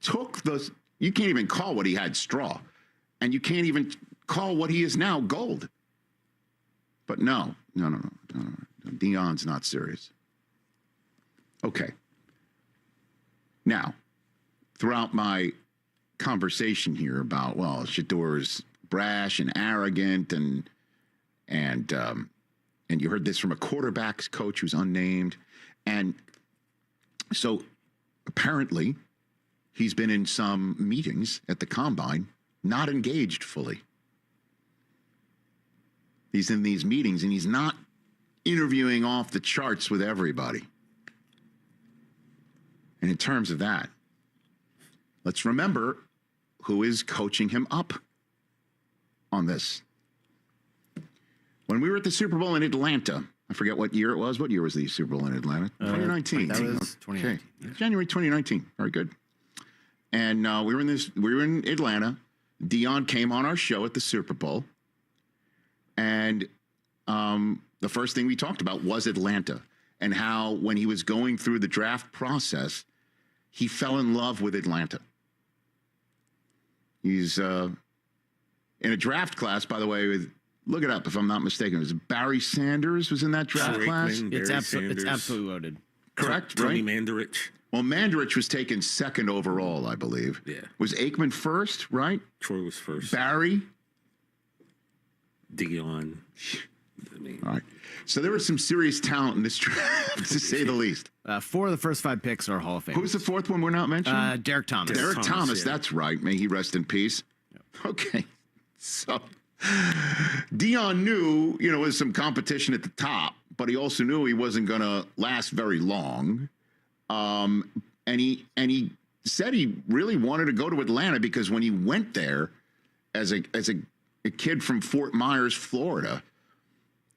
took the, you can't even call what he had straw, and you can't even call what he is now gold. But no. Deion's not serious. Okay. Now, throughout my conversation here about, well, Shador's brash and arrogant, and you heard this from a quarterback's coach who's unnamed, and so apparently he's been in some meetings at the combine, not engaged fully. He's in these meetings and he's not interviewing off the charts with everybody. And in terms of that, let's remember who is coaching him up on this. When we were at the Super Bowl in Atlanta, I forget what year it was. What year was the Super Bowl in Atlanta? 2019. That was 2019. Okay. Yeah. January 2019. Very good. And we were in Atlanta. Deion came on our show at the Super Bowl. And the first thing we talked about was Atlanta, and how when he was going through the draft process, he fell in love with Atlanta. He's in a draft class, by the way, with, look it up if I'm not mistaken. It was Barry Sanders was in that draft class. It's absolutely loaded. Correct, Tony right? Mandarich. Well, Mandarich was taken second overall, I believe. Yeah. Was Aikman first, right? Troy was first. Barry? Deion. I mean, All right. So there was some serious talent in this draft, to say the least. 4 of the first 5 picks are Hall of Fame. Who's the fourth one we're not mentioning? Derek Thomas. Derek Thomas, yeah. that's right. May he rest in peace. Yep. Okay. So Deion knew, you know, there was some competition at the top, but he also knew he wasn't going to last very long. And he said he really wanted to go to Atlanta because when he went there as a kid from Fort Myers, Florida,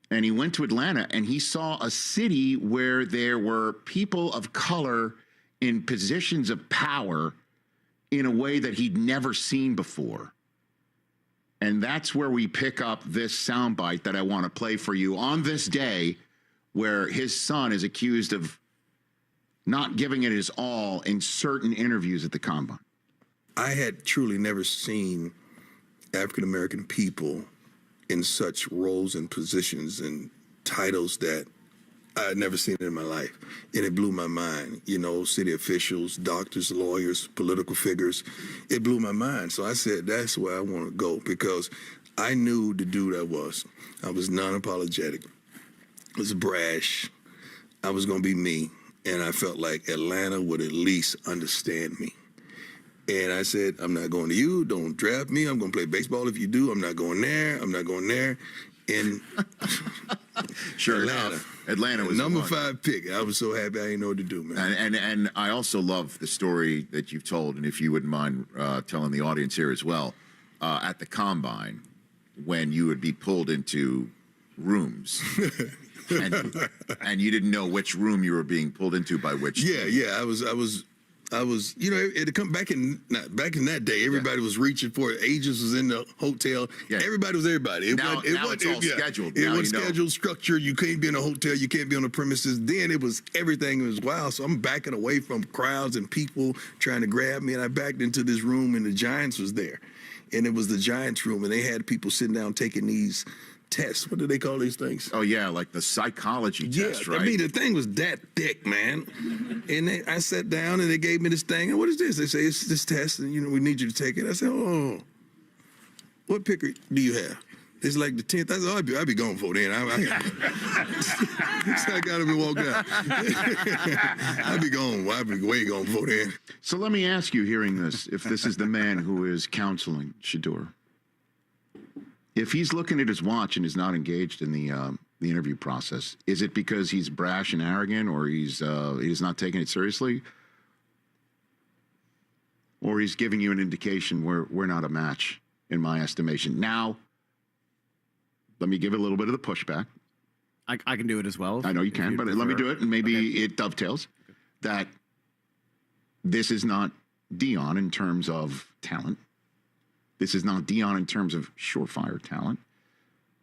and he went to Atlanta and he saw a city where there were people of color in positions of power in a way that he'd never seen before. And that's where we pick up this soundbite that I want to play for you on this day where his son is accused of not giving it his all in certain interviews at the combine. I had truly never seen African-American people in such roles and positions and titles that I had never seen it in my life. And it blew my mind. You know, city officials, doctors, lawyers, political figures. It blew my mind. So I said, that's where I want to go, because I knew the dude I was. I was non-apologetic. I was brash. I was going to be me. And I felt like Atlanta would at least understand me. And I said, I'm not going to you. Don't draft me. I'm going to play baseball if you do. I'm not going there. I'm not going there. And sure enough, Atlanta was number 5 pick. I was so happy I didn't know what to do, man. And I also love the story that you've told, and if you wouldn't mind telling the audience here as well, at the combine, when you would be pulled into rooms. and you didn't know which room you were being pulled into by which. Yeah. I was, you know, it come back in that day. Everybody was reaching for it. Agents was in the hotel. Yeah. Everybody was everybody. Now it's all scheduled. It was scheduled, structure. You can't be in a hotel. You can't be on the premises. Then it was everything was wild. So I'm backing away from crowds and people trying to grab me, and I backed into this room, and the Giants was there, and it was the Giants room, and they had people sitting down taking these tests. What do they call these things? Oh, yeah, like the psychology test, right? I mean, the thing was that thick, man. And I sat down, and they gave me this thing. And what is this? They say, it's this test, and, you know, we need you to take it. I said, oh, what picker do you have? It's like the 10th. I said, I'll be gone before then. So I got up and walked out. I'll be gone. I'll be way gone before then. So let me ask you, hearing this, if this is the man who is counseling Shador, if he's looking at his watch and is not engaged in the interview process, is it because he's brash and arrogant, or he's not taking it seriously, or he's giving you an indication we're not a match in my estimation? Now, let me give it a little bit of the pushback. I can do it as well. I know you can, but let me do it, and maybe it dovetails that this is not Deion in terms of talent. This is not Deion in terms of surefire talent.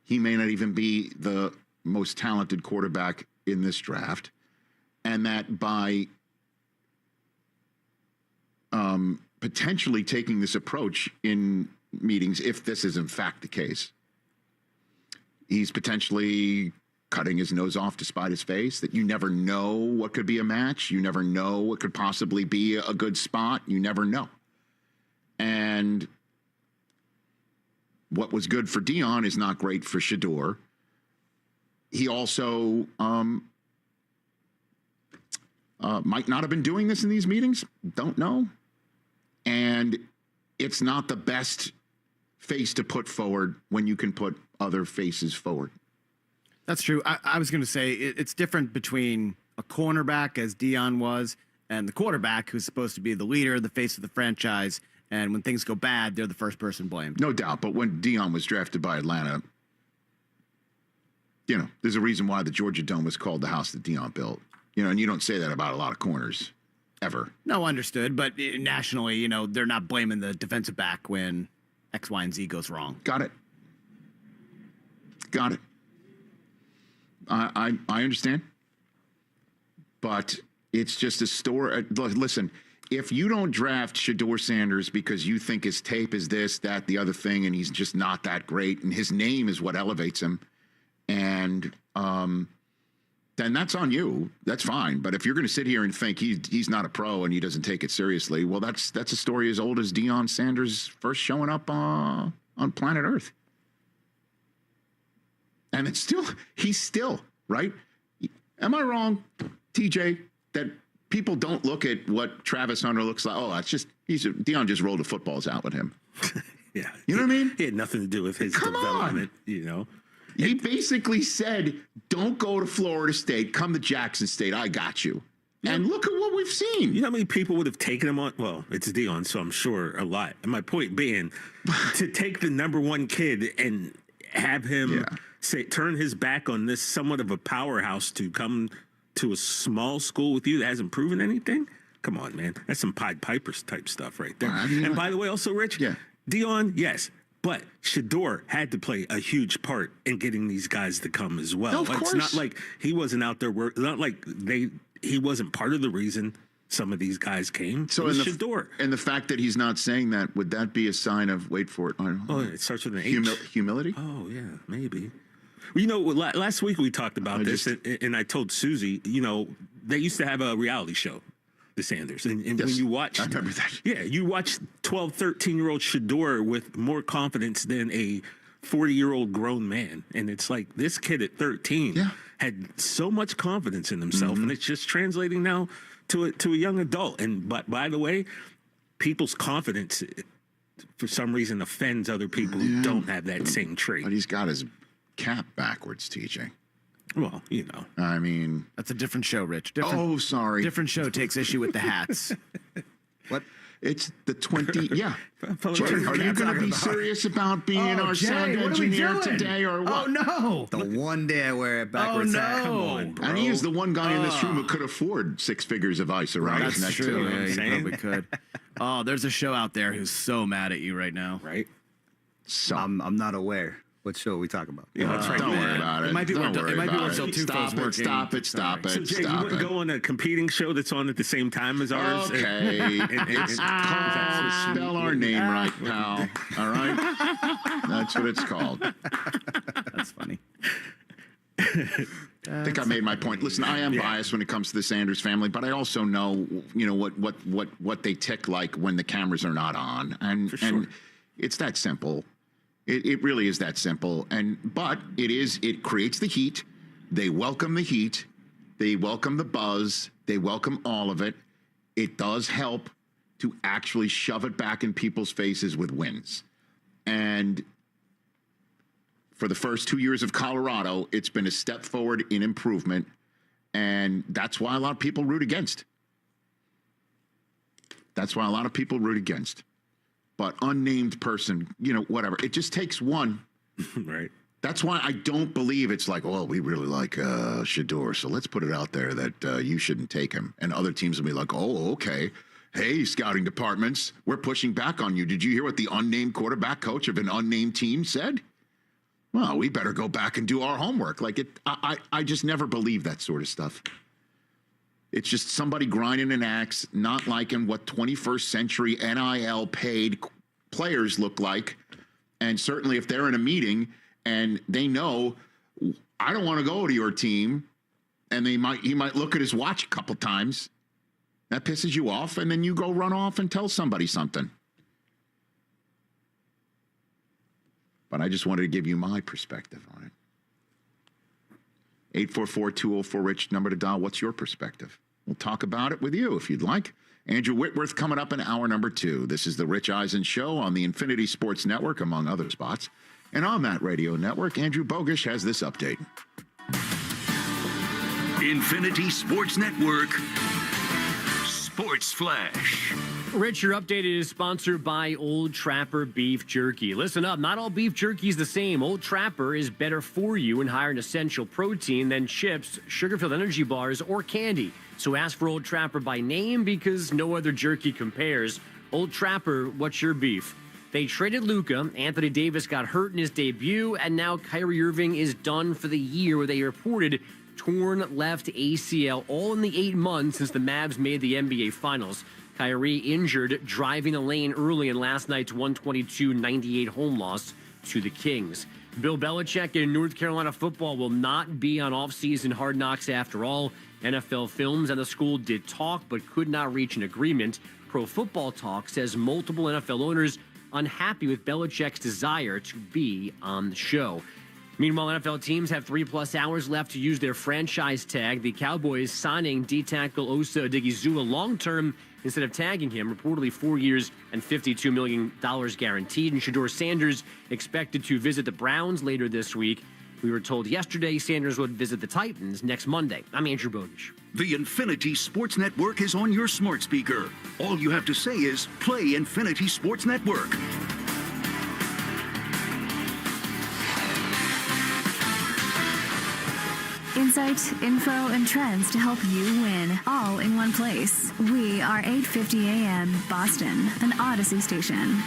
He may not even be the most talented quarterback in this draft. And that by potentially taking this approach in meetings if this is in fact the case. He's potentially cutting his nose off to spite his face, that you never know what could be a match. You never know what could possibly be a good spot. You never know. And what was good for Dion is not great for Shedeur. He also might not have been doing this in these meetings. Don't know. And it's not the best face to put forward when you can put other faces forward. That's true. I was going to say it's different between a cornerback, as Dion was, and the quarterback, who's supposed to be the leader, the face of the franchise. And when things go bad, they're the first person blamed. No doubt. But when Dion was drafted by Atlanta, you know, there's a reason why the Georgia Dome was called the house that Dion built. You know, and you don't say that about a lot of corners, ever. No, understood. But nationally, you know, they're not blaming the defensive back when X, Y, and Z goes wrong. Got it. Got it. I understand. But it's just a story. Listen, if you don't draft Shedeur Sanders because you think his tape is this, that, the other thing, and he's just not that great, and his name is what elevates him, and then that's on you. That's fine. But if you're going to sit here and think he's not a pro and he doesn't take it seriously, well, that's a story as old as Deion Sanders first showing up on planet Earth. And he's still, right? Am I wrong, TJ, that people don't look at what Travis Hunter looks like? Oh, Deion just rolled the footballs out with him. Yeah. You know what I mean? He had nothing to do with his development, you know? He basically said, don't go to Florida State, come to Jackson State, I got you. And look at what we've seen. You know how many people would have taken him on? Well, it's Dion, so I'm sure a lot. And my point being, to take the number one kid and have him turn his back on this somewhat of a powerhouse to come to a small school with you that hasn't proven anything? Come on, man. That's some Pied Pipers type stuff right there. And by the way, also, Rich, Dion, yes, but Shedeur had to play a huge part in getting these guys to come as well. Of course. It's not like he wasn't out there not like he wasn't part of the reason some of these guys came. So Shedeur. And the fact that he's not saying that, would that be a sign of, wait for it, it starts with an H. Humility? Oh, yeah, maybe. Well, you know, last week we talked about this, and I told Susie, you know, they used to have a reality show, the Sanders. And when you watch... I remember that. Yeah, you watch 12, 13-year-old Shedeur with more confidence than a 40-year-old grown man. And it's like this kid at 13 had so much confidence in himself, and it's just translating now to a young adult. And but by the way, people's confidence, for some reason, offends other people who don't have that same trait. But he's got his cap backwards, TJ. Well, you know. I mean... That's a different show, Rich. Sorry. Different show takes issue with the hats. What? It's the 20... Yeah. Jay, are you going to be serious about being our sound engineer today or what? Oh, no. The one day I wear it backwards. Oh, no. Come on, bro. And he is the one guy in this room who could afford 6 figures of ice around his neck, That's true. too. Yeah, you saying? probably could. Oh, there's a show out there who's so mad at you right now. Right? So, I'm not aware. What show are we talking about? Yeah, that's right. don't worry about it. It might be Don't worth- worry it might be about worth till it. 2 Stop phones it, working. stop it, stop So, it, Jay, you stop wouldn't it. go on a competing show that's on at the same time as ours? Okay. It's called Spell Our Name Right, pal. All right? That's what it's called. That's funny. I think I made my point. Listen, I am biased when it comes to the Sanders family, but I also know, you know, what they tick like when the cameras are not on. And it's that simple. It really is that simple. But it creates the heat. They welcome the heat. They welcome the buzz. They welcome all of it. It does help to actually shove it back in people's faces with wins. And for the first 2 years of Colorado, it's been a step forward in improvement. And that's why a lot of people root against. That's why a lot of people root against. But unnamed person, you know, whatever. It just takes one. Right. That's why I don't believe it's like, well, we really like Shedeur, so let's put it out there that you shouldn't take him. And other teams will be like, oh, okay. Hey, scouting departments, we're pushing back on you. Did you hear what the unnamed quarterback coach of an unnamed team said? Well, we better go back and do our homework. Like I just never believe that sort of stuff. It's just somebody grinding an axe, not liking what 21st century NIL paid players look like. And certainly if they're in a meeting and they know, I don't want to go to your team, and he might look at his watch a couple times. That pisses you off, and then you go run off and tell somebody something. But I just wanted to give you my perspective on it. 844-204-RICH, number to dial. What's your perspective? We'll talk about it with you if you'd like. Andrew Whitworth coming up in hour number 2. This is the Rich Eisen Show on the Infinity Sports Network, among other spots. And on that radio network, Andrew Bogish has this update. Infinity Sports Network, Sports Flash. Rich, your update is sponsored by Old Trapper Beef Jerky. Listen up, not all beef jerky is the same. Old Trapper is better for you and higher in essential protein than chips, sugar-filled energy bars, or candy. So ask for Old Trapper by name because no other jerky compares. Old Trapper, what's your beef? They traded Luka, Anthony Davis got hurt in his debut, and now Kyrie Irving is done for the year with a reported torn left ACL, all in the 8 months since the Mavs made the NBA Finals. Kyrie injured driving the lane early in last night's 122-98 home loss to the Kings. Bill Belichick in North Carolina football will not be on off-season Hard Knocks after all. NFL Films and the school did talk but could not reach an agreement. Pro Football Talk says multiple NFL owners unhappy with Belichick's desire to be on the show. Meanwhile, NFL teams have 3+ hours left to use their franchise tag. The Cowboys signing D-tackle Osa Odigizua long-term instead of tagging him, reportedly 4 years and $52 million guaranteed. And Shedeur Sanders expected to visit the Browns later this week. We were told yesterday Sanders would visit the Titans next Monday. I'm Andrew Bogish. The Infinity Sports Network is on your smart speaker. All you have to say is, play Infinity Sports Network. Insight, info, and trends to help you win, all in one place. We are 8:50 a.m. Boston, an Odyssey station.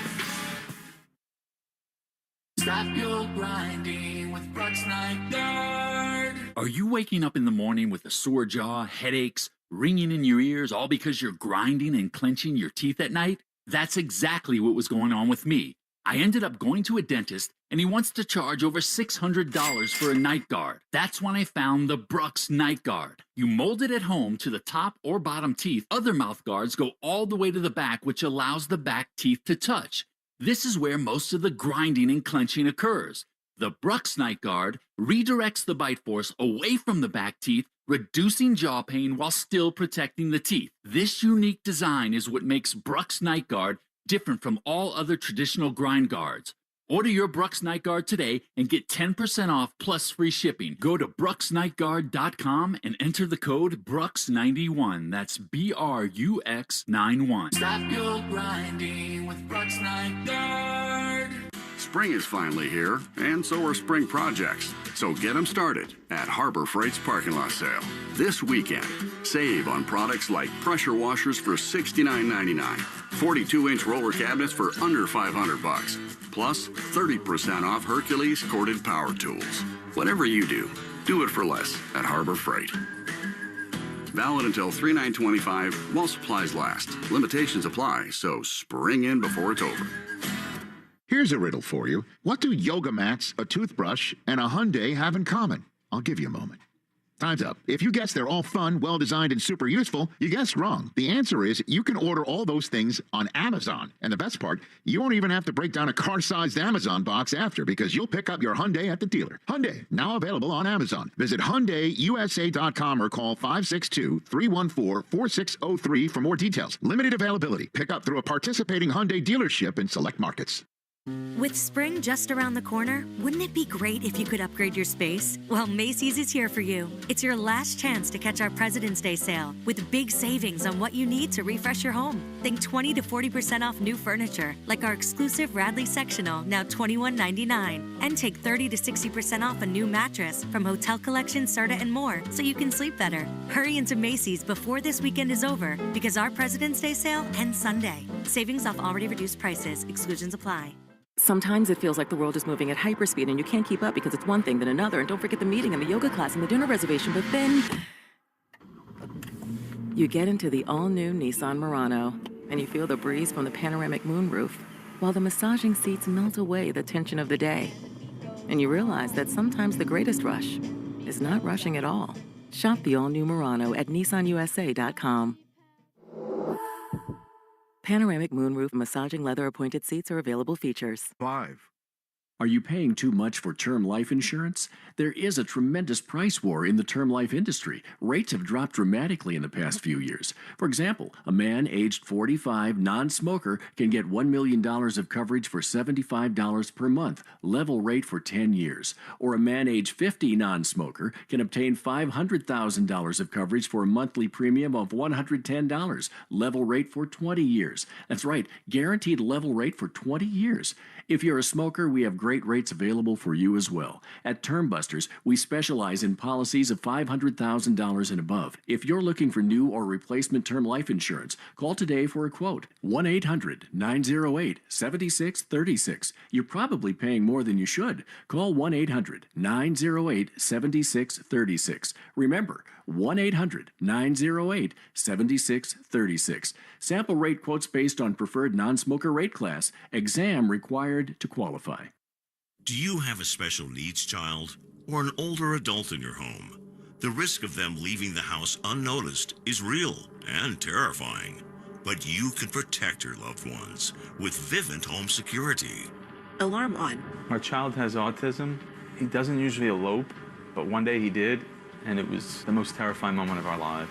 Stop your grinding with Brooks Night Guard. Are you waking up in the morning with a sore jaw, headaches, ringing in your ears, all because you're grinding and clenching your teeth at night? That's exactly what was going on with me. I ended up going to a dentist, and he wants to charge over $600 for a night guard. That's when I found the Brooks Night Guard. You mold it at home to the top or bottom teeth. Other mouth guards go all the way to the back, which allows the back teeth to touch. This is where most of the grinding and clenching occurs. The Brooks Night Guard redirects the bite force away from the back teeth, reducing jaw pain while still protecting the teeth. This unique design is what makes Brooks Night Guard different from all other traditional grind guards. Order your Brooks Night Guard today and get 10% off plus free shipping. Go to brooksnightguard.com and enter the code BROOKS91. That's BRUX91. Stop your grinding with Brooks Night Guard. Spring is finally here, and so are spring projects. So get them started at Harbor Freight's parking lot sale. This weekend, save on products like pressure washers for $69.99, 42-inch roller cabinets for under $500, plus 30% off Hercules corded power tools. Whatever you do it for less at Harbor Freight. Valid until 3/9/25 while supplies last. Limitations apply, so spring in before it's over. Here's a riddle for you. What do yoga mats, a toothbrush, and a Hyundai have in common? I'll give you a moment. Time's up. If you guess they're all fun, well-designed, and super useful, you guessed wrong. The answer is you can order all those things on Amazon. And the best part, you won't even have to break down a car-sized Amazon box after because you'll pick up your Hyundai at the dealer. Hyundai, now available on Amazon. Visit HyundaiUSA.com or call 562-314-4603 for more details. Limited availability. Pick up through a participating Hyundai dealership in select markets. With spring just around the corner, wouldn't it be great if you could upgrade your space? Well, Macy's is here for you. It's your last chance to catch our President's Day sale with big savings on what you need to refresh your home. Think 20 to 40% off new furniture, like our exclusive Radley sectional, now $21.99. And take 30 to 60% off a new mattress from Hotel Collection, Serta, and more, so you can sleep better. Hurry into Macy's before this weekend is over, because our President's Day sale ends Sunday. Savings off already reduced prices. Exclusions apply. Sometimes it feels like the world is moving at hyperspeed and you can't keep up because it's one thing then another. And don't forget the meeting and the yoga class and the dinner reservation. But then You get into the all-new Nissan Murano, and you feel the breeze from the panoramic moonroof, while the massaging seats melt away the tension of the day. And you realize that sometimes the greatest rush is not rushing at all. Shop the all-new Murano at nissanusa.com. Panoramic moonroof massaging leather-appointed seats are available features. 5. Are you paying too much for term life insurance? There is a tremendous price war in the term life industry. Rates have dropped dramatically in the past few years. For example, a man aged 45, non-smoker, can get $1 million of coverage for $75 per month, level rate for 10 years. Or a man aged 50, non-smoker, can obtain $500,000 of coverage for a monthly premium of $110, level rate for 20 years. That's right, guaranteed level rate for 20 years. If you're a smoker, we have great rates available for you as well. At Term Busters, we specialize in policies of $500,000 and above. If you're looking for new or replacement term life insurance, call today for a quote. 1-800-908-7636. You're probably paying more than you should. Call 1-800-908-7636. Remember, 1-800-908-7636. Sample rate quotes based on preferred non-smoker rate class. Exam required to qualify. Do you have a special needs child or an older adult in your home? The risk of them leaving the house unnoticed is real and terrifying. But you can protect your loved ones with Vivint Home Security. Alarm on. Our child has autism. He doesn't usually elope, but one day he did, and it was the most terrifying moment of our lives.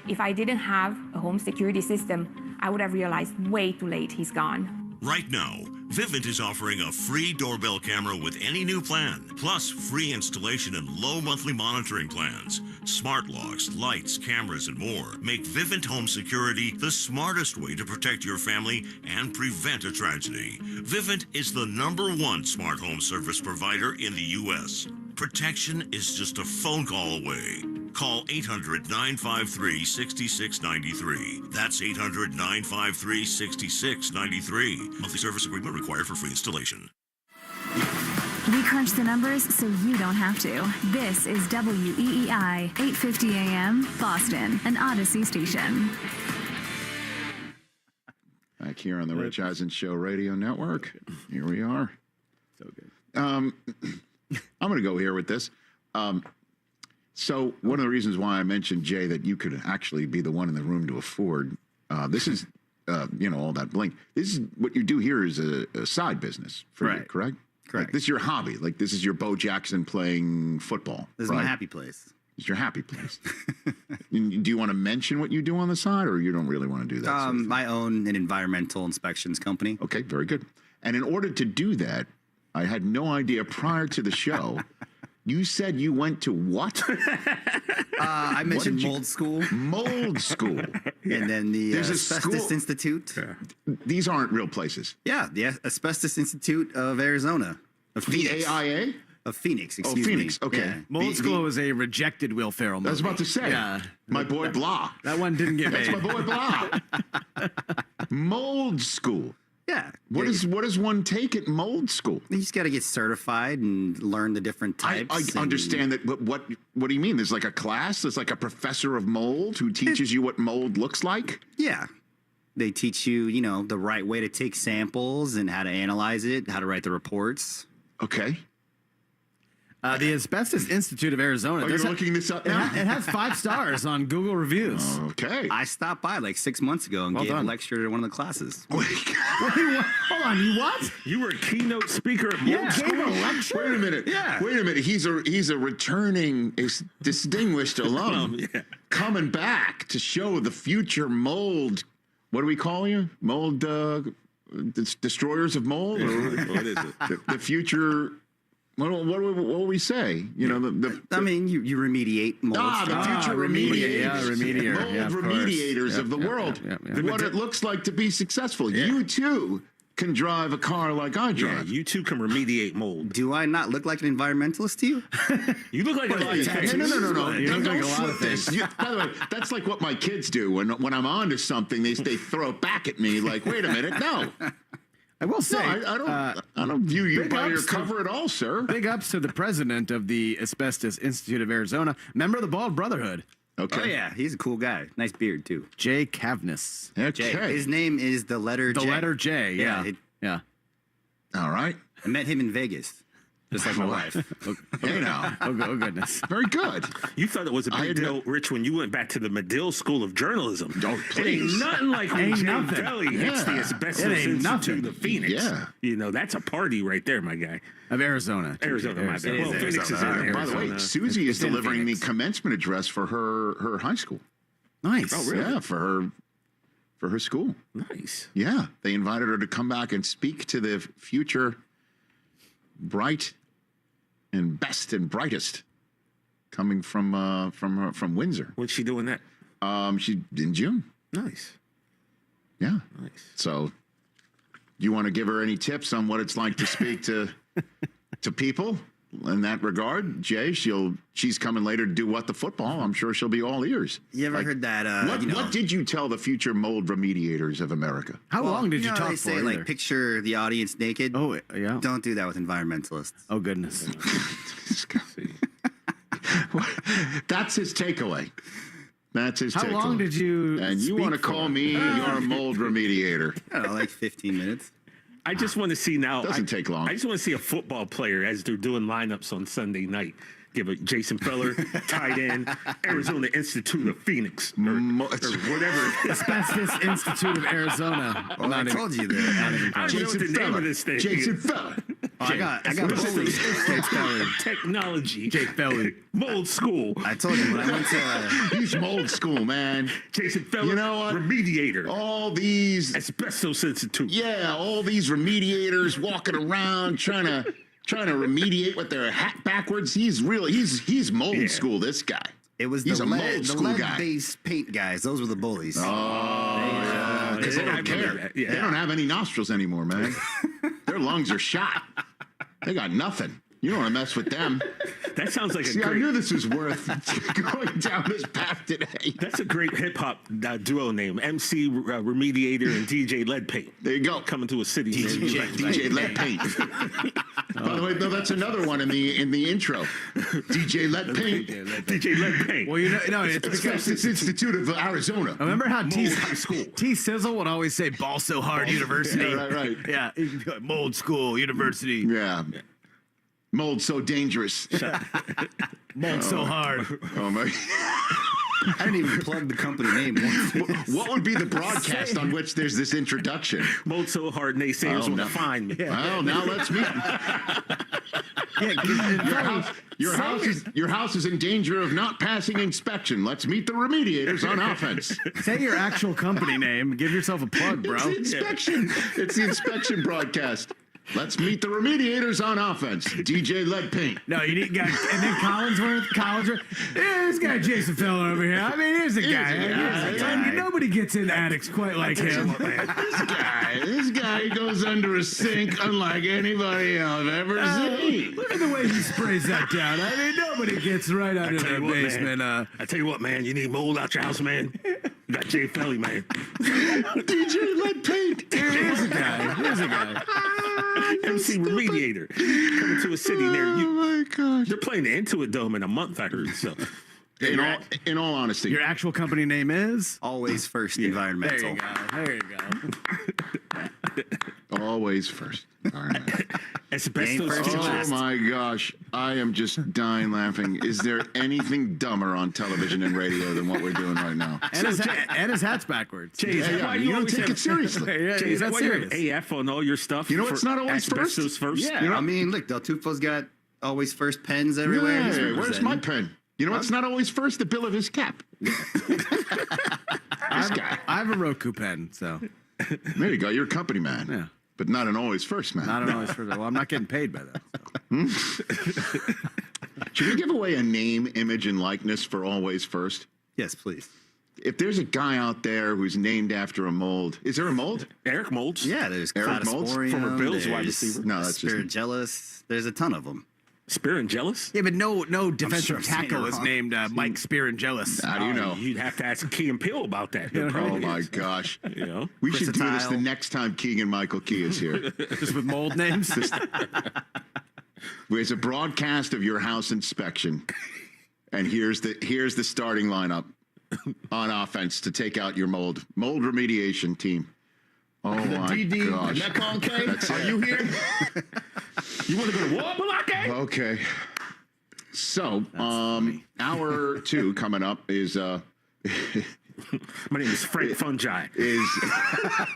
If I didn't have a home security system, I would have realized way too late he's gone. Right now, Vivint is offering a free doorbell camera with any new plan, plus free installation and low monthly monitoring plans. Smart locks, lights, cameras, and more make Vivint Home Security the smartest way to protect your family and prevent a tragedy. Vivint is the #1 smart home service provider in the U.S. Protection is just a phone call away. Call 800-953-6693. That's 800-953-6693. Monthly service agreement required for free installation. We crunch the numbers so you don't have to. This is WEEI, 850 AM, Boston, an Odyssey station. Back here on the Rich Eisen Show Radio Network. Here we are. So good. I'm going to go here with this. So one of the reasons why I mentioned, Jay, that you could actually be the one in the room to afford, this is, all that bling. This is what you do here is a side business for you, correct? Correct. Like, this is your hobby. Like, this is your Bo Jackson playing football. This is my happy place. It's your happy place. Do you want to mention what you do on the side, or you don't really want to do that? I own an environmental inspections company. Okay, very good. And in order to do that, I had no idea prior to the show. You said you went to what? I mentioned mold school. Mold school. And then the There's Asbestos Institute. These aren't real places. Yeah, the Asbestos Institute of Arizona. Of Phoenix. The AIA? Of Phoenix, excuse me. Phoenix, okay. Yeah. Mold School was a rejected Will Ferrell movie. I was about to say. Yeah. My boy Blah. That one didn't get made. That's my boy Blah. Mold School. Yeah. What does one take at mold school? You just got to get certified and learn the different types. I understand that, but what do you mean? There's like a class? There's like a professor of mold who teaches you what mold looks like? Yeah. They teach you, the right way to take samples and how to analyze it, how to write the reports. Okay. The Asbestos Institute of Arizona. Oh, you're looking this up now? It has 5 stars on Google reviews. Okay. I stopped by like 6 months ago and gave a lecture to one of the classes. Wait, hold on, you what? You were a keynote speaker at Mold School? Gave a lecture? Wait a minute. Yeah. Wait a minute. He's a returning distinguished alum coming back to show the future mold. What do we call you? Mold destroyers of mold? Or What is it? The future. What will we say? You remediate mold. The future remediators. Yeah, remediator. Mold remediators of the world. What it looks like to be successful. Yeah. You, too, can drive a car like I drive. Yeah, you, too, can remediate mold. Do I not look like an environmentalist to you? You look like a lot of tattoos. No. You look like a lot of things. By the way, that's like what my kids do. When I'm onto something, they throw it back at me like, wait a minute, no. I will say, I don't view you by your cover at all, sir. Big ups to the president of the Asbestos Institute of Arizona, member of the Bald Brotherhood. Okay. Oh yeah, he's a cool guy. Nice beard too. Jay Cavness. Okay. Jay. His name is the letter The J. letter J. Yeah. Yeah. All right. I met him in Vegas, just like my wife. Hey now. Oh goodness. Very good. You thought it was a big deal, Rich, when you went back to the Medill School of Journalism. Oh, it ain't nothing like when Ain't Jay nothing. Belly hits the Asbestos It ain't Institute nothing. of Phoenix. Yeah. You know, that's a party right there, my guy. Of Arizona. Arizona, my bad. It is Well, Phoenix is in Arizona. Arizona. By the way, Susie is It's in delivering the Phoenix. commencement address for her high school. Nice. Oh, really? Yeah, for her school. Nice. Yeah, they invited her to come back and speak to the future bright and best and brightest coming from Windsor. When's she doing that? She in June. Nice. Yeah. Nice. So, you want to give her any tips on what it's like to speak to people in that regard? Jay, she's coming later to do What the Football. I'm sure she'll be all ears. You ever heard that? What did you tell the future mold remediators of America? How long did you talk they for? say either? like picture the audience naked. Oh yeah. Don't do that with environmentalists. Oh goodness. That's his takeaway. That's his How takeaway. long did you? And you want to call me your mold remediator? I don't know, like 15 minutes. I just want to see now. Doesn't take long. I just want to see a football player as they're doing lineups on Sunday night. Give a Jason Feller, tight end, Arizona Institute of Phoenix, or whatever. Asbestos Institute of Arizona. Well, I told you that. I don't know what the name of this thing. Jason Feller. I got bullied. Jake Feller. Technology. Jake Feller. Mold school. I told you when I went to. He's mold school, man. Jason Feller. You know what? Remediator. All these Asbestos Institute. Yeah, all these remediators walking around trying to remediate with their hat backwards. He's mold school, this guy. It was He's the a mold school guy. lead-based paint guys. Those were the bullies. Oh, because they don't care. Yeah. They don't have any nostrils anymore, man. Their lungs are shot. They got nothing. You don't want to mess with them. That sounds like See, a I great. knew this was worth going down this path today. That's a great hip hop duo name. MC Remediator and DJ Lead Paint. There you go. Coming to a city. DJ Lead Paint. By the way, no, that's another one in the intro. DJ Lead Paint. DJ Lead Paint. Well, it's because Asbestos Institute of Arizona. remember how High school. T Sizzle would always say "Ball so hard, University." Yeah, right. Yeah, he'd be like, mold school, university. Yeah. Mold so dangerous. Mold so hard. Oh my. I didn't even plug the company name once. What would be the broadcast on which there's this introduction? Mold so hard, naysayers want to find me. Well, now let's meet. Your house is in danger of not passing inspection. Let's meet the remediators on offense. Say your actual company name. Give yourself a plug, bro. It's the inspection. It's the inspection broadcast. Let's meet the remediators on offense. DJ Lead Paint. No, you need guy, and then Collinsworth. Yeah, this guy Jason Feller over here. I mean, here's a guy. Here's a guy. Nobody gets in attics quite like him. This guy goes under a sink unlike anybody I've ever seen. Look at the way he sprays that down. I mean, nobody gets right under the basement. I tell you what, man, you need mold out your house, man. You got Jay Felly, man. DJ Lead Paint. Here's a guy. Here's a guy. MC Remediator coming to a city near you. Oh my gosh. They're playing the Intuit Dome in a month, I heard. So, In all honesty, Your actual company name is? Always first environmental. There you go. There you go. always first. All right. Asbestos Oh my gosh, I am just dying laughing. Is there anything dumber on television and radio than what we're doing right now? And his hat's backwards. Jay, is that why you don't always take have- it seriously. Yeah, Jay, he's is that not why you have serious. AF on all your stuff? You know what's for not always first? asbestos first? Yeah, You know- I mean, look, Del Tufo's got always first pens everywhere. He's Hey, where's my representing. pen? You know what's not always first? The bill of his cap. This guy. I have a Roku pen, so There you go. You're a company man. Yeah. But not an always first man. not always for. Well, I'm not getting paid by that. So. Should we give away a name, image, and likeness for always first? Yes, please. If there's a guy out there who's named after a mold, is there a mold? Eric Molds. Yeah, there's Eric Molds, Cladosporium, former Bills wide there's receiver. No, that's just- Spirigelis. There's a ton of them. Spear and Jealous? Yeah, but no defensive sure I'm saying tackle it is wrong. named Mike Spirangelis. How do you know? You'd have to ask Key and Peele about that. No Oh problem. my gosh. You know? We should do this Versatile. the next time Keegan Michael Key is here. Just with mold names. There's a broadcast of your house inspection. And here's the starting lineup on offense to take out your mold remediation team. Oh my DD, gosh! Mekonke, That's are it. you here? You want to go to war, Malake? Okay. So, hour 2 coming up is My name is Frank Fungi. Is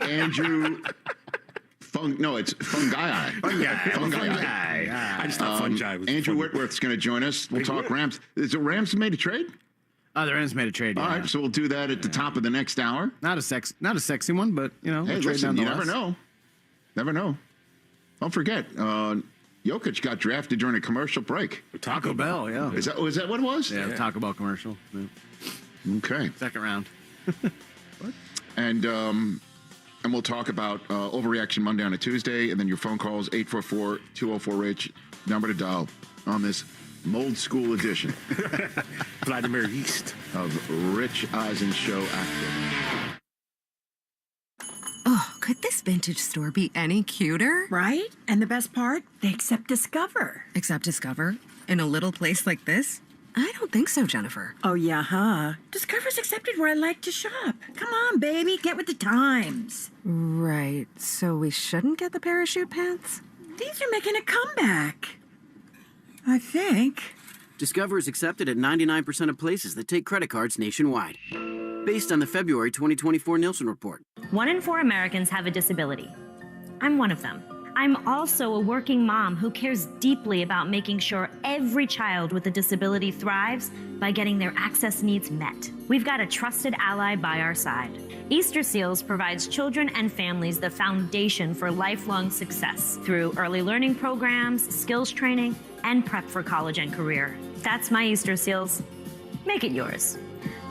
Andrew it's Fungi. Fungi. I just thought fungi was Andrew funny. Whitworth's going to join us. We'll talk Rams. Is it Rams made a trade? The Rams made a trade. All right, so we'll do that at the top of the next hour. Not a sexy one, but Hey, we'll trade listen, you nonetheless. never know. Don't forget, Jokic got drafted during a commercial break. Taco Bell, yeah. Is that what it was? Yeah, Taco Bell commercial. Yeah. Okay. Second round. And we'll talk about Overreaction Monday on a Tuesday, and then your phone calls, 844-204-RICH, number to dial on this Mold School edition. Vladimir East. Of Rich Eisen Show Active. Oh, could this vintage store be any cuter? Right? And the best part? They accept Discover. Accept Discover? In a little place like this? I don't think so, Jennifer. Oh, yeah, huh? Discover's accepted where I like to shop. Come on, baby, get with the times. Right. So we shouldn't get the parachute pants? These are making a comeback. I think. Discover is accepted at 99% of places that take credit cards nationwide. Based on the February 2024 Nielsen report. 1 in 4 Americans have a disability. I'm one of them. I'm also a working mom who cares deeply about making sure every child with a disability thrives by getting their access needs met. We've got a trusted ally by our side. Easter Seals provides children and families the foundation for lifelong success through early learning programs, skills training, and prep for college and career. That's my Easter Seals. Make it yours.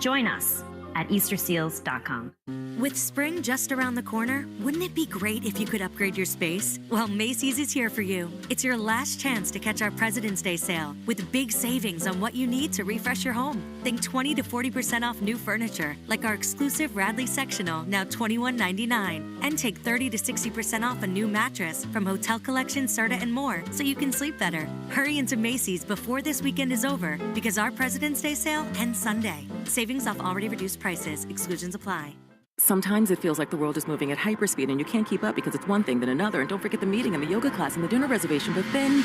Join us at easterseals.com. With spring just around the corner, wouldn't it be great if you could upgrade your space? Well, Macy's is here for you. It's your last chance to catch our President's Day sale with big savings on what you need to refresh your home. Think 20 to 40% off new furniture, like our exclusive Radley sectional, now $21.99. And take 30 to 60% off a new mattress from Hotel Collection, Serta, and more, so you can sleep better. Hurry into Macy's before this weekend is over, because our President's Day sale ends Sunday. Savings off already reduced prices. Exclusions apply. Sometimes it feels like the world is moving at hyperspeed and you can't keep up because it's one thing then another. And don't forget the meeting and the yoga class and the dinner reservation. But then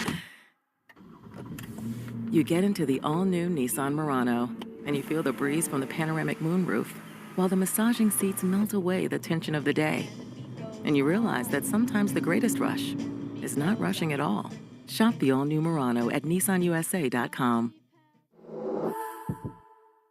you get into the all-new Nissan Murano and you feel the breeze from the panoramic moonroof while the massaging seats melt away the tension of the day. And you realize that sometimes the greatest rush is not rushing at all. Shop the all-new Murano at nissanusa.com.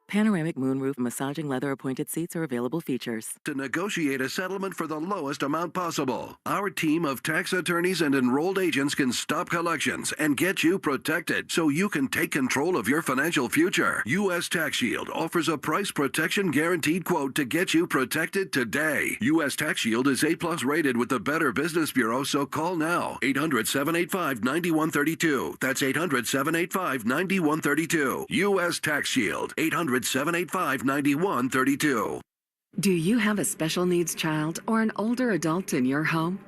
Panoramic moonroof massaging leather appointed seats are available features. To negotiate a settlement for the lowest amount possible. Our team of tax attorneys and enrolled agents can stop collections and get you protected so you can take control of your financial future. U.S. Tax Shield offers a price protection guaranteed quote to get you protected today. U.S. Tax Shield is A+ rated with the Better Business Bureau, so call now. 800-785-9132. That's 800-785-9132. U.S. Tax Shield. 800-785-9132. Do you have a special needs child or an older adult in your home?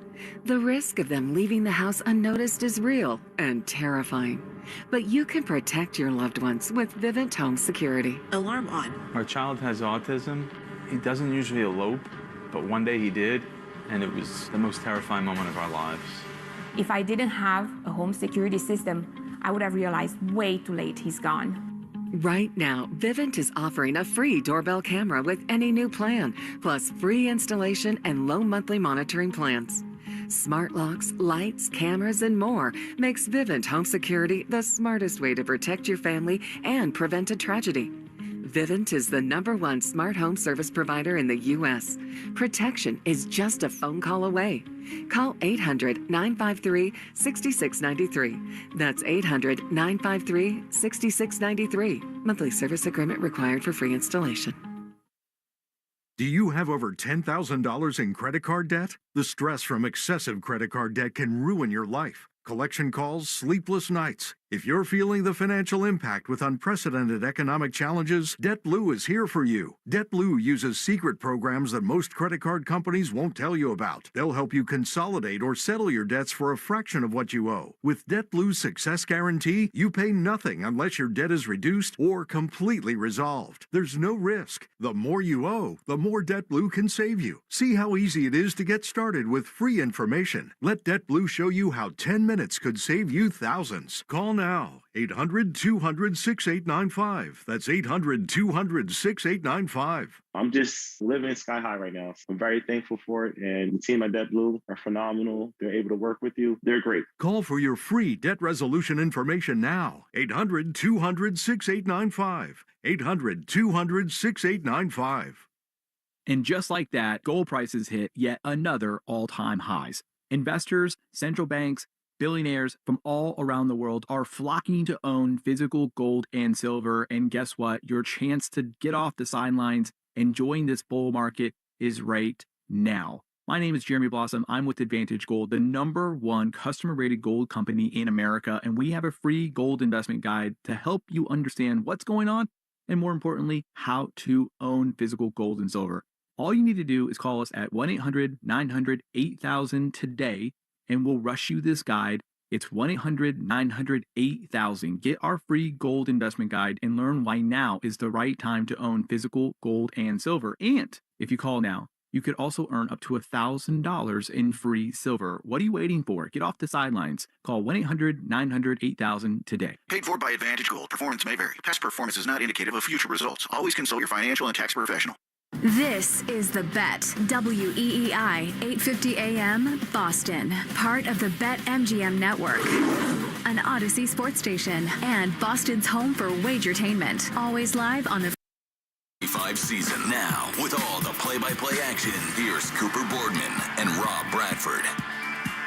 The risk of them leaving the house unnoticed is real and terrifying. But you can protect your loved ones with Vivint Home Security. Alarm on. Our child has autism. He doesn't usually elope, but one day he did, and it was the most terrifying moment of our lives. If I didn't have a home security system, I would have realized way too late he's gone. Right now, Vivint is offering a free doorbell camera with any new plan, plus free installation and low monthly monitoring plans. Smart locks, lights, cameras, and more makes Vivint Home Security the smartest way to protect your family and prevent a tragedy. Vivint is the #1 smart home service provider in the U.S. Protection is just a phone call away. Call 800-953-6693. That's 800-953-6693. Monthly service agreement required for free installation. Do you have over $10,000 in credit card debt? The stress from excessive credit card debt can ruin your life. Collection calls, sleepless nights. If you're feeling the financial impact with unprecedented economic challenges, DebtBlue is here for you. DebtBlue uses secret programs that most credit card companies won't tell you about. They'll help you consolidate or settle your debts for a fraction of what you owe. With DebtBlue's Success Guarantee, you pay nothing unless your debt is reduced or completely resolved. There's no risk. The more you owe, the more DebtBlue can save you. See how easy it is to get started with free information. Let DebtBlue show you how 10 minutes could save you thousands. Call now. 800-200-6895. That's 800-200-6895. I'm just living sky high right now. I'm very thankful for it. And the team at DebtBlue are phenomenal. They're able to work with you. They're great. Call for your free debt resolution information now. 800-200-6895. 800-200-6895. And just like that, gold prices hit yet another all-time highs. Investors, central banks, billionaires from all around the world are flocking to own physical gold and silver. And guess what? Your chance to get off the sidelines and join this bull market is right now. My name is Jeremy Blossom. I'm with Advantage Gold, the #1 customer-rated gold company in America. And we have a free gold investment guide to help you understand what's going on and, more importantly, how to own physical gold and silver. All you need to do is call us at 1-800-900-8000 today, and we'll rush you this guide. It's 1-800-900-8000. Get our free gold investment guide and learn why now is the right time to own physical gold and silver. And if you call now, you could also earn up to $1,000 in free silver. What are you waiting for? Get off the sidelines. Call 1-800-900-8000 today. Paid for by Advantage Gold. Performance may vary. Past performance is not indicative of future results. Always consult your financial and tax professional. This is The Bet, WEEI, 850 AM, Boston. Part of the Bet MGM Network. An Odyssey sports station and Boston's home for wagertainment. Always live on the 5 season. Now, with all the play-by-play action, here's Cooper Boardman and Rob Bradford.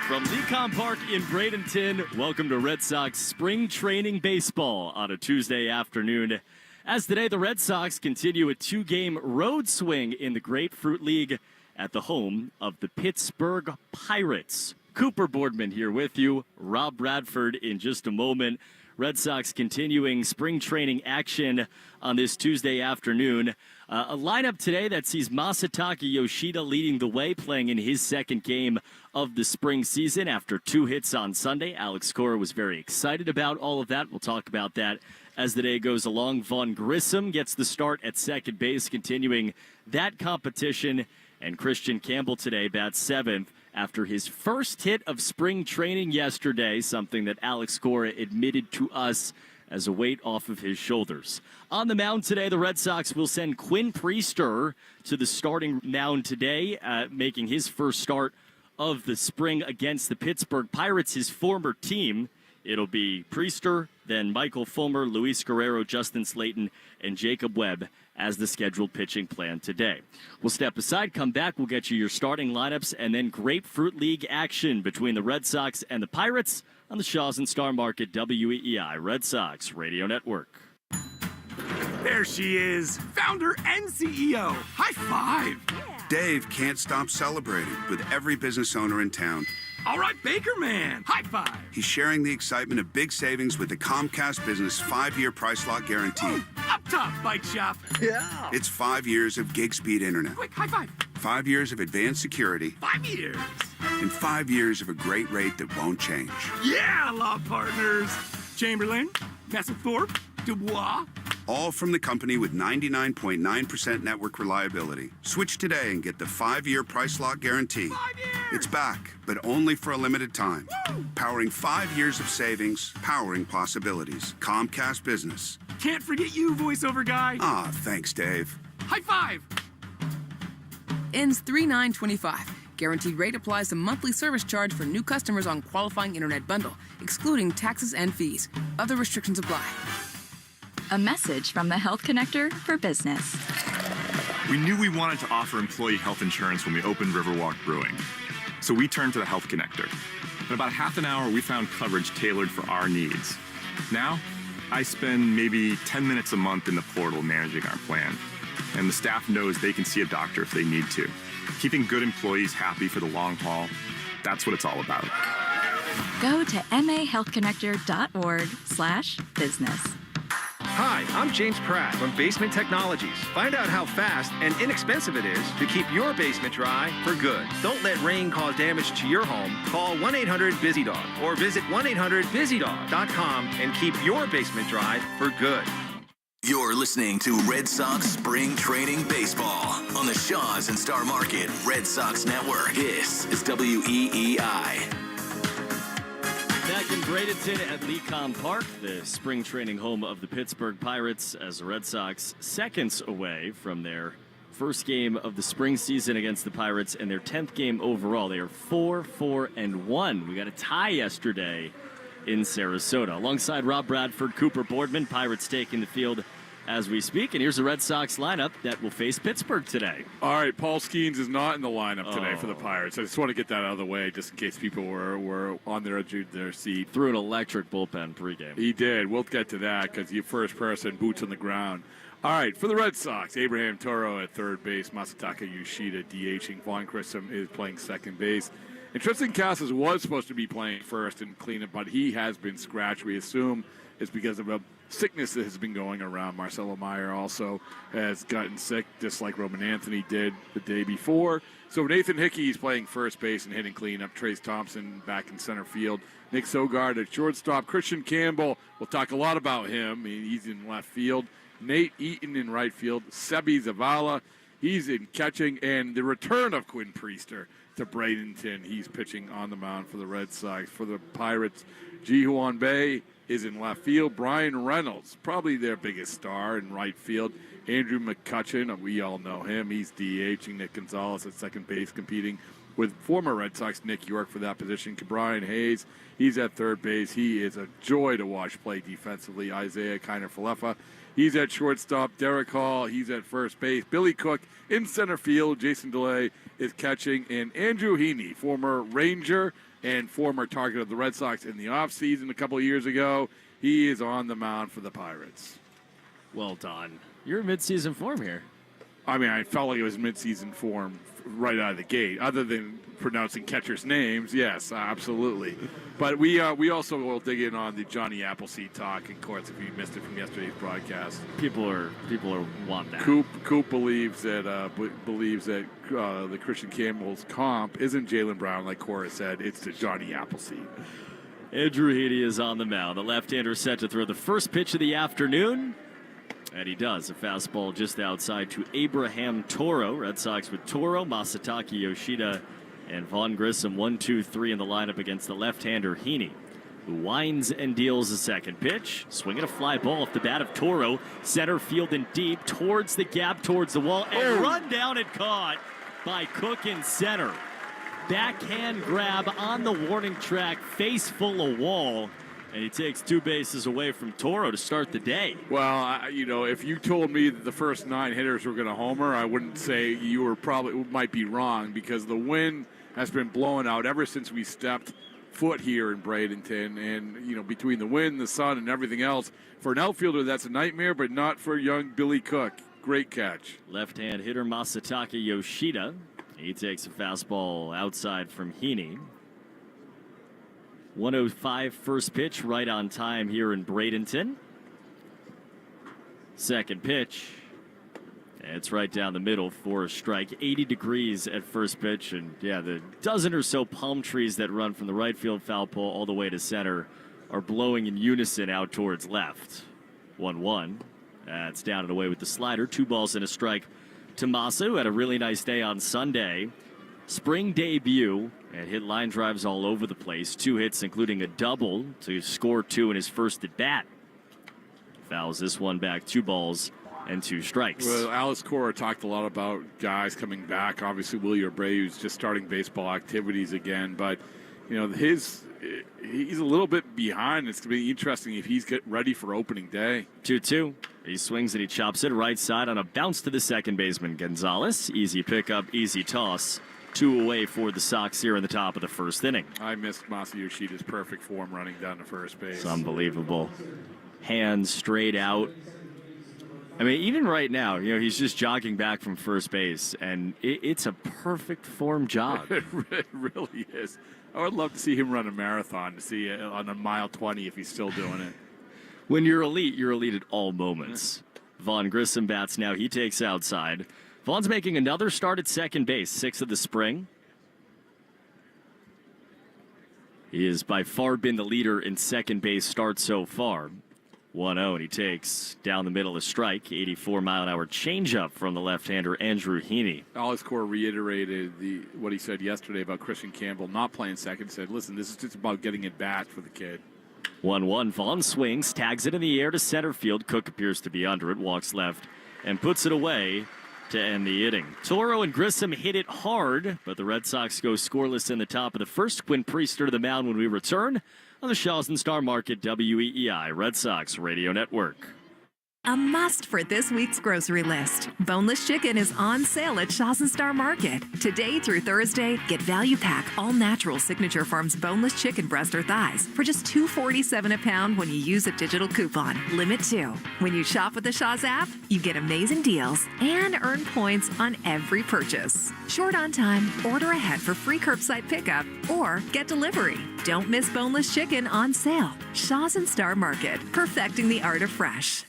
From Lecom Park in Bradenton, welcome to Red Sox Spring Training Baseball on a Tuesday afternoon. As today, the Red Sox continue a 2-game road swing in the Grapefruit League at the home of the Pittsburgh Pirates. Cooper Boardman here with you. Rob Bradford in just a moment. Red Sox continuing spring training action on this Tuesday afternoon. A lineup today that sees Masataka Yoshida leading the way, playing in his second game of the spring season after 2 hits on Sunday. Alex Cora was very excited about all of that. We'll talk about that as the day goes along. Vaughn Grissom gets the start at second base, continuing that competition. And Christian Campbell today bats 7th after his first hit of spring training yesterday, something that Alex Cora admitted to us as a weight off of his shoulders. On the mound today, the Red Sox will send Quinn Priester to the starting mound today, making his first start of the spring against the Pittsburgh Pirates, his former team. It'll be Priester, then Michael Fulmer, Luis Guerrero, Justin Slayton, and Jacob Webb as the scheduled pitching plan today. We'll step aside, come back, we'll get you your starting lineups, and then Grapefruit League action between the Red Sox and the Pirates on the Shaws and Star Market WEEI Red Sox Radio Network. There she is, founder and CEO. High five. Dave can't stop celebrating with every business owner in town. All right, Baker Man, high five. He's sharing the excitement of big savings with the Comcast Business 5-year price lock guarantee. Ooh, up top, bike shop. Yeah. It's 5 years of gig speed internet. Quick, high five. 5 years of advanced security. 5 years. And 5 years of a great rate that won't change. Yeah, law partners. Chamberlain, Messethorpe, Dubois. All from the company with 99.9% network reliability. Switch today and get the 5-year price lock guarantee. 5 years. It's back, but only for a limited time. Woo. Powering 5 years of savings, powering possibilities. Comcast Business. Can't forget you, voiceover guy. Ah, thanks, Dave. High five. Ends 3/9/25. Guaranteed rate applies to monthly service charge for new customers on qualifying internet bundle, excluding taxes and fees. Other restrictions apply. A message from the Health Connector for Business. We knew we wanted to offer employee health insurance when we opened Riverwalk Brewing, so we turned to the Health Connector. In about half an hour, we found coverage tailored for our needs. Now, I spend maybe 10 minutes a month in the portal managing our plan, and the staff knows they can see a doctor if they need to. Keeping good employees happy for the long haul, that's what it's all about. Go to mahealthconnector.org/business. Hi, I'm James Pratt from Basement Technologies. Find out how fast and inexpensive it is to keep your basement dry for good. Don't let rain cause damage to your home. Call 1-800-BUSY-DOG or visit 1-800-BUSYDOG.com and keep your basement dry for good. You're listening to Red Sox Spring Training Baseball on the Shaw's and Star Market Red Sox Network. This is WEEI. Back in Bradenton at Lecom Park, the spring training home of the Pittsburgh Pirates, as the Red Sox seconds away from their first game of the spring season against the Pirates and their 10th game overall. They are 4-4-1. We got a tie yesterday in Sarasota. Alongside Rob Bradford, Cooper Boardman, Pirates taking the field as we speak. And here's the Red Sox lineup that will face Pittsburgh today. All right, Paul Skeens is not in the lineup today for the Pirates. I just want to get that out of the way just in case people were on their edge of their seat. Threw an electric bullpen pregame. He did. We'll get to that because you first person, boots on the ground. All right, for the Red Sox, Abraham Toro at third base, Masataka Yoshida DHing, Vaughn Grissom is playing second base. And Tristan Casas was supposed to be playing first and cleanup, but he has been scratched. We assume it's because of a sickness that has been going around. Marcelo Meyer also has gotten sick, just like Roman Anthony did the day before. So Nathan Hickey is playing first base and hitting cleanup. Trace Thompson back in center field. Nick Sogard at shortstop. Christian Campbell, we'll talk a lot about him. He's in left field. Nate Eaton in right field. Sebi Zavala, he's in catching. And the return of Quinn Priester to Bradenton. He's pitching on the mound for the Red Sox. For the Pirates, Ji-Hwan Bae is in left field. Brian Reynolds, probably their biggest star in right field. Andrew McCutcheon, we all know him. He's DHing. Nick Gonzalez at second base, competing with former Red Sox Nick York for that position. Brian Hayes, he's at third base. He is a joy to watch play defensively. Isaiah Kiner-Falefa, he's at shortstop. Derek Hall, he's at first base. Billy Cook in center field. Jason DeLay is catching. And Andrew Heaney, former Ranger and former target of the Red Sox in the offseason a couple of years ago, he is on the mound for the Pirates. Well done. You're in midseason form here. I mean, I felt like it was midseason form right out of the gate. Other than pronouncing catchers' names, yes, absolutely. But we also will dig in on the Johnny Appleseed talk, of course, if you missed it from yesterday's broadcast. People are want that. Coop believes that the Christian Campbell's comp isn't Jaylen Brown, like Cora said. It's to Johnny Appleseed. Andrew Heaney is on the mound. The left-hander set to throw the first pitch of the afternoon. And he does. A fastball just outside to Abraham Toro. Red Sox with Toro, Masataka Yoshida, and Vaughn Grissom. 1-2-3 in the lineup against the left-hander Heaney, who winds and deals the second pitch. Swinging a fly ball off the bat of Toro. Center field and deep towards the gap, towards the wall. And run down and caught by Cook in center. Backhand grab on the warning track. Face full of wall. And he takes two bases away from Toro to start the day. Well, if you told me that the first 9 hitters were going to homer, I wouldn't say you might be wrong, because the wind has been blowing out ever since we stepped foot here in Bradenton. And, between the wind, the sun, and everything else, for an outfielder, that's a nightmare, but not for young Billy Cook. Great catch. Left-hand hitter Masataka Yoshida. He takes a fastball outside from Heaney. 1:05 first pitch, right on time here in Bradenton. Second pitch, it's right down the middle for a strike. 80 degrees at first pitch, and the dozen or so palm trees that run from the right field foul pole all the way to center are blowing in unison out towards left. 1-1. That's down and away with the slider. 2 balls and a strike to Masa, who had a really nice day on Sunday. Spring debut, and hit line drives all over the place. 2 hits, including a double to score 2 in his first at bat. Fouls this one back. 2 balls and 2 strikes. Well, Alice Cora talked a lot about guys coming back. Obviously, Willie Abreu's just starting baseball activities again, but he's a little bit behind. It's going to be interesting if he's getting ready for opening day. 2-2. He swings and he chops it right side on a bounce to the second baseman Gonzalez. Easy pickup, easy toss. 2 away for the Sox here in the top of the first inning. I missed Masa Yoshida's perfect form running down to first base. It's unbelievable. Hands straight out. I mean, even right now, he's just jogging back from first base, and it's a perfect form jog. It really is. I would love to see him run a marathon, to see on a mile 20 if he's still doing it. When you're elite at all moments. Vaughn Grissom bats now. He takes outside. Vaughn's making another start at second base, 6th of the spring. He has by far been the leader in second base starts so far. 1-0, and he takes down the middle a strike. 84-mile-an-hour changeup from the left-hander Andrew Heaney. Alex Cora reiterated what he said yesterday about Christian Campbell not playing second. Said, listen, this is just about getting it back for the kid. 1-1. Vaughn swings, tags it in the air to center field. Cook appears to be under it, walks left, and puts it away to end the inning. Toro and Grissom hit it hard, but the Red Sox go scoreless in the top of the first. Quinn Priester to the mound when we return on the Shaws and Star Market WEEI Red Sox Radio Network. A must for this week's grocery list. Boneless chicken is on sale at Shaws and Star Market. Today through Thursday, get Value Pack all-natural Signature Farms boneless chicken breast or thighs for just $2.47 a pound when you use a digital coupon. Limit 2. When you shop with the Shaws app, you get amazing deals and earn points on every purchase. Short on time, order ahead for free curbside pickup or get delivery. Don't miss boneless chicken on sale. Shaws and Star Market, perfecting the art of fresh.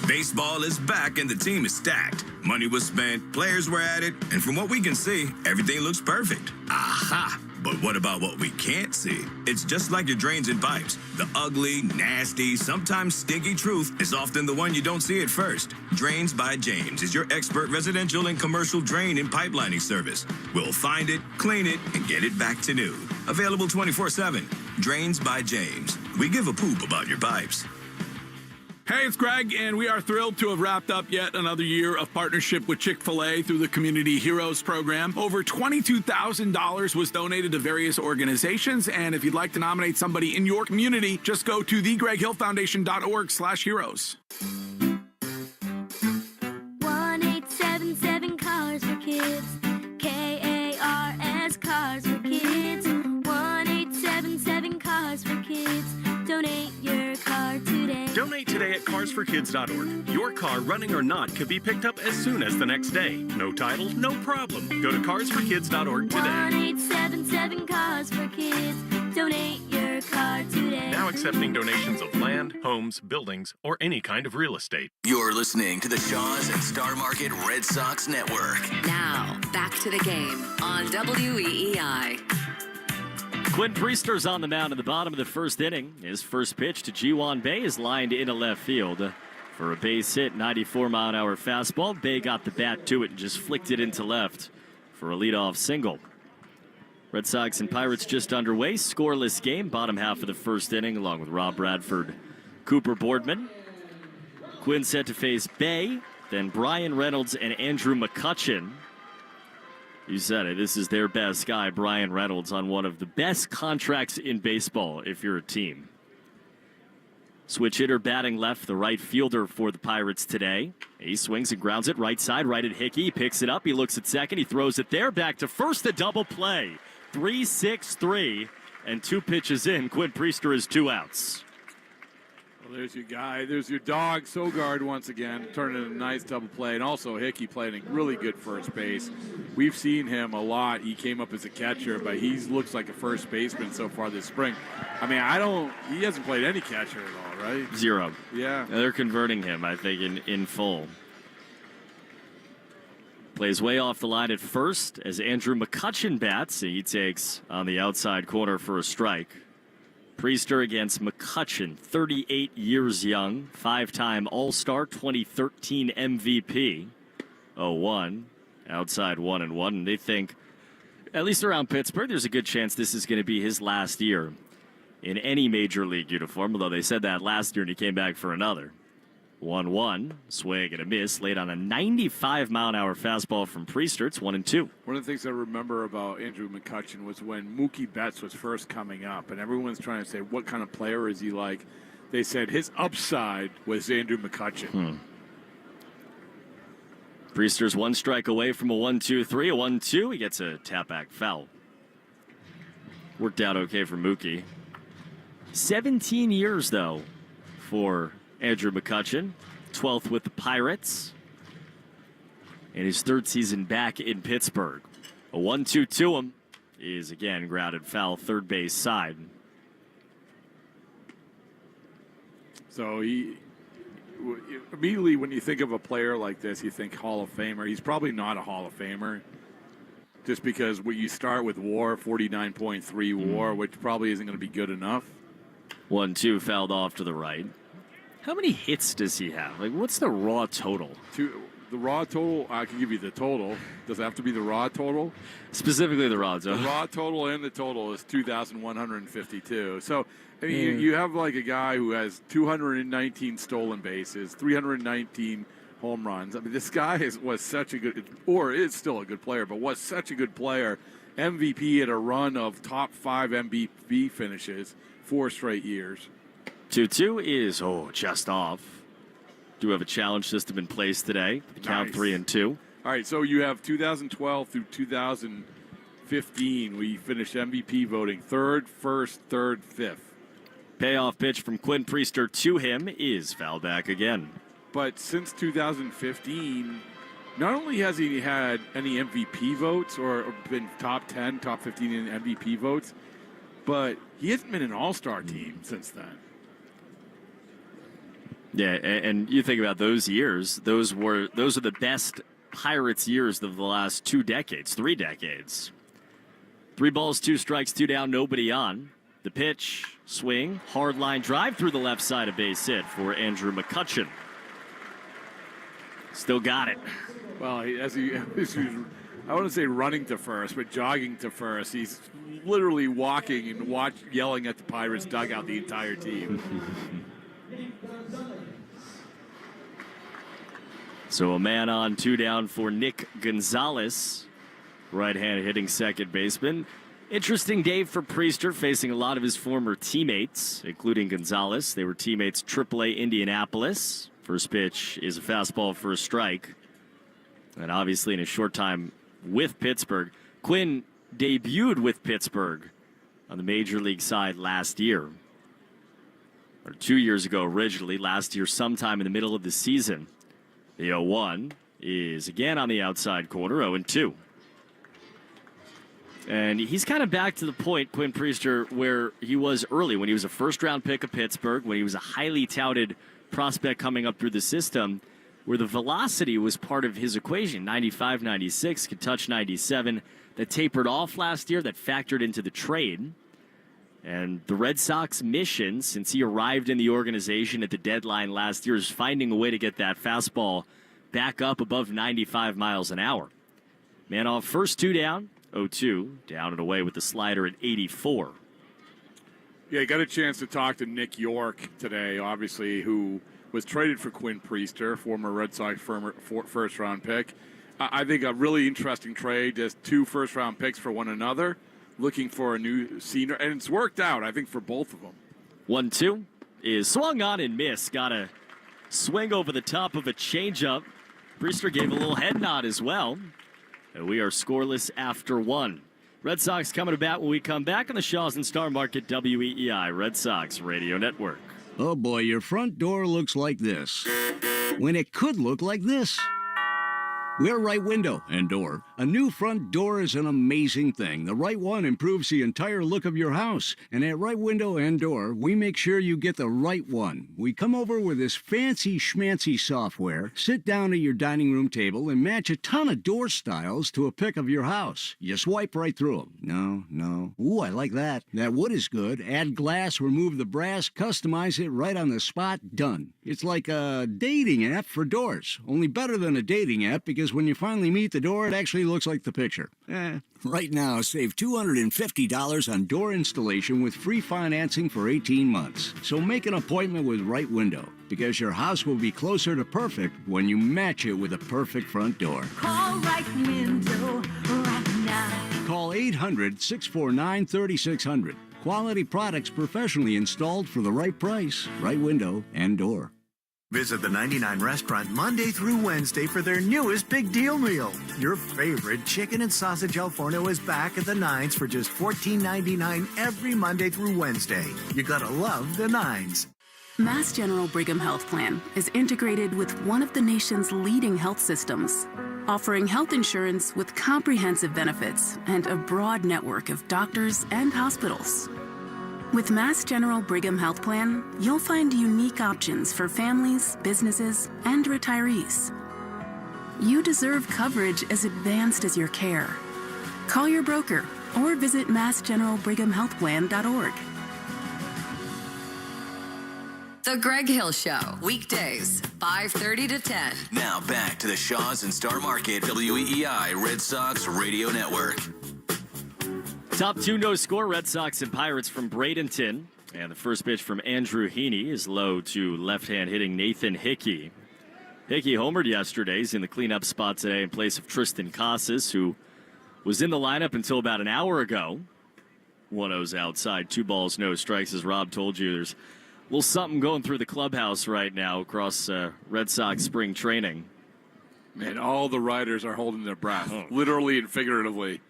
Baseball is back and the team is stacked. Money was spent, players were at it, and from what we can see, everything looks perfect. Aha! But what about what we can't see? It's just like your drains and pipes. The ugly, nasty, sometimes stinky truth is often the one you don't see at first. Drains by James is your expert residential and commercial drain and pipelining service. We'll find it, clean it, and get it back to new. Available 24/7. Drains by James. We give a poop about your pipes. Hey, it's Greg, and we are thrilled to have wrapped up yet another year of partnership with Chick-fil-A through the Community Heroes program. Over $22,000 was donated to various organizations, and if you'd like to nominate somebody in your community, just go to thegreghillfoundation.org/heroes. 1877 Cars for Kids. KARS Cars for Kids. 1877 Cars for Kids. Donate your car today. Donate today at carsforkids.org. Your car, running or not, could be picked up as soon as the next day. No title, no problem. Go to carsforkids.org today. 1877 Cars for Kids. Donate your car today. Now accepting donations of land, homes, buildings, or any kind of real estate. You're listening to the Shaws and Star Market Red Sox Network. Now, back to the game on WEEI. Quinn Priester's on the mound in the bottom of the first inning. His first pitch to Ji-Hwan Bae is lined into left field for a base hit, 94-mile-an-hour fastball. Bae got the bat to it and just flicked it into left for a leadoff single. Red Sox and Pirates just underway. Scoreless game, bottom half of the first inning, along with Rob Bradford, Cooper Boardman. Quinn set to face Bae, then Brian Reynolds and Andrew McCutchen. You said it. This is their best guy, Brian Reynolds, on one of the best contracts in baseball if you're a team. Switch hitter batting left, the right fielder for the Pirates today. He swings and grounds it right side, right at Hickey. He picks it up. He looks at second. He throws it there. Back to first, a double play. 3-6-3, and 2 pitches in. Quinn Priester is 2 outs. Well, there's your guy. There's your dog, Sogard, once again, turning a nice double play. And also Hickey playing a really good first base. We've seen him a lot. He came up as a catcher, but he looks like a first baseman so far this spring. I mean, he hasn't played any catcher at all, right? 0. Yeah. They're converting him, I think, in full. Plays way off the line at first as Andrew McCutchen bats. He takes on the outside corner for a strike. Priester against McCutchen, 38 years young, 5-time All-Star, 2013 MVP. 0-1, outside 1-1, and they think, at least around Pittsburgh, there's a good chance this is going to be his last year in any major league uniform, although they said that last year and he came back for another. 1-1, swing and a miss, laid on a 95-mile-an-hour fastball from Priester. It's 1-2. One of the things I remember about Andrew McCutchen was when Mookie Betts was first coming up, and everyone's trying to say, what kind of player is he like? They said his upside was Andrew McCutchen. Priester's 1 strike away from a 1-2-3, a 1-2. He gets a tap-back foul. Worked out okay for Mookie. 17 years, though, for Andrew McCutchen. 12th with the Pirates. And his third season back in Pittsburgh. A 1-2 to him is again grounded foul third base side. So immediately when you think of a player like this, you think Hall of Famer. He's probably not a Hall of Famer, just because when you start with WAR, 49.3 WAR, which probably isn't going to be good enough. 1-2 fouled off to the right. How many hits does he have? Like, what's the raw total? The raw total, I can give you the total. Does it have to be the raw total? Specifically the raw total. The raw total and the total is 2,152. So, I mean, you have like a guy who has 219 stolen bases, 319 home runs. I mean, this guy was such a good, or is still a good player, but was such a good player. MVP at a run of top 5 MVP finishes 4 straight years. 2-2 is, just off. Do have a challenge system in place today. The count 3-2. All right, so you have 2012 through 2015. We finished MVP voting 3rd, 1st, 3rd, 5th. Payoff pitch from Quinn Priester to him is foul back again. But since 2015, not only has he had any MVP votes or been top 10, top 15 in MVP votes, but he hasn't been an all-star team since then. Yeah, and you think about those years, those are the best Pirates years of the last 3 decades. 3 balls, 2 strikes, 2 down, nobody on. The pitch, swing, hard line drive through the left side, of base hit for Andrew McCutcheon. Still got it. Well, I wouldn't say running to first, but jogging to first. He's literally walking and yelling at the Pirates dugout the entire team. So a man on, 2 down for Nick Gonzalez, right-hand hitting second baseman. Interesting day for Priester, facing a lot of his former teammates, including Gonzalez. They were teammates AAA Indianapolis. First pitch is a fastball for a strike. And obviously in a short time with Pittsburgh, Quinn debuted with Pittsburgh on the Major League side last year. Or 2 years ago originally, last year sometime in the middle of the season. The 0-1 is again on the outside corner, 0-2. And he's kind of back to the point, Quinn Priester, where he was early, when he was a first-round pick of Pittsburgh, when he was a highly touted prospect coming up through the system, where the velocity was part of his equation. 95, 96, could touch 97. That tapered off last year, that factored into the trade. And the Red Sox mission, since he arrived in the organization at the deadline last year, is finding a way to get that fastball back up above 95 miles an hour. Man off, first 2 down, 0-2, down and away with the slider at 84. Yeah, I got a chance to talk to Nick York today, obviously, who was traded for Quinn Priester, former Red Sox first-round pick. I think a really interesting trade, just 2 first-round picks for one another, looking for a new senior, and it's worked out, I think, for both of them. 1-2 is swung on and missed. Got a swing over the top of a changeup. Priester gave a little head nod as well. And we are scoreless after 1. Red Sox coming to bat when we come back on the Shaws and Star Market WEEI Red Sox Radio Network. Oh boy, your front door looks like this, when it could look like this. We're Right Window and Door. A new front door is an amazing thing. The right one improves the entire look of your house. And at Right Window and Door, we make sure you get the right one. We come over with this fancy schmancy software, sit down at your dining room table, and match a ton of door styles to a pic of your house. You swipe right through them. No. Ooh, I like that. That wood is good. Add glass, remove the brass, customize it right on the spot, done. It's like a dating app for doors. Only better than a dating app, because when you finally meet the door, it actually looks like the picture. Right now, save $250 on door installation with free financing for 18 months. So make an appointment with Right Window, because your house will be closer to perfect when you match it with a perfect front door. Call Right Window right now. Call 800-649-3600. Quality products professionally installed for the right price. Right Window and Door. Visit the 99 Restaurant Monday through Wednesday for their newest big deal meal. Your favorite chicken and sausage al forno is back at the Nines for just $14.99 every Monday through Wednesday. You gotta love the Nines. Mass General Brigham Health Plan is integrated with one of the nation's leading health systems, offering health insurance with comprehensive benefits and a broad network of doctors and hospitals. With Mass General Brigham Health Plan, you'll find unique options for families, businesses, and retirees. You deserve coverage as advanced as your care. Call your broker or visit massgeneralbrighamhealthplan.org. The Greg Hill Show, weekdays, 5:30 to 10. Now back to the Shaws and Star Market WEEI Red Sox Radio Network. Top two no-score Red Sox and Pirates from Bradenton. And the first pitch from Andrew Heaney is low to left-hand hitting Nathan Hickey. Hickey homered yesterday. He's in the cleanup spot today in place of Tristan Casas, who was in the lineup until about an hour ago. 1-0's outside, 2 balls, no strikes. As Rob told you, there's a little something going through the clubhouse right now across Red Sox spring training. Man, all the riders are holding their breath, literally and figuratively.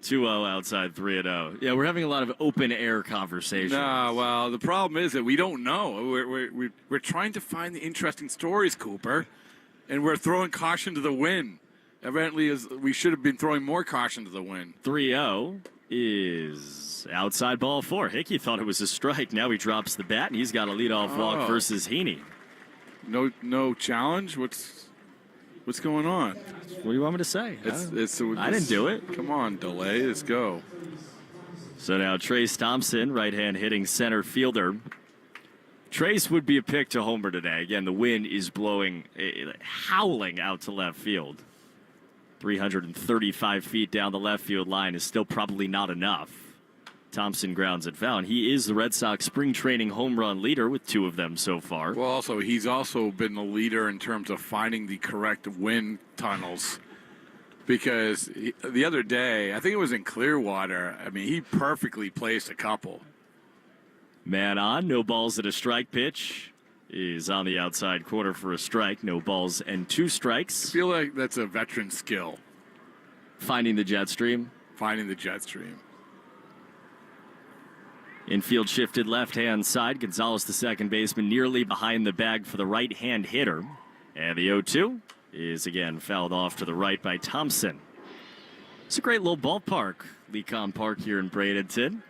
2-0 outside, 3-0. Yeah, we're having a lot of open-air conversations. No, well, the problem is that we don't know. We're trying to find the interesting stories, Cooper, and we're throwing caution to the wind. Evidently, we should have been throwing more caution to the wind. 3-0 is outside ball 4. Hickey thought it was a strike. Now he drops the bat, and he's got a leadoff walk versus Heaney. No challenge? What's going on? What do you want me to say? I didn't do it. Come on, delay. Let's go. So now Trace Thompson, right-hand hitting center fielder. Trace would be a pick to homer today. Again, the wind is blowing, howling out to left field. 335 feet down the left field line is still probably not enough. Thompson grounds it foul. He is the Red Sox spring training home run leader with 2 of them so far. Well, he's also been the leader in terms of finding the correct wind tunnels. Because the other day, I think it was in Clearwater, he perfectly placed a couple. Man on, no balls at a strike pitch. Is on the outside corner for a strike. No balls and 2 strikes. I feel like that's a veteran skill. Finding the jet stream. Infield shifted left-hand side. Gonzalez, the second baseman, nearly behind the bag for the right-hand hitter. And the 0-2 is again fouled off to the right by Thompson. It's a great little ballpark, Lecom Park here in Bradenton.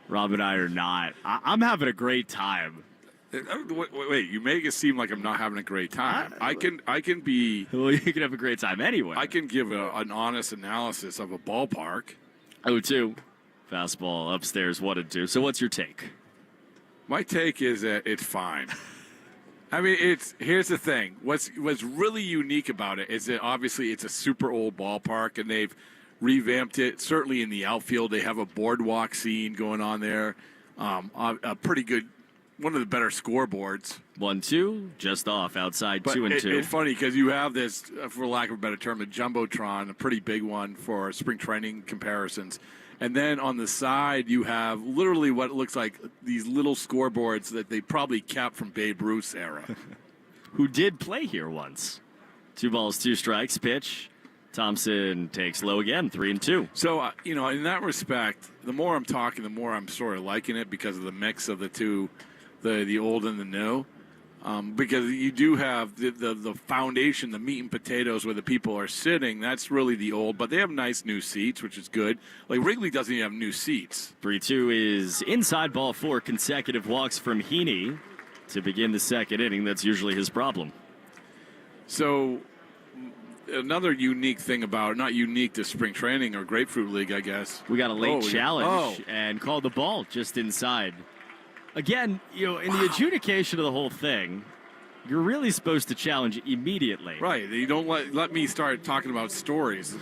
Rob and I are not. I'm having a great time. Wait, you make it seem like I'm not having a great time. I can be. Well, you can have a great time anyway. I can give an honest analysis of a ballpark. 0-2. Fastball upstairs, 1-2. So what's your take? My take is that it's fine. Here's the thing. What's really unique about it is that obviously it's a super old ballpark, and they've revamped it. Certainly in the outfield, they have a boardwalk scene going on there. A pretty good, one of the better scoreboards. 1-2, just off outside, 2-2. It's funny because you have this, for lack of a better term, a jumbotron, a pretty big one for spring training comparisons. And then on the side, you have literally what looks like these little scoreboards that they probably kept from Babe Ruth's era. Who did play here once. 2 balls, 2 strikes, pitch. Thompson takes low again, 3-2. So, in that respect, the more I'm talking, the more I'm sort of liking it because of the mix of the two, the old and the new. Because you do have the foundation, the meat and potatoes where the people are sitting. That's really the old, but they have nice new seats, which is good. Like Wrigley doesn't even have new seats. 3-2 is inside ball 4, consecutive walks from Heaney to begin the second inning. That's usually his problem. So another unique thing about it, not unique to spring training or Grapefruit League, I guess. We got a late challenge and called the ball just inside. Again, in the adjudication of the whole thing, you're really supposed to challenge immediately. Right. You don't let me start talking about stories.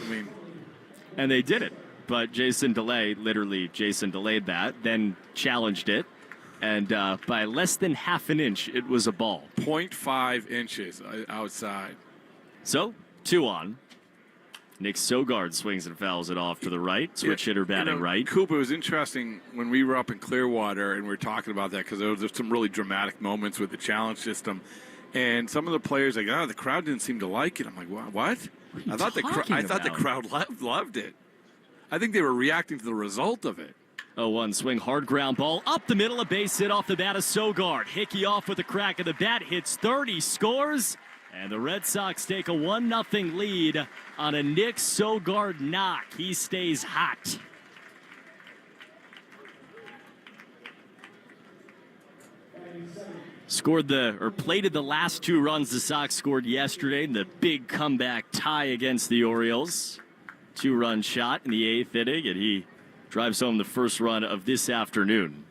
And they did it. But Jason delayed that, then challenged it. And by less than half an inch, it was a ball. 0.5 inches outside. So, 2 on. Nick Sogard swings and fouls it off to the right. Switch hitter batting right. Coop, it was interesting when we were up in Clearwater and we were talking about that because there was some really dramatic moments with the challenge system. And some of the players like, the crowd didn't seem to like it. I'm like, what? I thought the crowd loved it. I think they were reacting to the result of it. 0-1 swing, hard ground ball up the middle, a base hit off the bat of Sogard. Hickey off with a crack of the bat, hits third, he scores, and the Red Sox take a 1-0 lead on a Nick Sogard knock. He stays hot. Plated the last 2 runs the Sox scored yesterday in the big comeback tie against the Orioles. 2-run shot in the 8th inning, and he drives home the first run of this afternoon.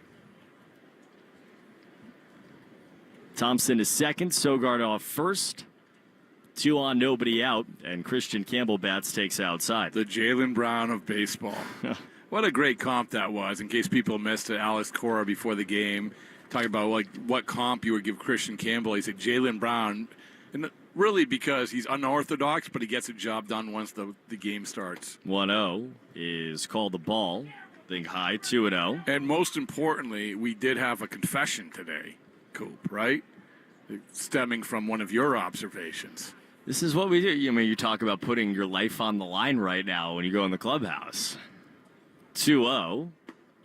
Thompson is second, Sogard off first. 2 on, nobody out, and Christian Campbell bats, takes outside. The Jaylen Brown of baseball. What a great comp that was, in case people missed it. Alex Cora before the game talking about like what comp you would give Christian Campbell. He said Jaylen Brown, and really because he's unorthodox, but he gets the job done once the game starts. 1-0 is called the ball. Think high, 2-0. And most importantly, we did have a confession today, Coop, right? Stemming from one of your observations. This is what we do. I mean, you talk about putting your life on the line right now when you go in the clubhouse. 2-0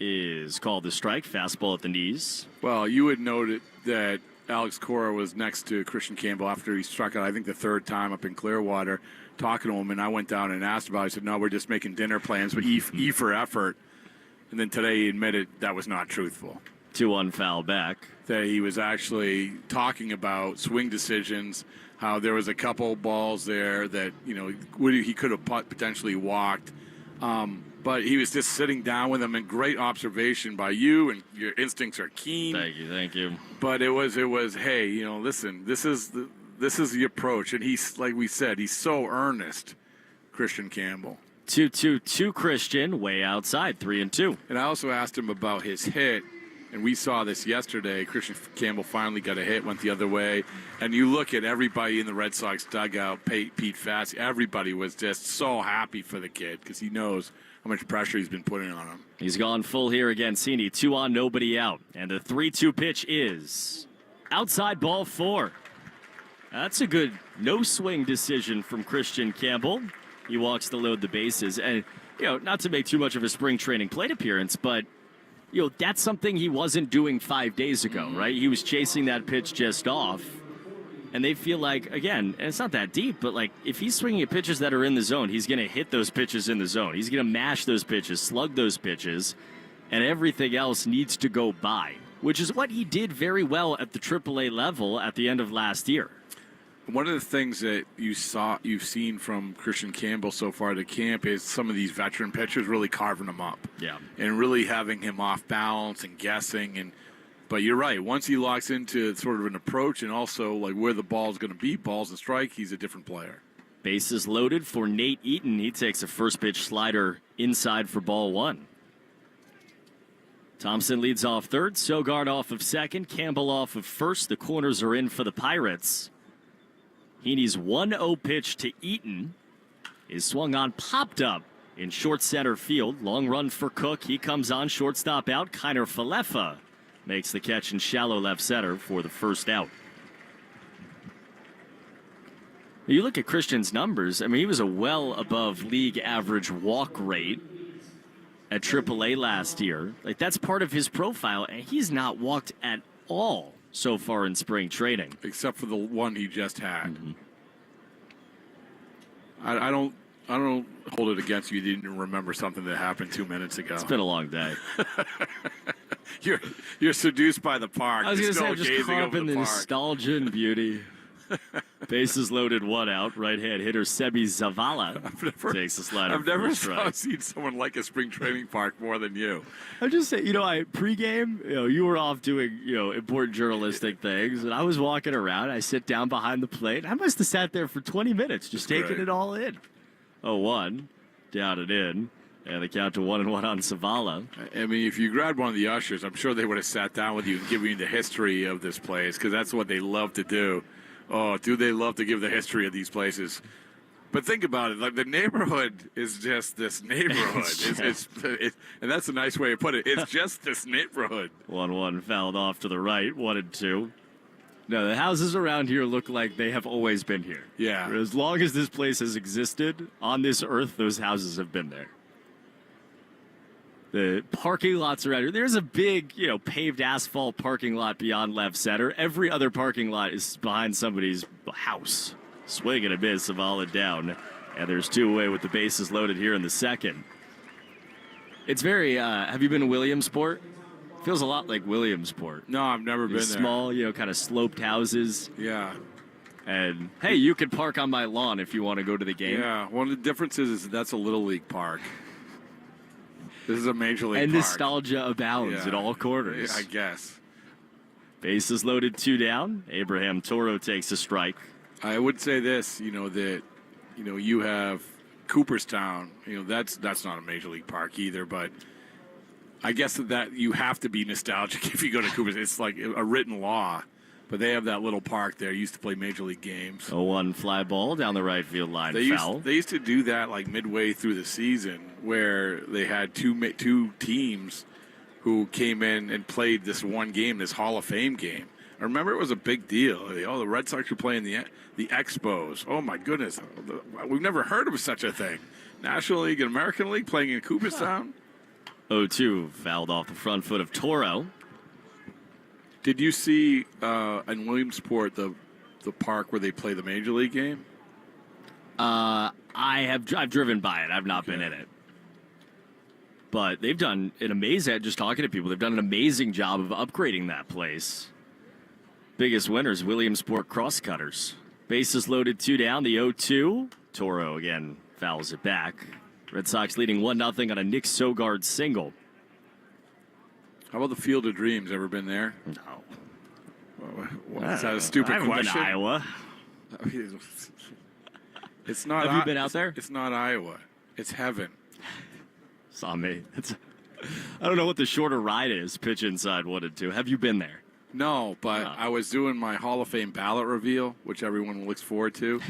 is called the strike, fastball at the knees. Well, you would note that Alex Cora was next to Christian Campbell after he struck out, I think, the 3rd time up in Clearwater, talking to him, and I went down and asked about it. I said, no, we're just making dinner plans, but E for effort. And then today he admitted that was not truthful. 2-1 foul back. That he was actually talking about swing decisions, how there was a couple balls there that, he could have potentially walked. But he was just sitting down with him, and great observation by you, and your instincts are keen. Thank you. But it was, hey, listen, this is the approach, and he's, like we said, he's so earnest, Christian Campbell. 2-2 Christian, way outside, 3-2. And I also asked him about his hit, and we saw this yesterday. Christian Campbell finally got a hit, went the other way, and you look at everybody in the Red Sox dugout, Pete Fassi, everybody was just so happy for the kid because he knows how much pressure he's been putting on him. He's gone full here again. Cini, 2 on, nobody out. And the 3-2 pitch is outside, ball 4. That's a good no-swing decision from Christian Campbell. He walks to load the bases. And, not to make too much of a spring training plate appearance, but, that's something he wasn't doing 5 days ago, right? He was chasing that pitch just off. And they feel like, again, and it's not that deep, but like if he's swinging at pitches that are in the zone, he's going to hit those pitches in the zone. He's going to mash those pitches, slug those pitches, and everything else needs to go by, which is what he did very well at the AAA level at the end of last year. One of the things that you've seen from Christian Campbell so far at the camp is some of these veteran pitchers really carving him up. Yeah. And really having him off balance and guessing. But you're right. Once he locks into sort of an approach and also like where the ball's going to be, balls and strike, he's a different player. Bases loaded for Nate Eaton. He takes a first pitch slider inside for ball 1. Thompson leads off third. Sogard off of second. Campbell off of first. The corners are in for the Pirates. Heaney's 1-0 pitch to Eaton is swung on, popped up in short center field. Long run for Cook. He comes on, shortstop out. Kiner Falefa makes the catch in shallow left center for the first out. You look at Christian's numbers, I mean, he was a well above league average walk rate at AAA last year. Like, that's part of his profile, and he's not walked at all so far in spring training. Except for the one he just had. Mm-hmm. I don't hold it against you. You didn't remember something that happened 2 minutes ago. It's been a long day. You're seduced by the park. I was going to say, I'm just just caught up in the nostalgia and beauty. Bases loaded, 1 out. Right-hand hitter Sebi Zavala takes the slider. I've never seen someone like a spring training park more than you. I'm just saying, pregame, you were off doing, important journalistic things, and I was walking around. I sit down behind the plate. I must have sat there for 20 minutes just taking it all in. 0-1, down and in. And the count to 1-1 on Zavala. I mean, if you grabbed one of the ushers, I'm sure they would have sat down with you and given you the history of this place, because that's what they love to do. Oh, do they love to give the history of these places? But think about it. Like, the neighborhood is just this neighborhood. And that's a nice way to put it. It's just this neighborhood. 1-1 fouled off to the right. 1-2. No, the houses around here look like they have always been here. Yeah. For as long as this place has existed on this earth, those houses have been there. The parking lots around here. There's a big, paved asphalt parking lot beyond left center. Every other parking lot is behind somebody's house. Swing and a miss, Zavala down. And there's 2 away with the bases loaded here in the second. It's very, have you been to Williamsport? Feels a lot like Williamsport. No, I've never been there. Small, kind of sloped houses. Yeah. And, hey, you can park on my lawn if you want to go to the game. Yeah, one of the differences is that's a Little League park. This is a Major League and park. nostalgia abounds at all corners. I guess. Bases loaded, 2 down. Abraham Toro takes a strike. I would say this, that, you have Cooperstown. That's not a Major League park either, but I guess that you have to be nostalgic if you go to Cooperstown. It's like a written law. But they have that little park there. Used to play Major League games. A 1 fly ball down the right field line. Foul. They used to do that like midway through the season, where they had two teams who came in and played this one game, this Hall of Fame game. I remember it was a big deal. Oh, the Red Sox were playing the Expos. Oh my goodness, we've never heard of such a thing. National League and American League playing in Cooperstown. 0-2 fouled off the front foot of Toro. Did you see in Williamsport the park where they play the Major League game? I've driven by it. I've not been in it. But they've done an amazing, just talking to people, they've done an amazing job of upgrading that place. Biggest winners, Williamsport Crosscutters. Bases loaded, 2 down, the 0-2. Toro again fouls it back. Red Sox leading 1-0 on a Nick Sogard single. How about the Field of Dreams? Ever been there? No. Is that a stupid I haven't question? been to Iowa. It's not. Have you been out there? It's not Iowa. It's heaven. Saw me. I don't know what the shorter ride is. Pitch inside 1-2. Have you been there? No, but I was doing my Hall of Fame ballot reveal, which everyone looks forward to.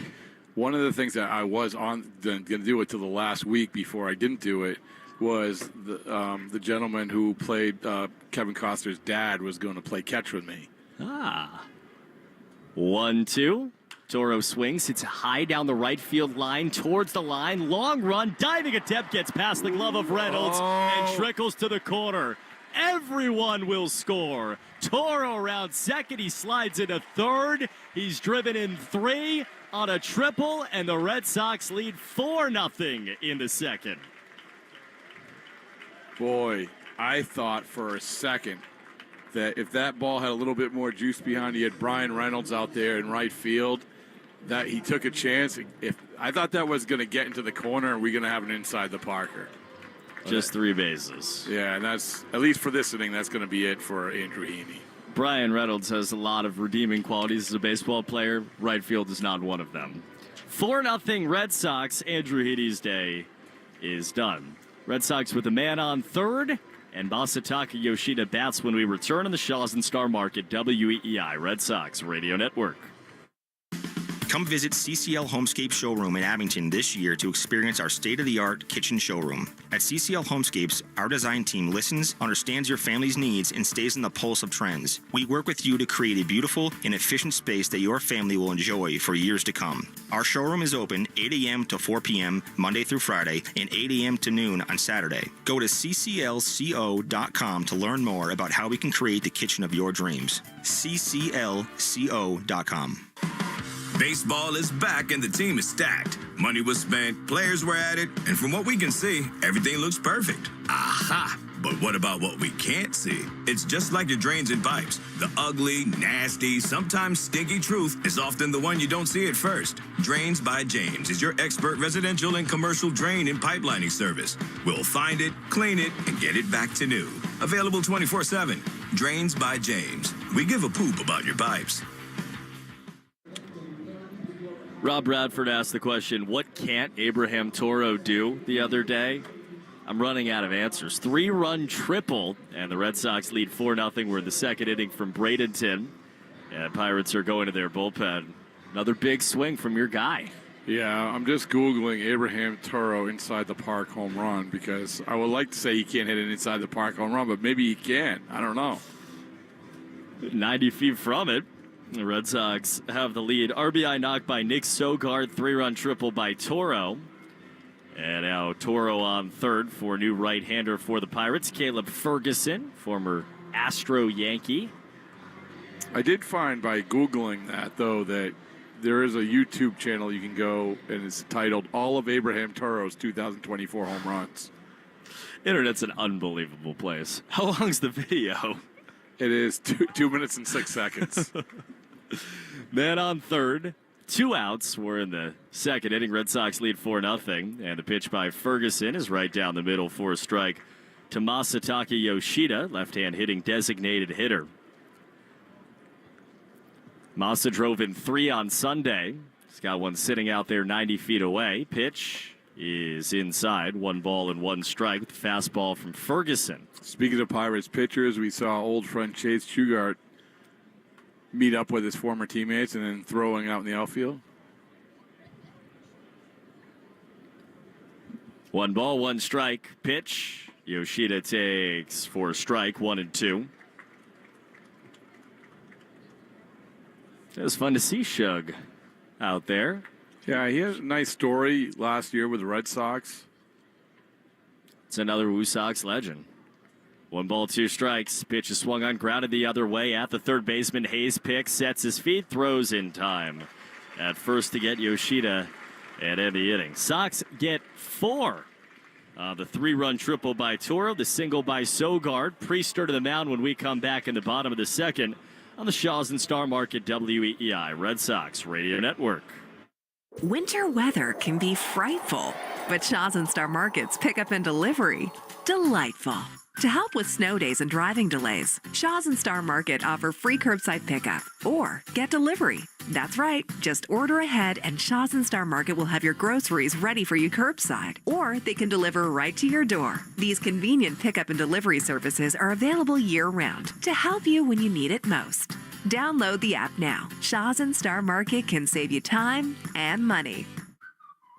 One of the things that I was going to do it till the last week before I didn't do it was the gentleman who played Kevin Costner's dad was going to play catch with me. 1-2. Toro swings. It's high down the right field line towards the line. Long run. Diving attempt gets past the glove of Reynolds and trickles to the corner. Everyone will score. Toro around second. He slides into third. He's driven in 3 on a triple, and the Red Sox lead 4-0 in the second. Boy, I thought for a second that if that ball had a little bit more juice behind, he had Brian Reynolds out there in right field, that he took a chance. I thought that was going to get into the corner and we're going to have an inside the Parker. Just 3 bases. Yeah, and that's, at least for this inning, that's going to be it for Andrew Heaney. Brian Reynolds has a lot of redeeming qualities as a baseball player. Right field is not one of them. 4-0 Red Sox. Andrew Heaney's day is done. Red Sox with a man on third, and Masataka Yoshida bats when we return on the Shaws and Star Market, WEEI Red Sox Radio Network. Come visit CCL Homescape Showroom in Abington this year to experience our state-of-the-art kitchen showroom. At CCL Homescapes, our design team listens, understands your family's needs, and stays on the pulse of trends. We work with you to create a beautiful and efficient space that your family will enjoy for years to come. Our showroom is open 8 a.m. to 4 p.m. Monday through Friday and 8 a.m. to noon on Saturday. Go to cclco.com to learn more about how we can create the kitchen of your dreams. cclco.com. Baseball is back and the team is stacked. Money was spent, players were at it, and from what we can see, everything looks perfect. Aha! But what about what we can't see? It's just like your drains and pipes. The ugly, nasty, sometimes stinky truth is often the one you don't see at first. Drains by James is your expert residential and commercial drain and pipelining service. We'll find it, clean it, and get it back to new. Available 24/7. Drains by James. We give a poop about your pipes. Rob Bradford asked the question, what can't Abraham Toro do the other day? I'm running out of answers. 3-run triple, and the Red Sox lead 4-0. We're in the second inning from Bradenton, and Pirates are going to their bullpen. Another big swing from your guy. Yeah, I'm just Googling Abraham Toro inside the park home run because I would like to say he can't hit an inside the park home run, but maybe he can. I don't know. 90 feet from it. The Red Sox have the lead. RBI knock by Nick Sogard, 3-run triple by Toro. And now Toro on third for a new right-hander for the Pirates, Caleb Ferguson, former Astro Yankee. I did find by Googling that, though, that there is a YouTube channel you can go, and it's titled All of Abraham Toro's 2024 Home Runs. Internet's an unbelievable place. How long's the video? It is 2 minutes and 6 seconds. Man on third. 2 outs. We're in the second inning. Red Sox lead 4-0. And the pitch by Ferguson is right down the middle for a strike to Masataka Yoshida, left-hand hitting designated hitter. Masa drove in 3 on Sunday. He's got one sitting out there 90 feet away. Pitch is inside. 1 ball and 1 strike with the fastball from Ferguson. Speaking of Pirates pitchers, we saw old friend Chase Shugart meet up with his former teammates and then throwing out in the outfield. 1 ball, 1 strike. Pitch. Yoshida takes for a strike, 1-2. It was fun to see Shug out there. Yeah, he has a nice story last year with the Red Sox. It's another Woo Sox legend. 1 ball, 2 strikes. Pitch is swung on, grounded the other way at the third baseman. Hayes picks, sets his feet, throws in time. At first to get Yoshida and end the inning. Sox get 4. The 3-run triple by Toro, the single by Sogard. Priester to the mound when we come back in the bottom of the second on the Shaws and Star Market WEEI Red Sox Radio Network. Winter weather can be frightful, but Shaws and Star Market's pickup and delivery, delightful. To help with snow days and driving delays, Shaws and Star Market offer free curbside pickup or get delivery. That's right, just order ahead and Shaws and Star Market will have your groceries ready for you curbside, or they can deliver right to your door. These convenient pickup and delivery services are available year-round to help you when you need it most. Download the app now. Shaws and Star Market can save you time and money.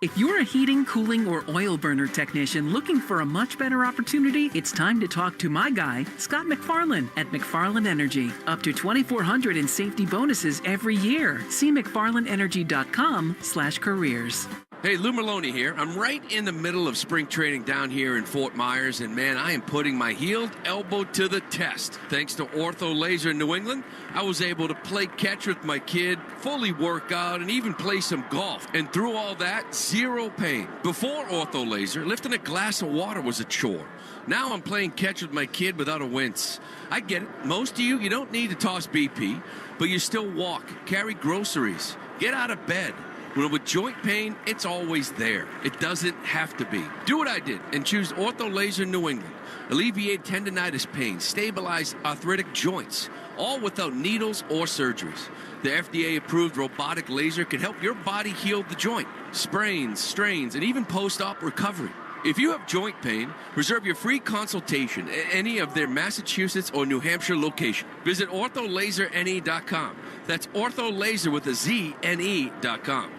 If you're a heating, cooling, or oil burner technician looking for a much better opportunity, it's time to talk to my guy, Scott McFarland at McFarland Energy. Up to $2,400 in safety bonuses every year. See McFarlandEnergy.com/careers. Hey, Lou Maloney here. I'm right in the middle of spring training down here in Fort Myers, and man, I am putting my healed elbow to the test. Thanks to Ortho Laser New England, I was able to play catch with my kid, fully work out, and even play some golf. And through all that, zero pain. Before Ortho Laser, lifting a glass of water was a chore. Now I'm playing catch with my kid without a wince. I get it. Most of you don't need to toss BP, but you still walk, carry groceries, get out of bed. Well, with joint pain, it's always there. It doesn't have to be. Do what I did and choose Ortho Laser New England. Alleviate tendonitis pain, stabilize arthritic joints, all without needles or surgeries. The FDA-approved robotic laser can help your body heal the joint, sprains, strains, and even post-op recovery. If you have joint pain, reserve your free consultation at any of their Massachusetts or New Hampshire location. Visit ortholaserne.com. That's ortholaser with a Z-N-E.com.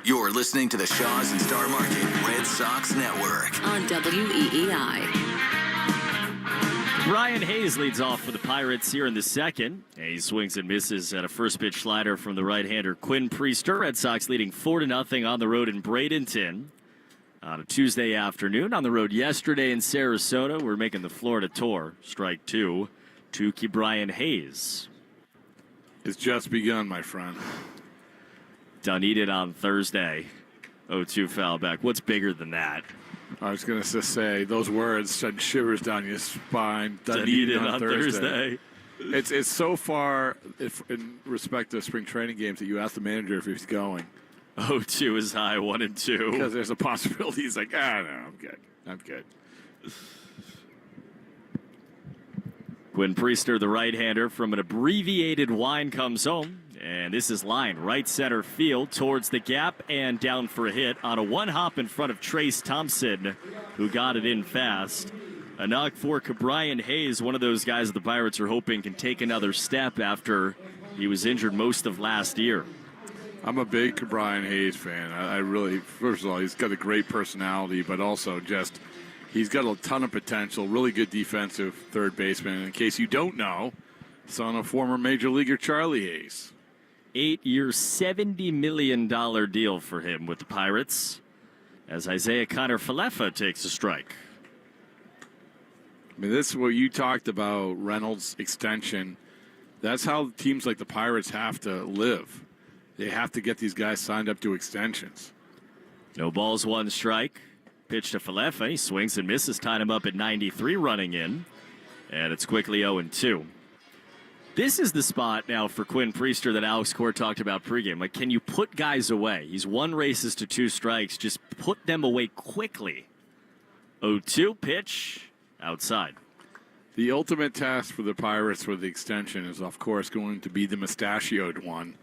You're listening to the Shaws and Star Market Red Sox Network on WEEI. Brian Hayes leads off for the Pirates here in the second. Hayes swings and misses at a first pitch slider from the right-hander Quinn Priester. Red Sox leading 4-0 on the road in Bradenton. On a Tuesday afternoon, on the road yesterday in Sarasota, we're making the Florida tour. Strike 2 to Brian Hayes. It's just begun, my friend. Dunedin on Thursday. 0-2 foul back. What's bigger than that? I was going to say, those words send shivers down your spine. Dunedin on Thursday. It's so far, in respect to spring training games, that you ask the manager if he's going. 0-2 is high, 1-2. Because there's a possibility he's like, no, I'm good. Quinn Priester, the right-hander from an abbreviated wind, comes home. And this is line right center field towards the gap and down for a hit on a one-hop in front of Trace Thompson, who got it in fast. A knock for Brian Hayes, one of those guys that the Pirates are hoping can take another step after he was injured most of last year. I'm a big Brian Hayes fan. I really, first of all, he's got a great personality, but also just he's got a ton of potential, really good defensive third baseman. And in case you don't know, son of former major leaguer Charlie Hayes. 8-year, $70 million deal for him with the Pirates. as Isaiah Kiner-Falefa takes a strike. I mean, this is what you talked about, Reynolds' extension. That's how teams like the Pirates have to live. They have to get these guys signed up to extensions. No balls, one strike. Pitch to Falefa. He swings and misses, tied him up at 93 running in. And it's quickly 0-2. This is the spot now for Quinn Priester that Alex Core talked about pregame. Like, can you put guys away? He's 1 races to 2 strikes. Just put them away quickly. 0-2 pitch outside. The ultimate test for the Pirates with the extension is, of course, going to be the mustachioed one,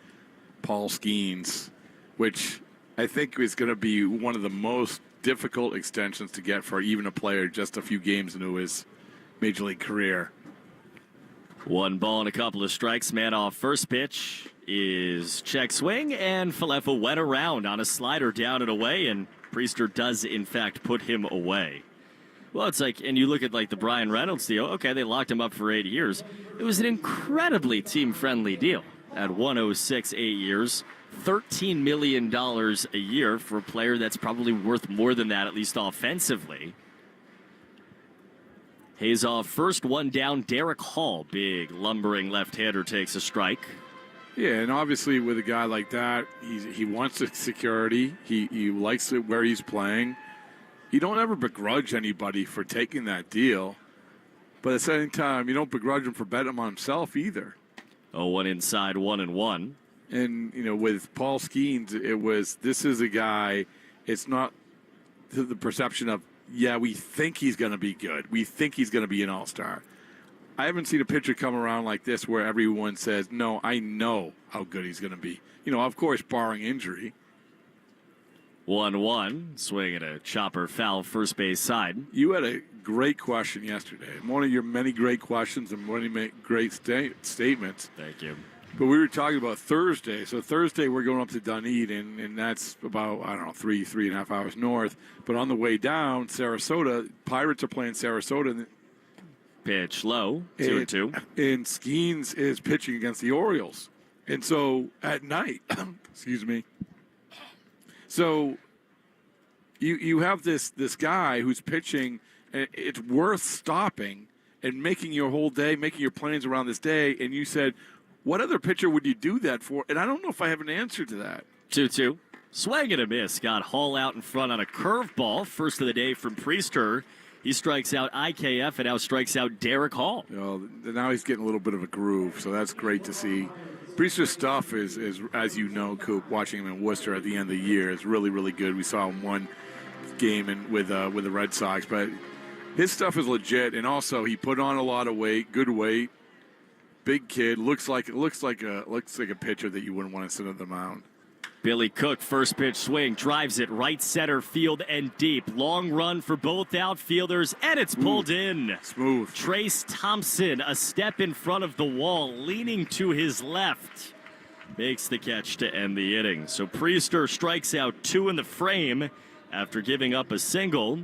Paul Skeens, which I think is going to be one of the most difficult extensions to get for even a player just a few games into his Major League career. 1 ball and a couple of strikes. Man off. First pitch is check swing, and Falefa went around on a slider down and away, and Priester does, in fact, put him away. Well, it's like, and you look at like the Brian Reynolds deal. Okay, they locked him up for 8 years. It was an incredibly team-friendly deal at 106, 8 years, $13 million a year for a player that's probably worth more than that, at least offensively. Hayes off first, 1 down. Derek Hall, big lumbering left-hander, takes a strike. Yeah, and obviously with a guy like that, he wants the security. He likes it where he's playing. You don't ever begrudge anybody for taking that deal. But at the same time, you don't begrudge him for betting him on himself either. 0-1 inside, 1-1. And, you know, with Paul Skeens, this is a guy, it's not the perception of, yeah, we think he's going to be good. We think he's going to be an all-star. I haven't seen a pitcher come around like this where everyone says, no, I know how good he's going to be. You know, of course, barring injury. 1-1, swing at a chopper foul first base side. You had a great question yesterday. One of your many great questions and one of your great statements. Thank you. But we were talking about Thursday. So Thursday we're going up to Dunedin, and that's about, I don't know, 3.5 hours north. But on the way down, Sarasota, Pirates are playing Sarasota. Pitch low, 2-2. And Skeens is pitching against the Orioles. And so at night, excuse me. So you have this guy who's pitching, and it's worth stopping and making your whole day, making your plans around this day. And you said, what other pitcher would you do that for? And I don't know if I have an answer to that. 2-2. Swing and a miss. Got Hall out in front on a curveball. First of the day from Priester. He strikes out IKF and now strikes out Derek Hall. You know, now he's getting a little bit of a groove, so that's great to see. Priester's stuff is, as you know, Coop, watching him in Worcester at the end of the year is really, really good. We saw him one game with the Red Sox, but his stuff is legit. And also, he put on a lot of weight, good weight, big kid. Looks like a pitcher that you wouldn't want to sit on the mound. Billy Cook, first pitch swing, drives it right center field and deep. Long run for both outfielders, and it's pulled in. Smooth. Trace Thompson, a step in front of the wall, leaning to his left. Makes the catch to end the inning. So Priester strikes out 2 in the frame after giving up a single.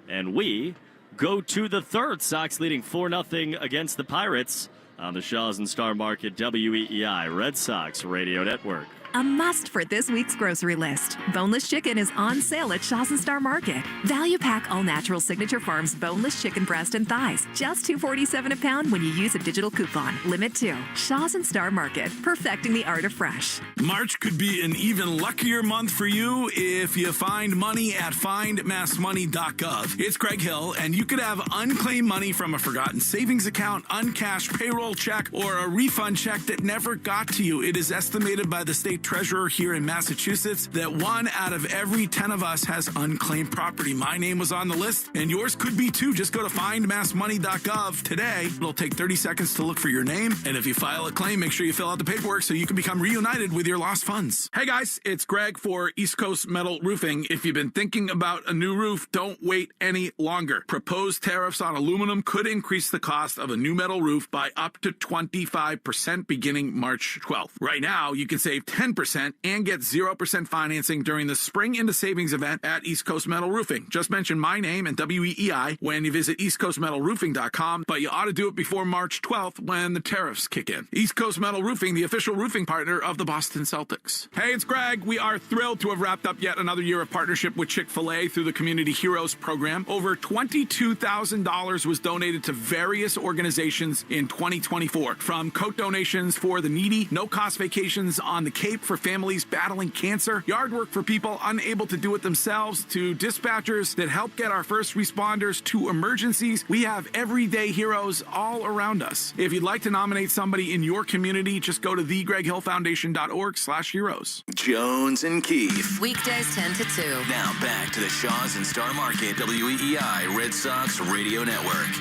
And we go to the third. Sox leading 4-0 against the Pirates on the Shaws and Star Market WEEI Red Sox Radio Network. A must for this week's grocery list. Boneless chicken is on sale at Shaws and Star Market. Value pack all natural Signature Farms boneless chicken breast and thighs. Just $2.47 a pound when you use a digital coupon. Limit 2. Shaws and Star Market. Perfecting the art of fresh. March could be an even luckier month for you if you find money at findmassmoney.gov. It's Greg Hill, and you could have unclaimed money from a forgotten savings account, uncashed payroll check, or a refund check that never got to you. It is estimated by the state treasurer here in Massachusetts that 1 out of every 10 of us has unclaimed property. My name was on the list, and yours could be too. Just go to findmassmoney.gov today. It'll take 30 seconds to look for your name, and if you file a claim, make sure you fill out the paperwork so you can become reunited with your lost funds. Hey guys, it's Greg for East Coast Metal Roofing. If you've been thinking about a new roof, don't wait any longer. Proposed tariffs on aluminum could increase the cost of a new metal roof by up up to 25% beginning March 12th. Right now, you can save 10% and get 0% financing during the Spring into Savings event at East Coast Metal Roofing. Just mention my name and WEEI when you visit eastcoastmetalroofing.com, but you ought to do it before March 12th when the tariffs kick in. East Coast Metal Roofing, the official roofing partner of the Boston Celtics. Hey, it's Greg. We are thrilled to have wrapped up yet another year of partnership with Chick-fil-A through the Community Heroes program. Over $22,000 was donated to various organizations in 2024, from coat donations for the needy, no-cost vacations on the Cape for families battling cancer, yard work for people unable to do it themselves, to dispatchers that help get our first responders to emergencies. We have everyday heroes all around us. If you'd like to nominate somebody in your community, just go to thegreghillfoundation.org/heroes. Jones and Keefe. Weekdays 10 to 2. Now back to the Shaws and Star Market WEEI Red Sox Radio Network.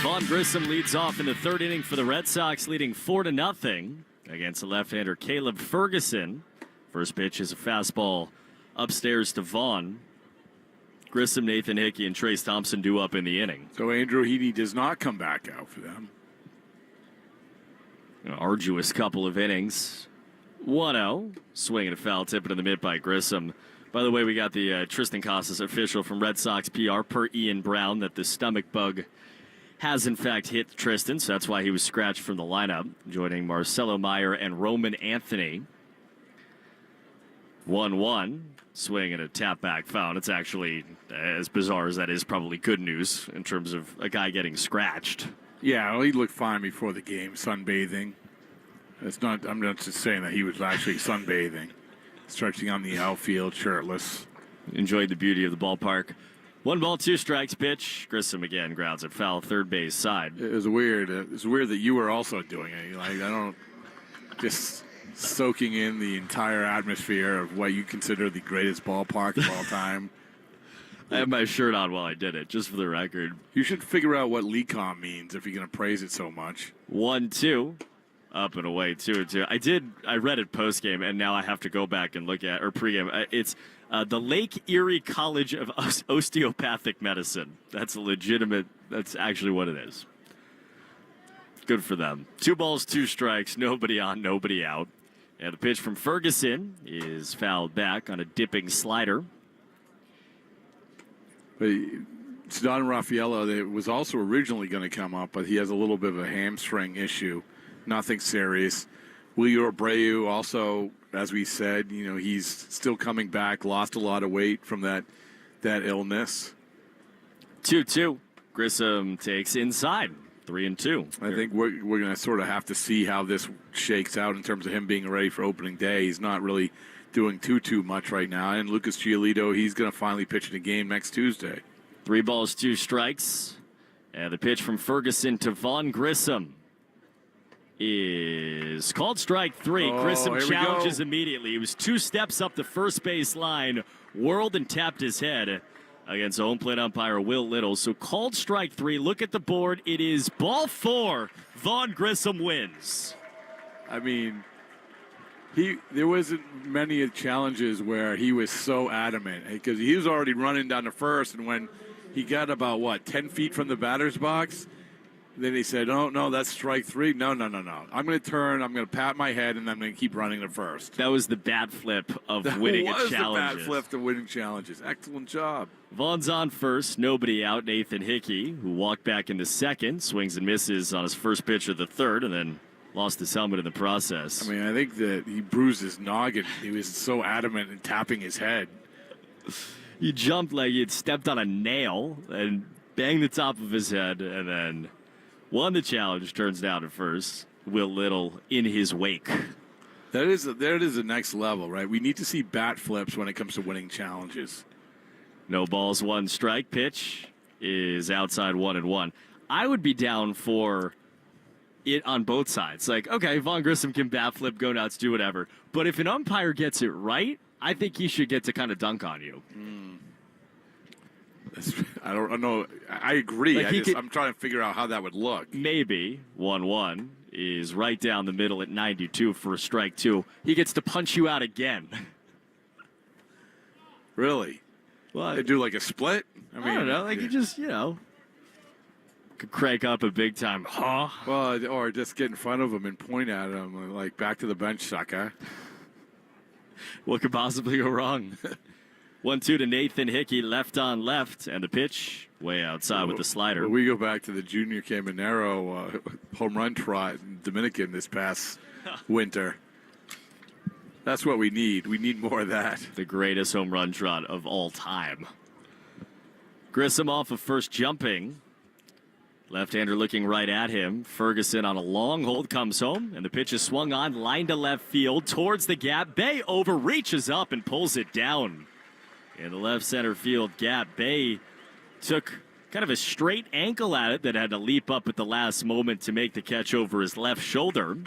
Vaughn Grissom leads off in the third inning for the Red Sox, leading 4-0 against the left-hander Caleb Ferguson. First pitch is a fastball upstairs to Vaughn. Grissom, Nathan Hickey, and Trace Thompson due up in the inning. So Andrew Heaney does not come back out for them. An arduous couple of innings. 1-0. Swing and a foul tip into the mid by Grissom. By the way, we got the Tristan Casas official from Red Sox PR per Ian Brown that the stomach bug has in fact hit Tristan, so that's why he was scratched from the lineup, joining Marcelo Meyer and Roman Anthony. 1-1. Swing and a tap back foul. It's actually, as bizarre as that is, probably good news in terms of a guy getting scratched. Yeah, well, he looked fine before the game, sunbathing. I'm not just saying that he was actually sunbathing. Stretching on the outfield, shirtless. Enjoyed the beauty of the ballpark. 1 ball, 2 strikes pitch. Grissom again grounds it foul, third base side. It was weird. It's weird that you were also doing it. Like, I don't, just soaking in the entire atmosphere of what you consider the greatest ballpark of all time. I had my shirt on while I did it, just for the record. You should figure out what LECOM means if you're going to praise it so much. 1-2. Up and away, 2-2. I read it postgame, and now I have to go back and look at, or pregame. It's the Lake Erie College of Osteopathic Medicine. That's actually what it is. Good for them. 2 balls, 2 strikes, nobody on, nobody out. And the pitch from Ferguson is fouled back on a dipping slider. But it's Don Raffaello that was also originally going to come up, but he has a little bit of a hamstring issue. Nothing serious. Willior Abreu also, as we said, he's still coming back, lost a lot of weight from that illness. 2-2. Grissom takes inside. 3-2. I think we're going to sort of have to see how this shakes out in terms of him being ready for opening day. He's not really doing too much right now. And Lucas Giolito, he's going to finally pitch in a game next Tuesday. 3 balls, 2 strikes. And the pitch from Ferguson to Vaughn Grissom is called strike 3. Grissom challenges immediately. He was 2 steps up the first base line, whirled and tapped his head against home plate umpire Will Little. So called strike 3. Look at the board. It is ball 4. Vaughn Grissom wins. I mean, there wasn't many challenges where he was so adamant because he was already running down to first, and when he got about 10 feet from the batter's box, then he said, "Oh no, that's strike 3. No. I'm going to turn. I'm going to pat my head, and I'm going to keep running to first." That was the bat flip of winning a challenge. That was the bat flip of winning challenges. Excellent job. Vaughn's on first, nobody out. Nathan Hickey, who walked back into second, swings and misses on his first pitch of the third, and then lost his helmet in the process. I mean, I think that he bruised his noggin. He was so adamant in tapping his head. He jumped like he had stepped on a nail and banged the top of his head, and then won the challenge, turns down at first. Will Little in his wake. That is the next level, right? We need to see bat flips when it comes to winning challenges. No balls, 1 strike. Pitch is outside 1-1. I would be down for it on both sides. Like, okay, Vaughn Grissom can bat flip, go nuts, do whatever. But if an umpire gets it right, I think he should get to kind of dunk on you. I don't know. I agree. I'm trying to figure out how that would look. Maybe 1-1 is right down the middle at 92 for a strike 2. He gets to punch you out again. Really? Well, they do like a split? I don't know. Like, you just, Could crank up a big time, huh? Well, or just get in front of him and point at him, like, back to the bench, sucker. What could possibly go wrong? 1-2 to Nathan Hickey, left on left, and the pitch way outside with the slider. We go back to the Junior Caminero home run trot in Dominican this past winter. That's what we need. We need more of that. The greatest home run trot of all time. Grissom off of first jumping. Left-hander looking right at him. Ferguson on a long hold comes home, and the pitch is swung on, line to left field, towards the gap. Bay overreaches up and pulls it down. In the left center field gap, Bay took kind of a straight ankle at it that had to leap up at the last moment to make the catch over his left shoulder. And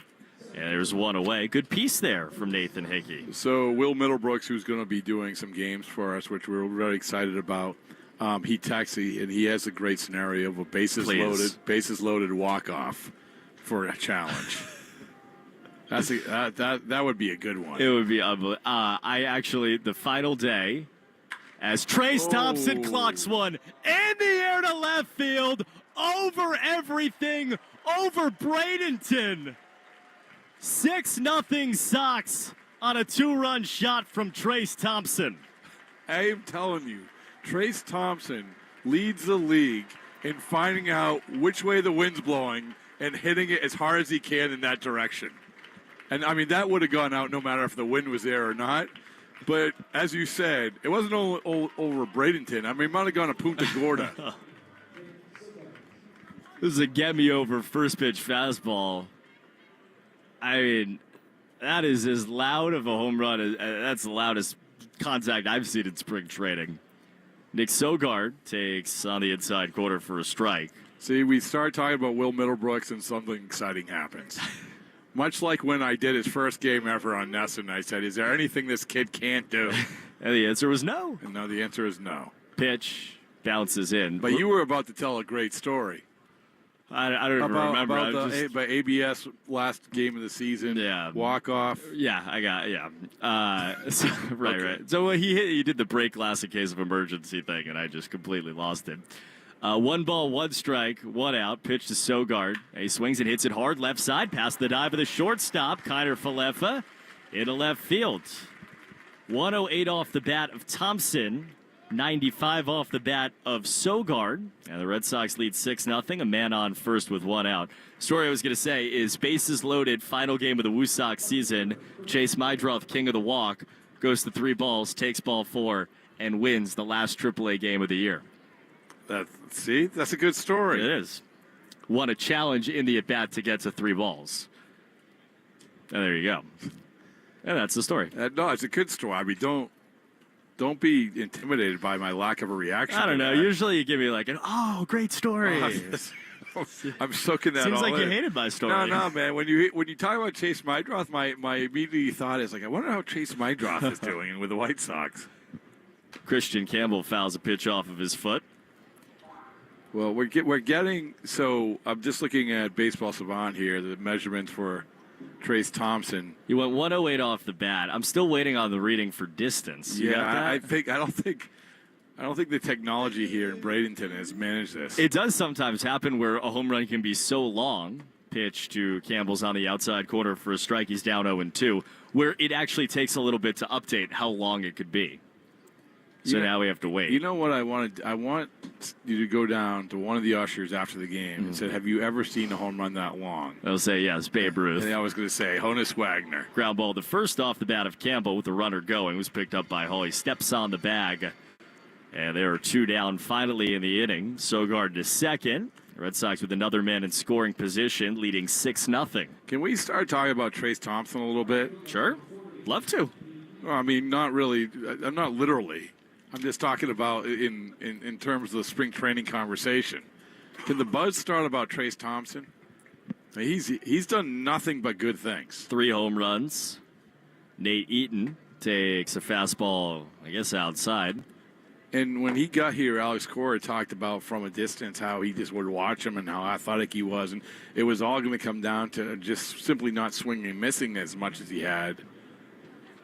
there's one away. Good piece there from Nathan Hickey. So Will Middlebrooks, who's going to be doing some games for us, which we're very excited about, he texted, and he has a great scenario of a bases loaded walk-off for a challenge. That would be a good one. It would be unbelievable. The final day, as Trace Thompson clocks one in the air to left field, over everything, over Bradenton. 6-0 Sox on a 2-run shot from Trace Thompson. I am telling you, Trace Thompson leads the league in finding out which way the wind's blowing and hitting it as hard as he can in that direction. And, I mean, that would have gone out no matter if the wind was there or not. But, as you said, it wasn't over Bradenton. I mean, it might have gone to Punta Gorda. This is a get-me-over first-pitch fastball. I mean, that is as loud of a home run as that's the loudest contact I've seen in spring training. Nick Sogard takes on the inside corner for a strike. See, we start talking about Will Middlebrooks and something exciting happens. Much like when I did his first game ever on Nesson, I said, is there anything this kid can't do? And the answer was no. And no, the answer is no. Pitch bounces in. But you were about to tell a great story. I don't even remember. About the ABS last game of the season. Yeah. Walk-off. Yeah, I got right. So he did the break glass in case of emergency thing, and I just completely lost it. 1 ball, 1 strike, 1 out. Pitch to Sogard. He swings and hits it hard left side, past the dive of the shortstop, Kiner Falefa, into left field. 108 off the bat of Thompson. 95 off the bat of Sogard. And the Red Sox lead 6-0. A man on first with 1 out. Story I was going to say is bases loaded, final game of the Woo Sox season. Chase Mydroth, king of the walk, goes to 3 balls, takes ball 4, and wins the last AAA game of the year. That's a good story. It is. Won a challenge in the at-bat to get to 3 balls. And there you go. And that's the story. No, it's a good story. I mean, don't be intimidated by my lack of a reaction. I don't know. Usually you give me like great story. I'm soaking that Seems all like in. you hated my story. No, man. When you talk about Chase Mydroth, my immediate thought is like, I wonder how Chase Mydroth is doing with the White Sox. Christian Campbell fouls a pitch off of his foot. Well, we're getting so I'm just looking at Baseball Savant here, the measurements for Trace Thompson. You went 108 off the bat. I'm still waiting on the reading for distance. You got that? I don't think the technology here in Bradenton has managed this. It does sometimes happen where a home run can be so long. Pitch to Campbell's on the outside corner for a strike. He's down 0-2, where it actually takes a little bit to update how long it could be. So now we have to wait. You know what I want you to go down to one of the ushers after the game and say, have you ever seen a home run that long? They'll say, yes, Babe Ruth. And I was going to say, Honus Wagner. Ground ball, the first off the bat of Campbell with the runner going. Was picked up by Hall. He steps on the bag. And there are 2 down finally in the inning. Sogard to second. Red Sox with another man in scoring position, leading 6-0. Can we start talking about Trace Thompson a little bit? Sure. Love to. Well, I mean, not really. I'm not literally. I'm just talking about in terms of the spring training conversation. Can the buzz start about Trace Thompson? He's done nothing but good things. 3 home runs. Nate Eaton takes a fastball, I guess, outside. And when he got here, Alex Cora talked about from a distance how he just would watch him and how athletic he was. And it was all going to come down to just simply not swinging and missing as much as he had.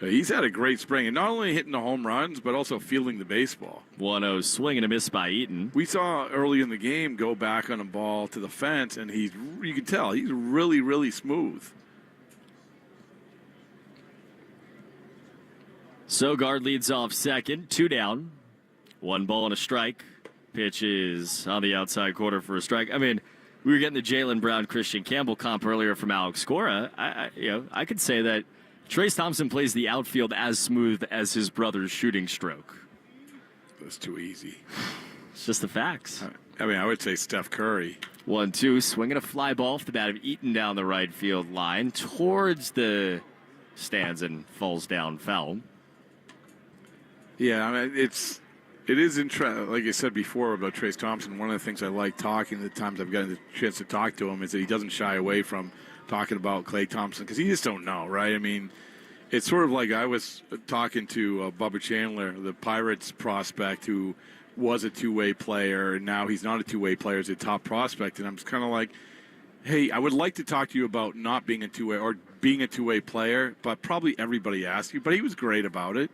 He's had a great spring, and not only hitting the home runs, but also fielding the baseball. 1-0 swing and a miss by Eaton. We saw early in the game go back on a ball to the fence, and you can tell he's really, really smooth. Sogard leads off second, 2 down, 1 ball and a strike. Pitch is on the outside corner for a strike. I mean, we were getting the Jaylen Brown, Christian Campbell comp earlier from Alex Cora. I could say that Trace Thompson plays the outfield as smooth as his brother's shooting stroke. That's too easy. It's just the facts. I mean, I would say Steph Curry. 1-2, swinging a fly ball off the bat of Eaton down the right field line towards the stands and falls down foul. Yeah, I mean, it is interesting. Like I said before about Trace Thompson, one of the things I like talking, the times I've gotten the chance to talk to him, is that he doesn't shy away from talking about Klay Thompson, because you just don't know, right? I mean, it's sort of like I was talking to Bubba Chandler, the Pirates prospect, who was a two-way player, and now he's not a two-way player, he's a top prospect, and I'm just kind of like, hey, I would like to talk to you about not being a two-way or being a two-way player, but probably everybody asked you, but he was great about it.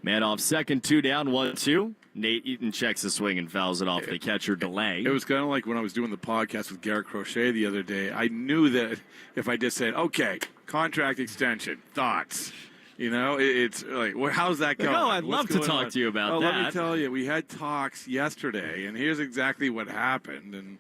Man off second, 2 down, 1-2. Nate Eaton checks the swing and fouls it off the catcher delay. It was kind of like when I was doing the podcast with Garrett Crochet the other day. I knew that if I just said, okay, contract extension, thoughts, it's like, well, how's that going? Oh, I'd love to talk to you about that. Let me tell you, we had talks yesterday, and here's exactly what happened. And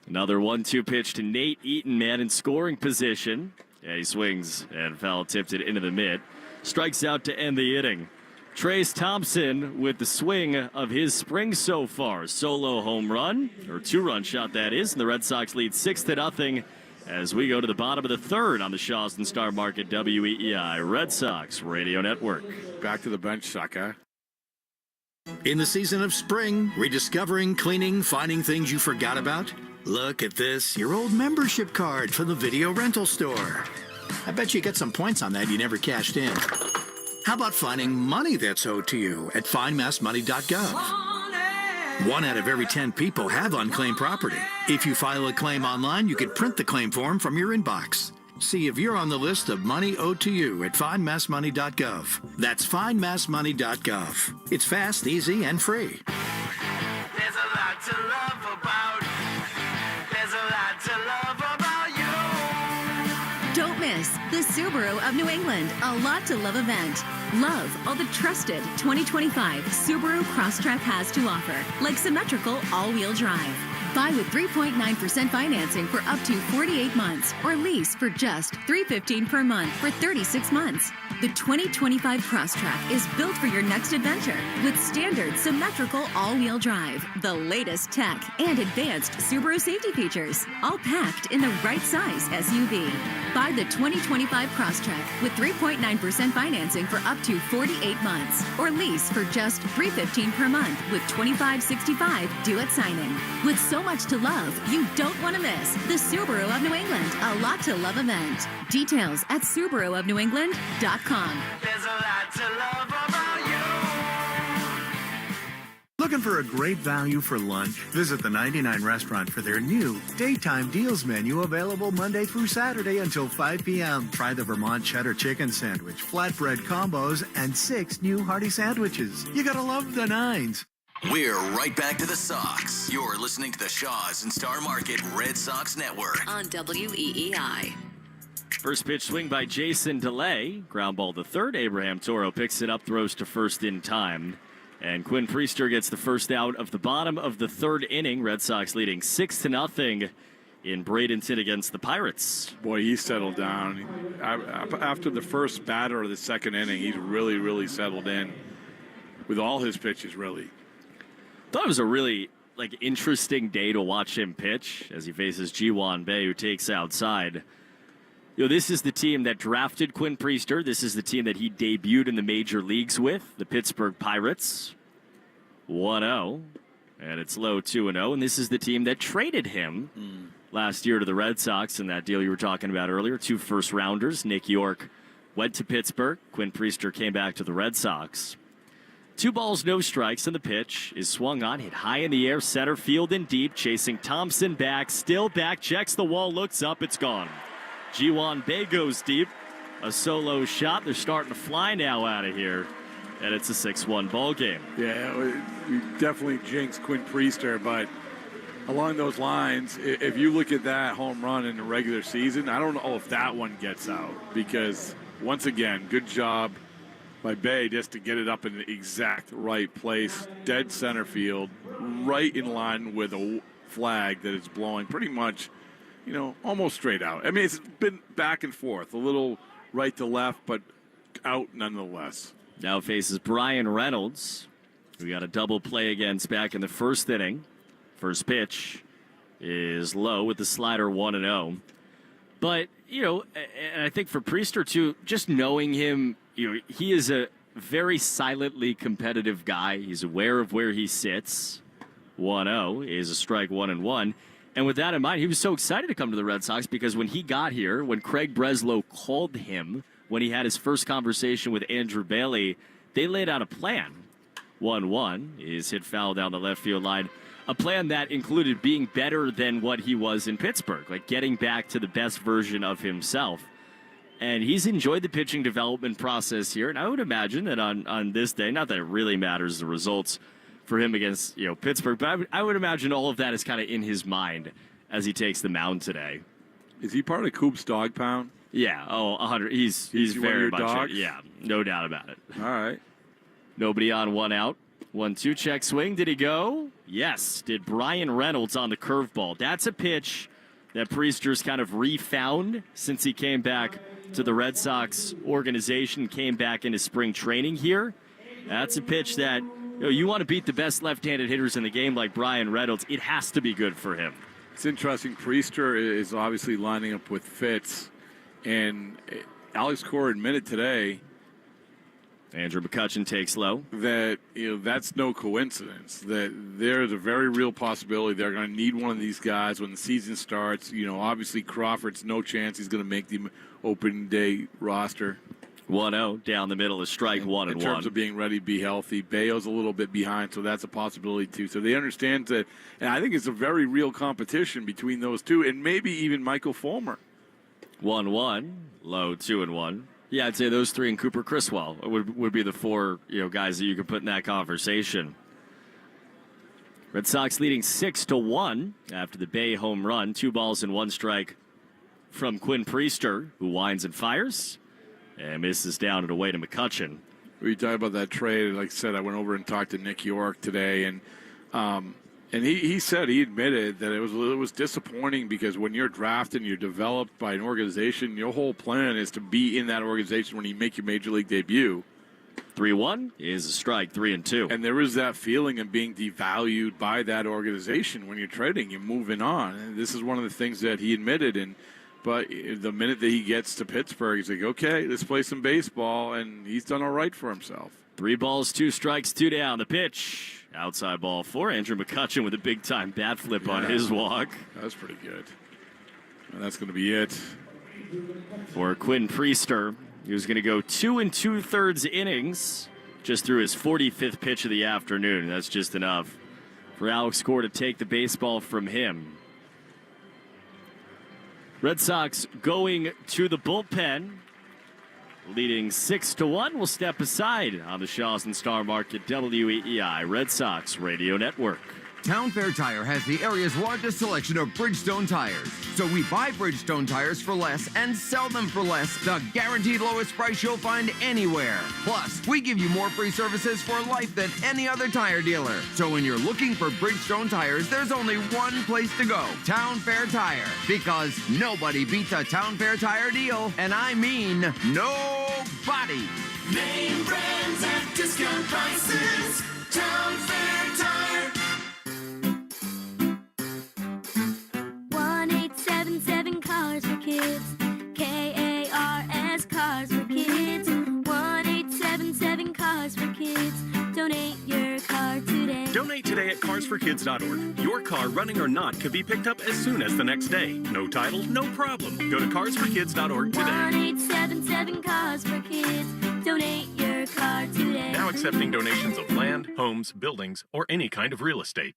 another 1-2 pitch to Nate Eaton, man, in scoring position. Yeah, he swings and foul tipped it into the mid. Strikes out to end the inning. Trace Thompson with the swing of his spring so far. Solo home run, or 2-run shot that is, and the Red Sox lead 6-0 as we go to the bottom of the third on the Shaws and Star Market WEEI Red Sox Radio Network. Back to the bench, sucker. In the season of spring, rediscovering, cleaning, finding things you forgot about? Look at this, your old membership card from the video rental store. I bet you get some points on that you never cashed in. How about finding money that's owed to you at findmassmoney.gov? 1 out of every 10 people have unclaimed property. If you file a claim online, you can print the claim form from your inbox. See if you're on the list of money owed to you at findmassmoney.gov. That's findmassmoney.gov. It's fast, easy, and free. There's a lot to love about. There's a lot to love about you. Don't miss the Subaru of New England, a lot to love event. Love all the trusted 2025 Subaru Crosstrek has to offer, like symmetrical all-wheel drive. Buy with 3.9% financing for up to 48 months, or lease for just $315 per month for 36 months. The 2025 Crosstrek is built for your next adventure with standard symmetrical all-wheel drive, the latest tech, and advanced Subaru safety features, all packed in the right size SUV. Buy the 2025 Crosstrek with 3.9% financing for up to 48 months, or lease for just $315 per month with $25.65 due at signing. With so much to love, you don't want to miss the Subaru of New England, a lot to love event. Details at SubaruofNewEngland.com. There's a lot to love about you. Looking for a great value for lunch? Visit the 99 Restaurant for their new Daytime Deals menu, available Monday through Saturday until 5 p.m. Try the Vermont Cheddar Chicken Sandwich, flatbread combos, and 6 new hearty sandwiches. You gotta love the 9s. We're right back to the Sox. You're listening to the Shaws and Star Market Red Sox Network on WEEI. First pitch swing by Jason DeLay. Ground ball to third. Abraham Toro picks it up, throws to first in time. And Quinn Priester gets the first out of the bottom of the third inning. Red Sox leading 6-0 in Bradenton against the Pirates. Boy, he settled down. After the first batter of the second inning, he's really, really settled in with all his pitches, really. Thought it was a really interesting day to watch him pitch as he faces Ji-Hwan Bae, who takes outside. This is the team that drafted Quinn Priester. This is the team that he debuted in the major leagues with, the Pittsburgh Pirates. 1-0, and it's low 2-0. And this is the team that traded him last year to the Red Sox in that deal you were talking about earlier. 2 first-rounders. Nick York went to Pittsburgh. Quinn Priester came back to the Red Sox. 2 balls, no strikes, and the pitch is swung on, hit high in the air, center field and deep, chasing Thompson back, still back, checks the wall, looks up, it's gone. Ji-Hwan Bae goes deep, a solo shot. They're starting to fly now out of here, and it's a 6-1 ball game. Yeah, we definitely jinxed Quinn Priester, but along those lines, if you look at that home run in the regular season, I don't know if that one gets out because, once again, good job by Bay just to get it up in the exact right place, dead center field, right in line with a flag that is blowing pretty much, almost straight out. I mean, it's been back and forth, a little right to left, but out nonetheless. Now faces Brian Reynolds, who got a double play against back in the first inning. First pitch is low with the slider 1-0. But, and I think for Priester, too, just knowing him, he is a very silently competitive guy. He's aware of where he sits. 1-0 is a strike 1-1. And with that in mind, he was so excited to come to the Red Sox because when he got here, when Craig Breslow called him, when he had his first conversation with Andrew Bailey, they laid out a plan. 1-1 is hit foul down the left field line. A plan that included being better than what he was in Pittsburgh, like getting back to the best version of himself. And he's enjoyed the pitching development process here. And I would imagine that on this day, not that it really matters the results for him against Pittsburgh, but I would imagine all of that is kind of in his mind as he takes the mound today. Is he part of Coop's dog pound? Yeah, 100. He's very much dogs? Yeah, no doubt about it. All right. Nobody on, one out. 1-2 check swing. Did he go? Yes. Did Brian Reynolds on the curveball. That's a pitch that Priester's kind of refound since he came back to the Red Sox organization, came back into spring training here. That's a pitch that you want to beat the best left-handed hitters in the game like Brian Reynolds. It has to be good for him. It's interesting. Priester is obviously lining up with Fitz, and Alex Cora admitted today Andrew McCutchen takes low. That that's no coincidence. That there's a very real possibility they're going to need one of these guys when the season starts. Obviously Crawford's no chance he's going to make the open day roster. 1-0 down the middle is strike 1-1. In terms of being ready to be healthy, Bayo's a little bit behind, so that's a possibility too. So they understand that, and I think it's a very real competition between those two, and maybe even Michael Fulmer. 1-1, low 2-1. Yeah, I'd say those three and Cooper Criswell would be the four guys that you could put in that conversation. Red Sox leading 6-1 after the Bay home run. 2 balls and 1 strike from Quinn Priester, who winds and fires and misses down and away to McCutchen. We talked about that trade. Like I said, I went over and talked to Nick York today, and he said, he admitted that it was disappointing because when you're drafted and you're developed by an organization, your whole plan is to be in that organization when you make your major league debut. 3-1 is a strike, 3-2. And there is that feeling of being devalued by that organization when you're trading, you're moving on. And this is one of the things that he admitted. But the minute that he gets to Pittsburgh, he's like, okay, let's play some baseball, and he's done all right for himself. 3 balls, 2 strikes, 2 down. The pitch. Outside ball for Andrew McCutchen with a big-time bat flip on his walk. That's pretty good. And that's going to be it. For Quinn Priester, he was going to go 2 2/3 innings just through his 45th pitch of the afternoon. That's just enough for Alex Cora to take the baseball from him. Red Sox going to the bullpen. Leading 6-1, will step aside on the Shaws and Star Market WEEI Red Sox Radio Network. Town Fair Tire has the area's largest selection of Bridgestone tires. So we buy Bridgestone tires for less and sell them for less. The guaranteed lowest price you'll find anywhere. Plus, we give you more free services for life than any other tire dealer. So when you're looking for Bridgestone tires, there's only one place to go. Town Fair Tire. Because nobody beats a Town Fair Tire deal. And I mean nobody. Name brands at discount prices. Town Fair Tire. 1877 Cars for Kids. KARS Cars for Kids. 1877 Cars for Kids. Donate your car today. Donate today at carsforkids.org. Your car, running or not, could be picked up as soon as the next day. No title, no problem. Go to carsforkids.org today. 1877 Cars for Kids. Donate your car today. Now accepting donations of land, homes, buildings, or any kind of real estate.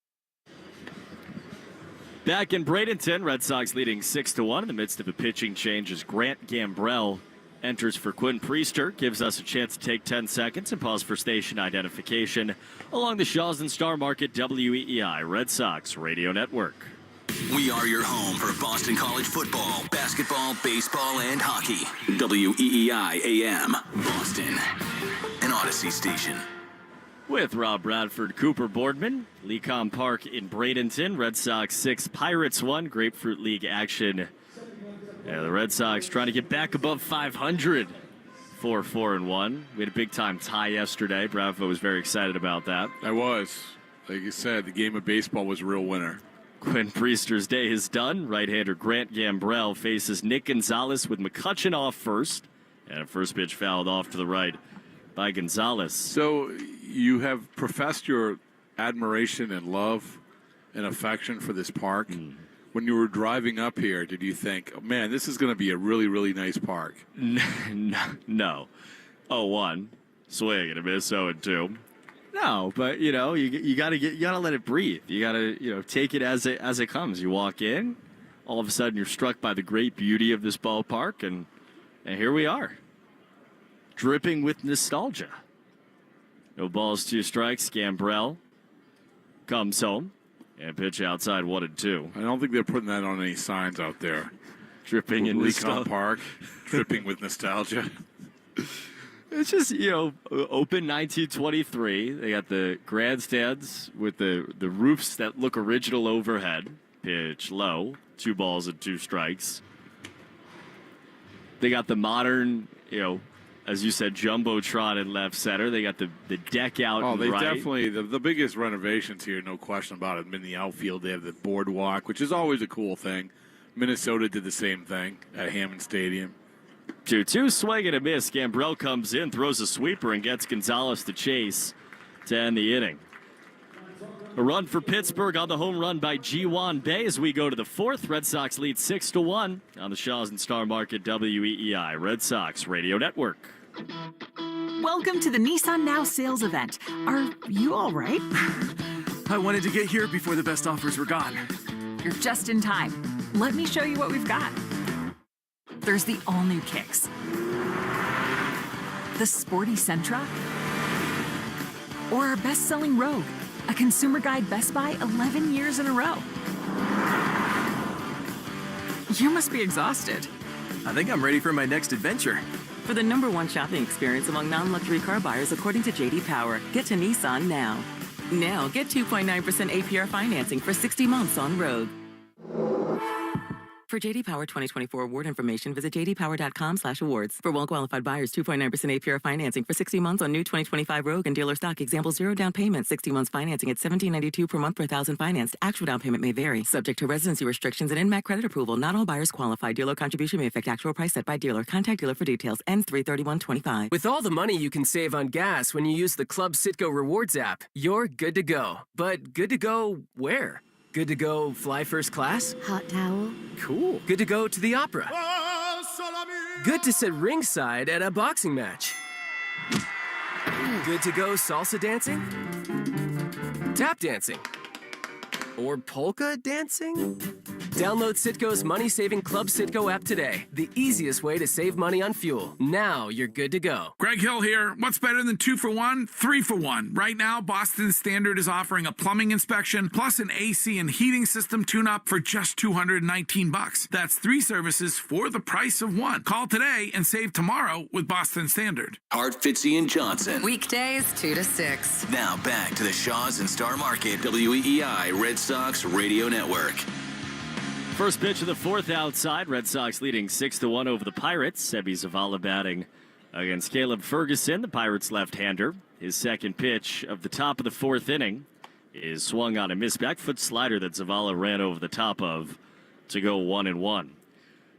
Back in Bradenton, Red Sox leading 6-1 in the midst of a pitching change as Grant Gambrell enters for Quinn Priester, gives us a chance to take 10 seconds and pause for station identification along the Shaws and Star Market WEEI Red Sox Radio Network. We are your home for Boston College football, basketball, baseball, and hockey. WEEI AM, Boston, an Odyssey station. With Rob Bradford, Cooper Boardman, Lecom Park in Bradenton, Red Sox 6, Pirates 1, Grapefruit League action. Yeah, the Red Sox trying to get back above 500, 4-4-1. We had a big-time tie yesterday. Bravo was very excited about that. I was. Like you said, the game of baseball was a real winner. Quinn Priester's day is done. Right-hander Grant Gambrell faces Nick Gonzalez with McCutcheon off first. And a first pitch fouled off to the right by Gonzalez. So you have professed your admiration and love and affection for this park. When you were driving up here, did you think, oh, man, this is going to be a really, really nice park? No. 0-1. Swing and a miss, 0-2. No, but you gotta let it breathe. You gotta take it as it comes. You walk in, all of a sudden you're struck by the great beauty of this ballpark, and here we are, dripping with nostalgia. No balls, 2 strikes. Gambrell comes home and pitch outside 1-2. I don't think they're putting that on any signs out there. Dripping in nostalgia. Park, dripping with nostalgia. It's just, open 1923. They got the grandstands with the roofs that look original overhead. Pitch low, 2 balls and 2 strikes. They got the modern, as you said, jumbotron in left center. They got the deck out Oh, they right. definitely, the biggest renovations here, no question about it. In the outfield, they have the boardwalk, which is always a cool thing. Minnesota did the same thing at Hammond Stadium. 2-2, swing and a miss. Gambrell comes in, throws a sweeper, and gets Gonzalez to chase to end the inning. A run for Pittsburgh on the home run by Ji-Wan Bae as we go to the 4th. Red Sox lead 6-1 on the Shaws and Star Market WEEI Red Sox Radio Network. Welcome to the Nissan Now sales event. Are you all right? I wanted to get here before the best offers were gone. You're just in time. Let me show you what we've got. There's the all-new Kicks, the sporty Sentra, or our best-selling Rogue, a Consumer Guide Best Buy 11 years in a row. You must be exhausted. I think I'm ready for my next adventure. For the #1 shopping experience among non-luxury car buyers according to J.D. Power, get to Nissan now. Now, get 2.9% APR financing for 60 months on Rogue. For J.D. Power 2024 award information, visit jdpower.com/awards. For well-qualified buyers, 2.9% APR financing for 60 months on new 2025 Rogue and dealer stock. Example, 0 down payment, 60 months financing at $17.92 per month per thousand financed. Actual down payment may vary. Subject to residency restrictions and INMAC credit approval. Not all buyers qualify. Dealer contribution may affect actual price set by dealer. Contact dealer for details. Ends 3/31/25. With all the money you can save on gas when you use the Club Citgo Rewards app, you're good to go. But good to go where? Good to go fly first class? Hot towel. Cool. Good to go to the opera. Good to sit ringside at a boxing match. Good to go salsa dancing? Tap dancing? Or polka dancing? Download Citgo's money-saving Club Citgo app today. The easiest way to save money on fuel. Now you're good to go. Greg Hill here. What's better than 2 for 1? 3 for 1. Right now, Boston Standard is offering a plumbing inspection plus an AC and heating system tune-up for just $219. That's 3 services for the price of 1. Call today and save tomorrow with Boston Standard. Hart, Fitzy, and Johnson. Weekdays 2 to 6. Now back to the Shaws and Star Market WEEI Red Sox Radio Network. First pitch of the 4th outside. Red Sox leading 6-1 over the Pirates. Sebi Zavala batting against Caleb Ferguson, the Pirates left-hander. His second pitch of the top of the 4th inning is swung on a missed back foot slider that Zavala ran over the top of to go 1-1.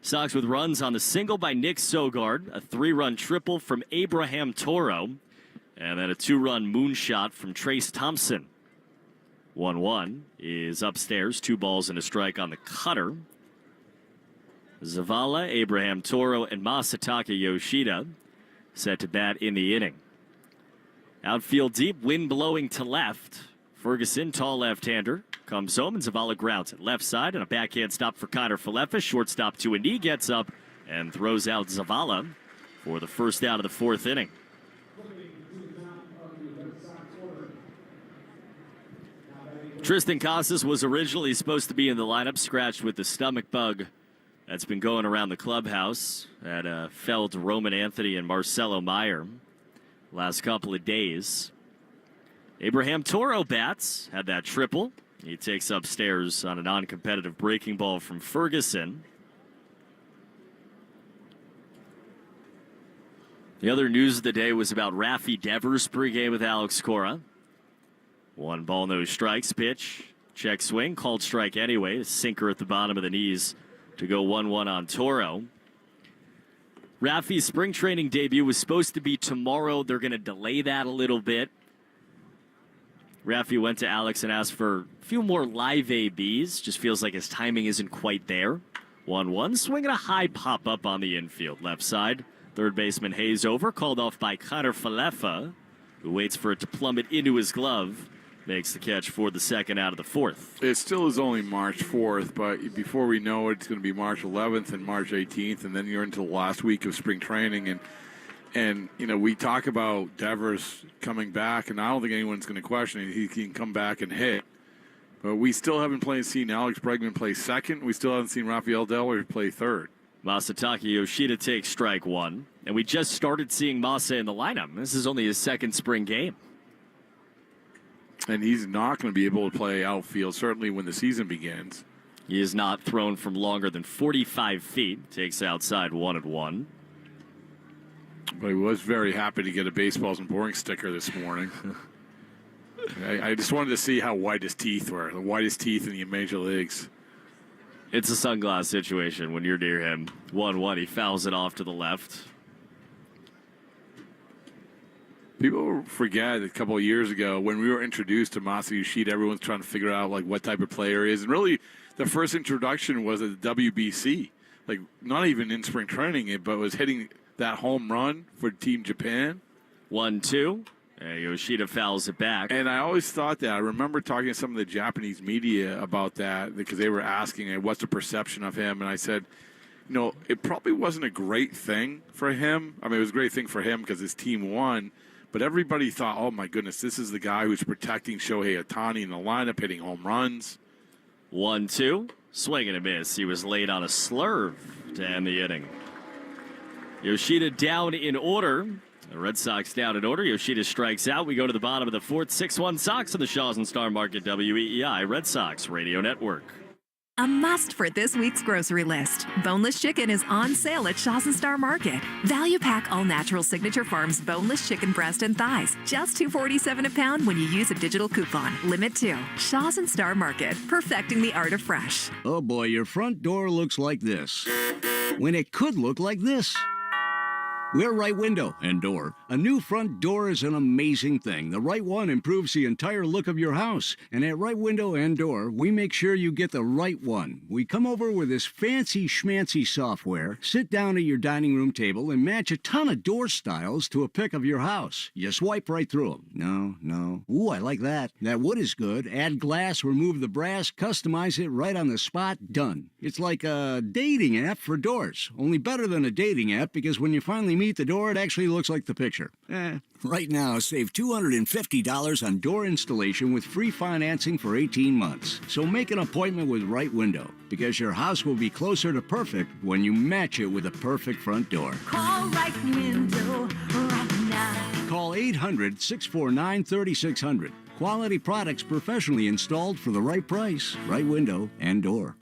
Sox with runs on the single by Nick Sogard, a 3-run triple from Abraham Toro, and then a 2-run moonshot from Trace Thompson. 1-1 is upstairs, 2 balls and a strike on the cutter. Zavala, Abraham Toro, and Masataka Yoshida set to bat in the inning. Outfield deep, wind blowing to left. Ferguson, tall left-hander, comes home, and Zavala grounds it. Left side, and a backhand stop for Connor Falefa. Shortstop to a knee, gets up and throws out Zavala for the first out of the fourth inning. Tristan Casas was originally supposed to be in the lineup, scratched with the stomach bug that's been going around the clubhouse. That felled Roman Anthony and Marcelo Meyer last couple of days. Abraham Toro bats, had that triple. He takes upstairs on a non-competitive breaking ball from Ferguson. The other news of the day was about Rafi Devers pregame with Alex Cora. 1 ball, no strikes, pitch, check swing, called strike anyway. A sinker at the bottom of the knees to go 1-1 on Toro. Rafi's spring training debut was supposed to be tomorrow. They're going to delay that a little bit. Rafi went to Alex and asked for a few more live ABs. Just feels like his timing isn't quite there. 1-1, swinging a high pop up on the infield. Left side, third baseman Hayes over, called off by Connor Falefa, who waits for it to plummet into his glove. Makes the catch for the second out of the fourth. It still is only March 4th, but before we know it, it's going to be March 11th and March 18th, and then you're into the last week of spring training. And you know, we talk about Devers coming back, and I don't think anyone's going to question it. He can come back and hit. But we still haven't seen Alex Bregman play second. We still haven't seen Rafael Delaware play third. Masataka Yoshida takes strike one, and we just started seeing Masa in the lineup. This is only his second spring game. And he's not going to be able to play outfield, certainly when the season begins. He is not thrown from longer than 45 feet. Takes outside 1-1. But he was very happy to get a Baseballs and Boring sticker this morning. I just wanted to see how white his teeth were. The whitest teeth in the major leagues. It's a sunglass situation when you're near him. 1-1. He fouls it off to the left. People forget a couple of years ago when we were introduced to Masa Yoshida, everyone's trying to figure out like what type of player he is. And really, the first introduction was at the WBC. Like, not even in spring training, but was hitting that home run for Team Japan. 1-2. And Yoshida fouls it back. And I always thought that. I remember talking to some of the Japanese media about that because they were asking, what's the perception of him? And I said, you know, it probably wasn't a great thing for him. I mean, it was a great thing for him because his team won. But everybody thought, oh, my goodness, this is the guy who's protecting Shohei Ohtani in the lineup, hitting home runs. 1-2. Swing and a miss. He was laid on a slurve to end the inning. Yoshida down in order. The Red Sox down in order. Yoshida strikes out. We go to the bottom of the fourth. 6-1 Sox on the Shaws and Star Market WEEI Red Sox Radio Network. A must for this week's grocery list. Boneless chicken is on sale at Shaws and Star Market. Value pack all natural Signature Farms boneless chicken breast and thighs. Just $2.47 a pound when you use a digital coupon. Limit 2. Shaws and Star Market. Perfecting the art of fresh. Oh boy, your front door looks like this. When it could look like this. We're Right Window and Door. A new front door is an amazing thing. The right one improves the entire look of your house. And at Right Window and Door, we make sure you get the right one. We come over with this fancy schmancy software, sit down at your dining room table, and match a ton of door styles to a pic of your house. You swipe right through them. No. Ooh, I like that. That wood is good. Add glass, remove the brass, customize it right on the spot. Done. It's like a dating app for doors. Only better than a dating app because when you finally meet the door, it actually looks like the picture. Right now, save $250 on door installation with free financing for 18 months. So make an appointment with Right Window because your house will be closer to perfect when you match it with a perfect front door. Call Right Window right now. Call 800-649-3600. Quality products professionally installed for the right price. Right Window and Door.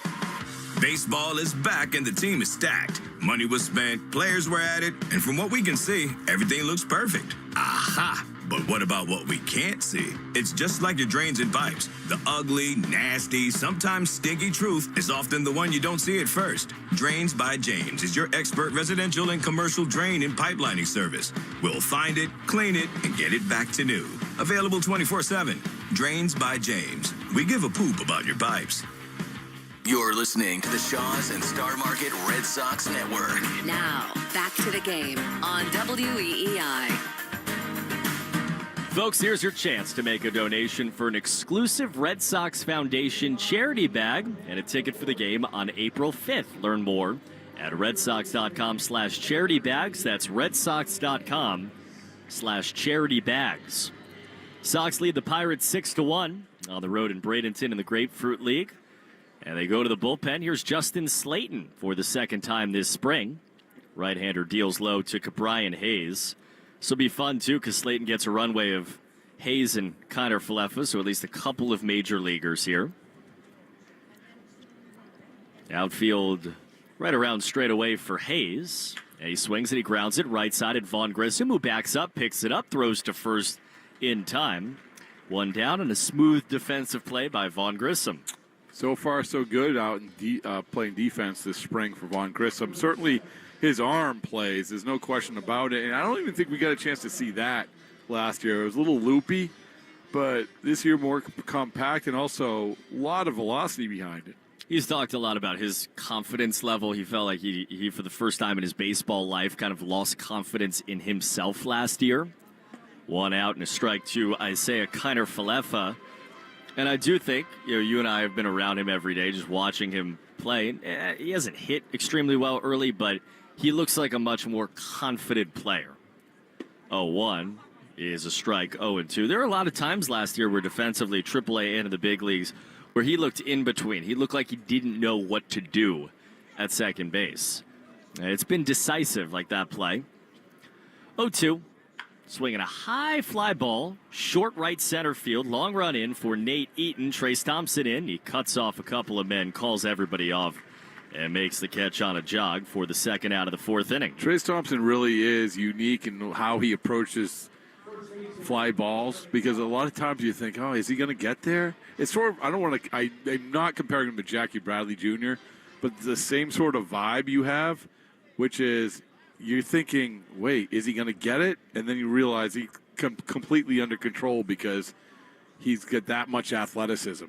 Baseball is back and the team is stacked. Money was spent, players were at it, and from what we can see, everything looks perfect. Aha! But what about what we can't see? It's just like your drains and pipes. The ugly, nasty, sometimes stinky truth is often the one you don't see at first. Drains by James is your expert residential and commercial drain and pipelining service. We'll find it, clean it, and get it back to new. Available 24/7. Drains by James. We give a poop about your pipes. You're listening to the Shaws and Star Market Red Sox Network. Now, back to the game on WEEI. Folks, here's your chance to make a donation for an exclusive Red Sox Foundation charity bag and a ticket for the game on April 5th. Learn more at redsox.com/charitybags. That's redsox.com/charitybags. Sox lead the Pirates 6-1 on the road in Bradenton in the Grapefruit League. And they go to the bullpen. Here's Justin Slayton for the second time this spring. Right-hander deals low to Cabrian Hayes. This will be fun, too, because Slayton gets a runway of Hayes and Kiner Falefa, so at least a couple of major leaguers here. Outfield right around straight away for Hayes. And he swings it, he grounds it right side at Vaughn Grissom, who backs up, picks it up, throws to first in time. One down and a smooth defensive play by Vaughn Grissom. So far, so good out in playing defense this spring for Vaughn Grissom. Certainly his arm plays, there's no question about it. And I don't even think we got a chance to see that last year. It was a little loopy, but this year more compact and also a lot of velocity behind it. He's talked a lot about his confidence level. He felt like he for the first time in his baseball life, kind of lost confidence in himself last year. One out and a strike to Isaiah Kiner Falefa. And I do think, you and I have been around him every day, just watching him play. He hasn't hit extremely well early, but he looks like a much more confident player. 0-1 is a strike, 0-2. There were a lot of times last year where defensively, AAA and in the big leagues, where he looked in between. He looked like he didn't know what to do at second base. It's been decisive like that play. 0-2. Swinging a high fly ball, short right center field, long run in for Nate Eaton. Trace Thompson in. He cuts off a couple of men, calls everybody off, and makes the catch on a jog for the second out of the fourth inning. Trace Thompson really is unique in how he approaches fly balls, because a lot of times you think, oh, is he going to get there? It's sort of, I'm not comparing him to Jackie Bradley Jr., but the same sort of vibe you have, which is, you're thinking, wait, is he going to get it? And then you realize he's completely under control because he's got that much athleticism.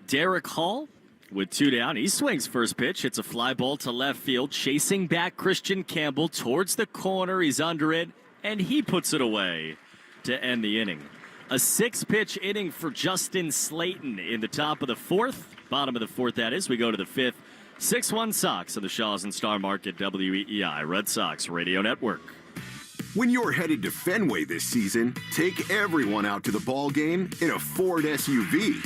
Derek Hall with two down. He swings first pitch. It's a fly ball to left field. Chasing back Christian Campbell towards the corner. He's under it, and he puts it away to end the inning. A 6-pitch inning for Justin Slayton in the top of the fourth. Bottom of the fourth, that is. We go to the fifth. 6-1 Sox of the Shaws and Star Market, WEEI Red Sox Radio Network. When you're headed to Fenway this season, take everyone out to the ball game in a Ford SUV.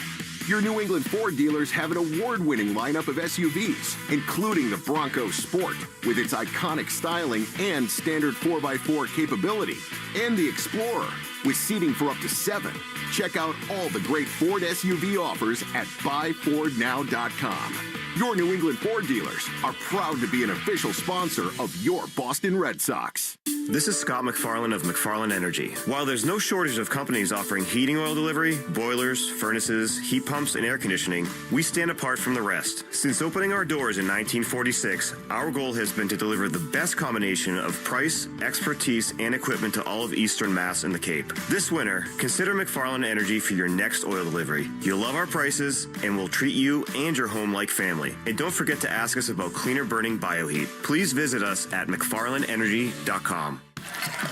Your New England Ford dealers have an award-winning lineup of SUVs, including the Bronco Sport, with its iconic styling and standard 4x4 capability, and the Explorer, with seating for up to 7. Check out all the great Ford SUV offers at buyfordnow.com. Your New England Ford dealers are proud to be an official sponsor of your Boston Red Sox. This is Scott McFarland of McFarland Energy. While there's no shortage of companies offering heating oil delivery, boilers, furnaces, heat pumps, and air conditioning, we stand apart from the rest. Since opening our doors in 1946, our goal has been to deliver the best combination of price, expertise, and equipment to all of Eastern Mass and the Cape. This winter, consider McFarland Energy for your next oil delivery. You'll love our prices, and we'll treat you and your home like family. And don't forget to ask us about cleaner burning bioheat. Please visit us at McFarlandEnergy.com.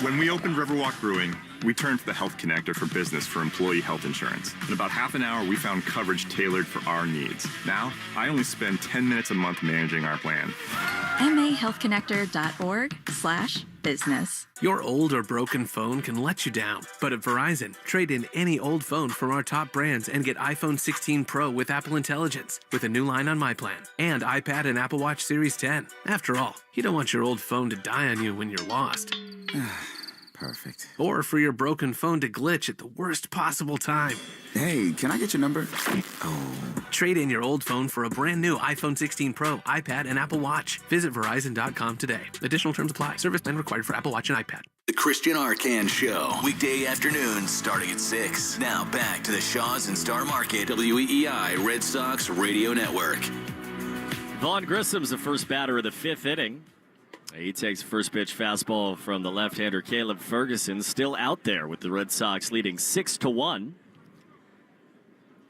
When we opened Riverwalk Brewing, we turned to the Health Connector for business for employee health insurance. In about half an hour, we found coverage tailored for our needs. Now, I only spend 10 minutes a month managing our plan. mahealthconnector.org/business. Your old or broken phone can let you down, but at Verizon, trade in any old phone from our top brands and get iPhone 16 Pro with Apple Intelligence with a new line on My Plan and iPad and Apple Watch Series 10. After all, you don't want your old phone to die on you when you're lost. Perfect. Or for your broken phone to glitch at the worst possible time. Hey, can I get your number? Oh. Trade in your old phone for a brand new iPhone 16 Pro, iPad, and Apple Watch. Visit Verizon.com today. Additional terms apply. Service plan required for Apple Watch and iPad. The Christian Arcan Show, weekday afternoons starting at 6. Now back to the Shaws and Star Market, WEEI Red Sox Radio Network. Vaughn Grissom's the first batter of the fifth inning. He takes first pitch fastball from the left-hander Caleb Ferguson, still out there with the Red Sox leading 6-1.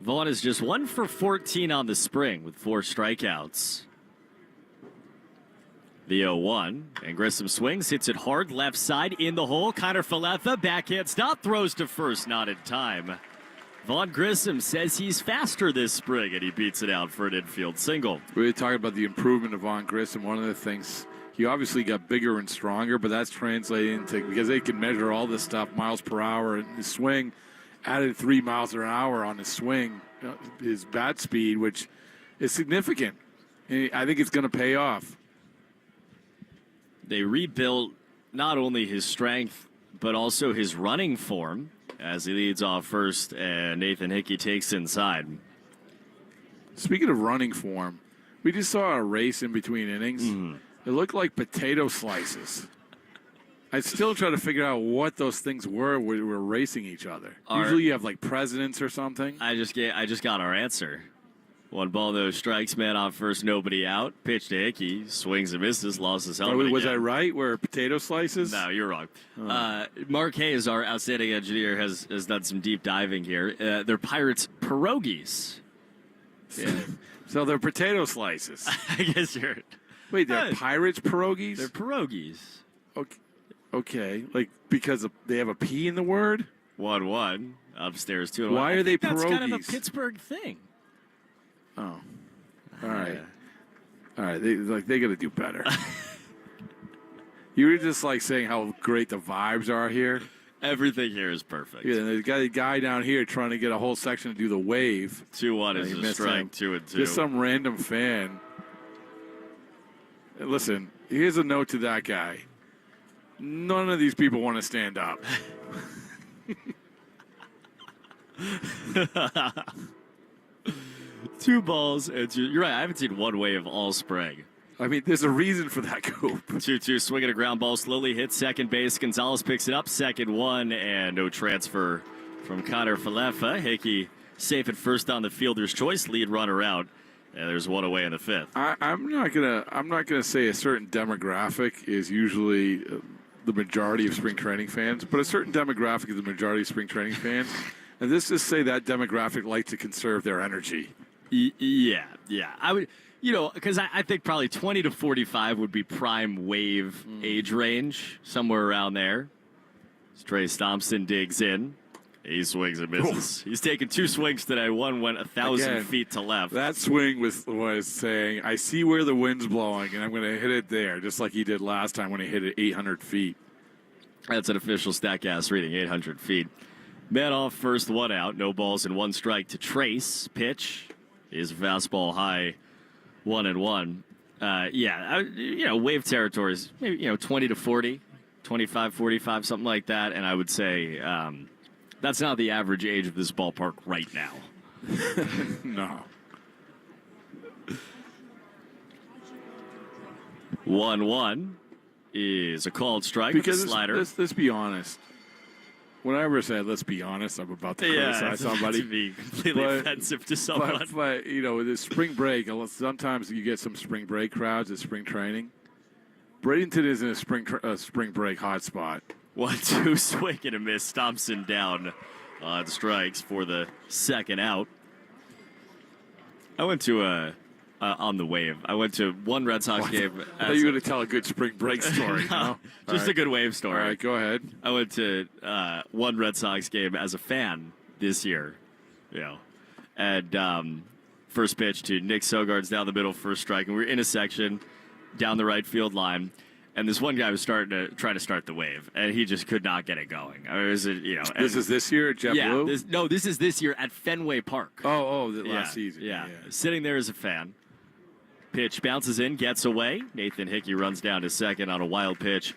Vaughn is just 1 for 14 on the spring with 4 strikeouts. The 0-1, and Grissom swings, hits it hard, left side in the hole. Kiner Falefa, backhand stop, throws to first, not in time. Vaughn Grissom says he's faster this spring, and he beats it out for an infield single. We were talking about the improvement of Vaughn Grissom. One of the things, he obviously got bigger and stronger, but that's translating into, because they can measure all this stuff, miles per hour, and his swing added 3 miles an hour on his swing, his bat speed, which is significant. And I think it's going to pay off. They rebuilt not only his strength, but also his running form as he leads off first, and Nathan Hickey takes inside. Speaking of running form, we just saw a race in between innings. It looked like potato slices. I still try to figure out what those things were racing each other. Usually you have like presidents or something. I just got our answer. 1 ball, no strikes, man on first, nobody out. Pitch to Hickey, swings and misses, lost his helmet. Was again. I right? Where potato slices? No, you're wrong. Mark Hayes, our outstanding engineer, has done some deep diving here. They're Pirates pierogies. Yeah. So they're potato slices. I guess you're. Wait, they're Pirates pierogies? They're pierogies. Okay. Like because they have a P in the word? 1-1 upstairs 2-1. Why are they pierogies? That's kind of a Pittsburgh thing. Oh, all right. All right, they got to do better. You were just like saying how great the vibes are here. Everything here is perfect. Yeah, there's got a guy down here trying to get a whole section to do the wave. 2-1 is a strike, 2-2. Just some random fan. Listen, here's a note to that guy. None of these people want to stand up. 2 balls and 2. You're right. I haven't seen one wave all spring. I mean, there's a reason for that goop. 2-2, swinging a ground ball, slowly hits second base. Gonzalez picks it up, second one, and no transfer from Connor Falefa. Hickey safe at first on the fielder's choice, lead runner out, and there's one away in the 5th. I'm not gonna say a certain demographic is usually the majority of spring training fans, but a certain demographic is the majority of spring training fans, and this is say that demographic like to conserve their energy. Yeah. I would, because I think probably 20 to 45 would be prime wave age range, somewhere around there. Trey Thompson digs in. He swings and misses. He's taken 2 swings today. One went 1,000 feet to left. That swing was saying, I see where the wind's blowing, and I'm going to hit it there, just like he did last time when he hit it 800 feet. That's an official StatCast reading, 800 feet. Man off first, 1 out. No balls and 1 strike to Trace. Pitch is fastball high, 1-1. Wave territories, maybe 20 to 40, 25, 45, something like that. And I would say that's not the average age of this ballpark right now. No. 1-1 is a called strike with a slider. Let's be honest. Whenever I say let's be honest, I'm about to criticize somebody. To be completely offensive to someone. But with the spring break, sometimes you get some spring break crowds at spring training. Bradenton isn't a spring break hotspot. 1-2 swing and a miss. Thompson down on strikes for the second out. I went to on the wave. I went to one Red Sox game. I thought you were going to tell a good spring break story. No? Just a good wave story. All right, go ahead. I went to one Red Sox game as a fan this year. And first pitch to Nick Sogard's down the middle, first strike. And we were in a section down the right field line. And this one guy was trying to start the wave, and he just could not get it going. I mean, this is this year at JetBlue? Yeah, this is this year at Fenway Park. Last season. Yeah. Sitting there as a fan. Pitch bounces in, gets away. Nathan Hickey runs down to second on a wild pitch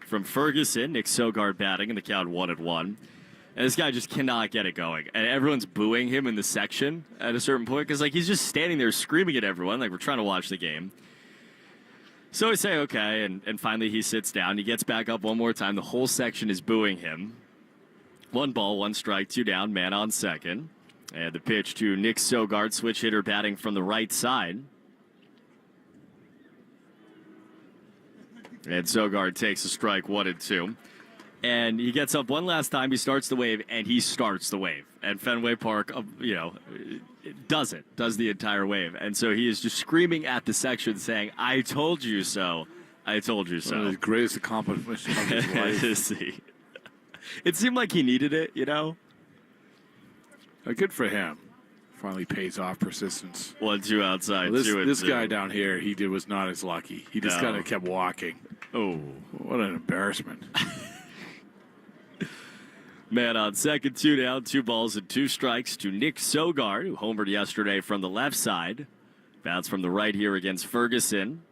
from Ferguson. Nick Sogard batting, and the count 1-1. And this guy just cannot get it going. And everyone's booing him in the section at a certain point because he's just standing there screaming at everyone like we're trying to watch the game. So I say, okay, and finally he sits down. He gets back up one more time. The whole section is booing him. 1 ball, 1 strike, 2 down, man on second. And the pitch to Nick Sogard, switch hitter batting from the right side. And Sogard takes a strike, 1-2. And he gets up one last time. He starts the wave, and he starts the wave. And Fenway Park, does the entire wave. And so he is just screaming at the section saying, I told you so. I told you so. One of the greatest accomplishments of his life. It seemed like he needed it, Good for him. Finally pays off persistence. 1-2 outside. Well, 2-2. This guy down here, was not as lucky. He just kind of kept walking. Oh, what an embarrassment! Man on second, 2 down, 2 balls and 2 strikes to Nick Sogard, who homered yesterday from the left side. Bounce from the right here against Ferguson.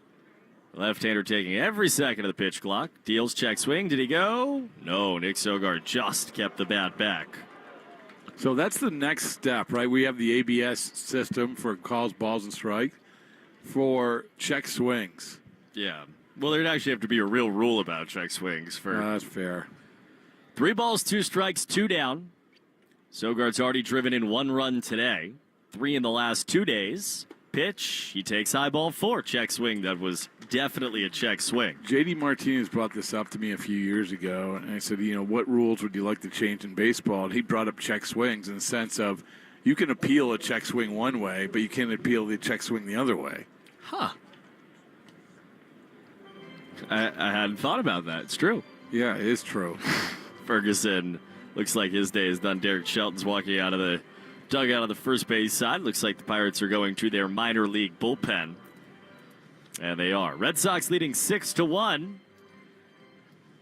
Left-hander taking every second of the pitch clock. Deals check swing. Did he go? No, Nick Sogard just kept the bat back. So that's the next step, right? We have the ABS system for calls, balls, and strikes for check swings. Yeah. Well, there'd actually have to be a real rule about check swings. That's fair. 3 balls, 2 strikes, 2 down. Sogard's already driven in 1 run today. 3 in the last 2 days. Pitch, he takes high ball 4. Check swing, that was definitely a check swing. J.D. Martinez brought this up to me a few years ago, and I said, what rules would you like to change in baseball? And he brought up check swings in the sense of you can appeal a check swing one way, but you can't appeal the check swing the other way. Huh. I hadn't thought about that. It's true. Yeah, it is true. Ferguson looks like his day is done. Derek Shelton's walking out of the dugout on the first base side. Looks like the Pirates are going to their minor league bullpen. And they are. Red Sox leading 6-1.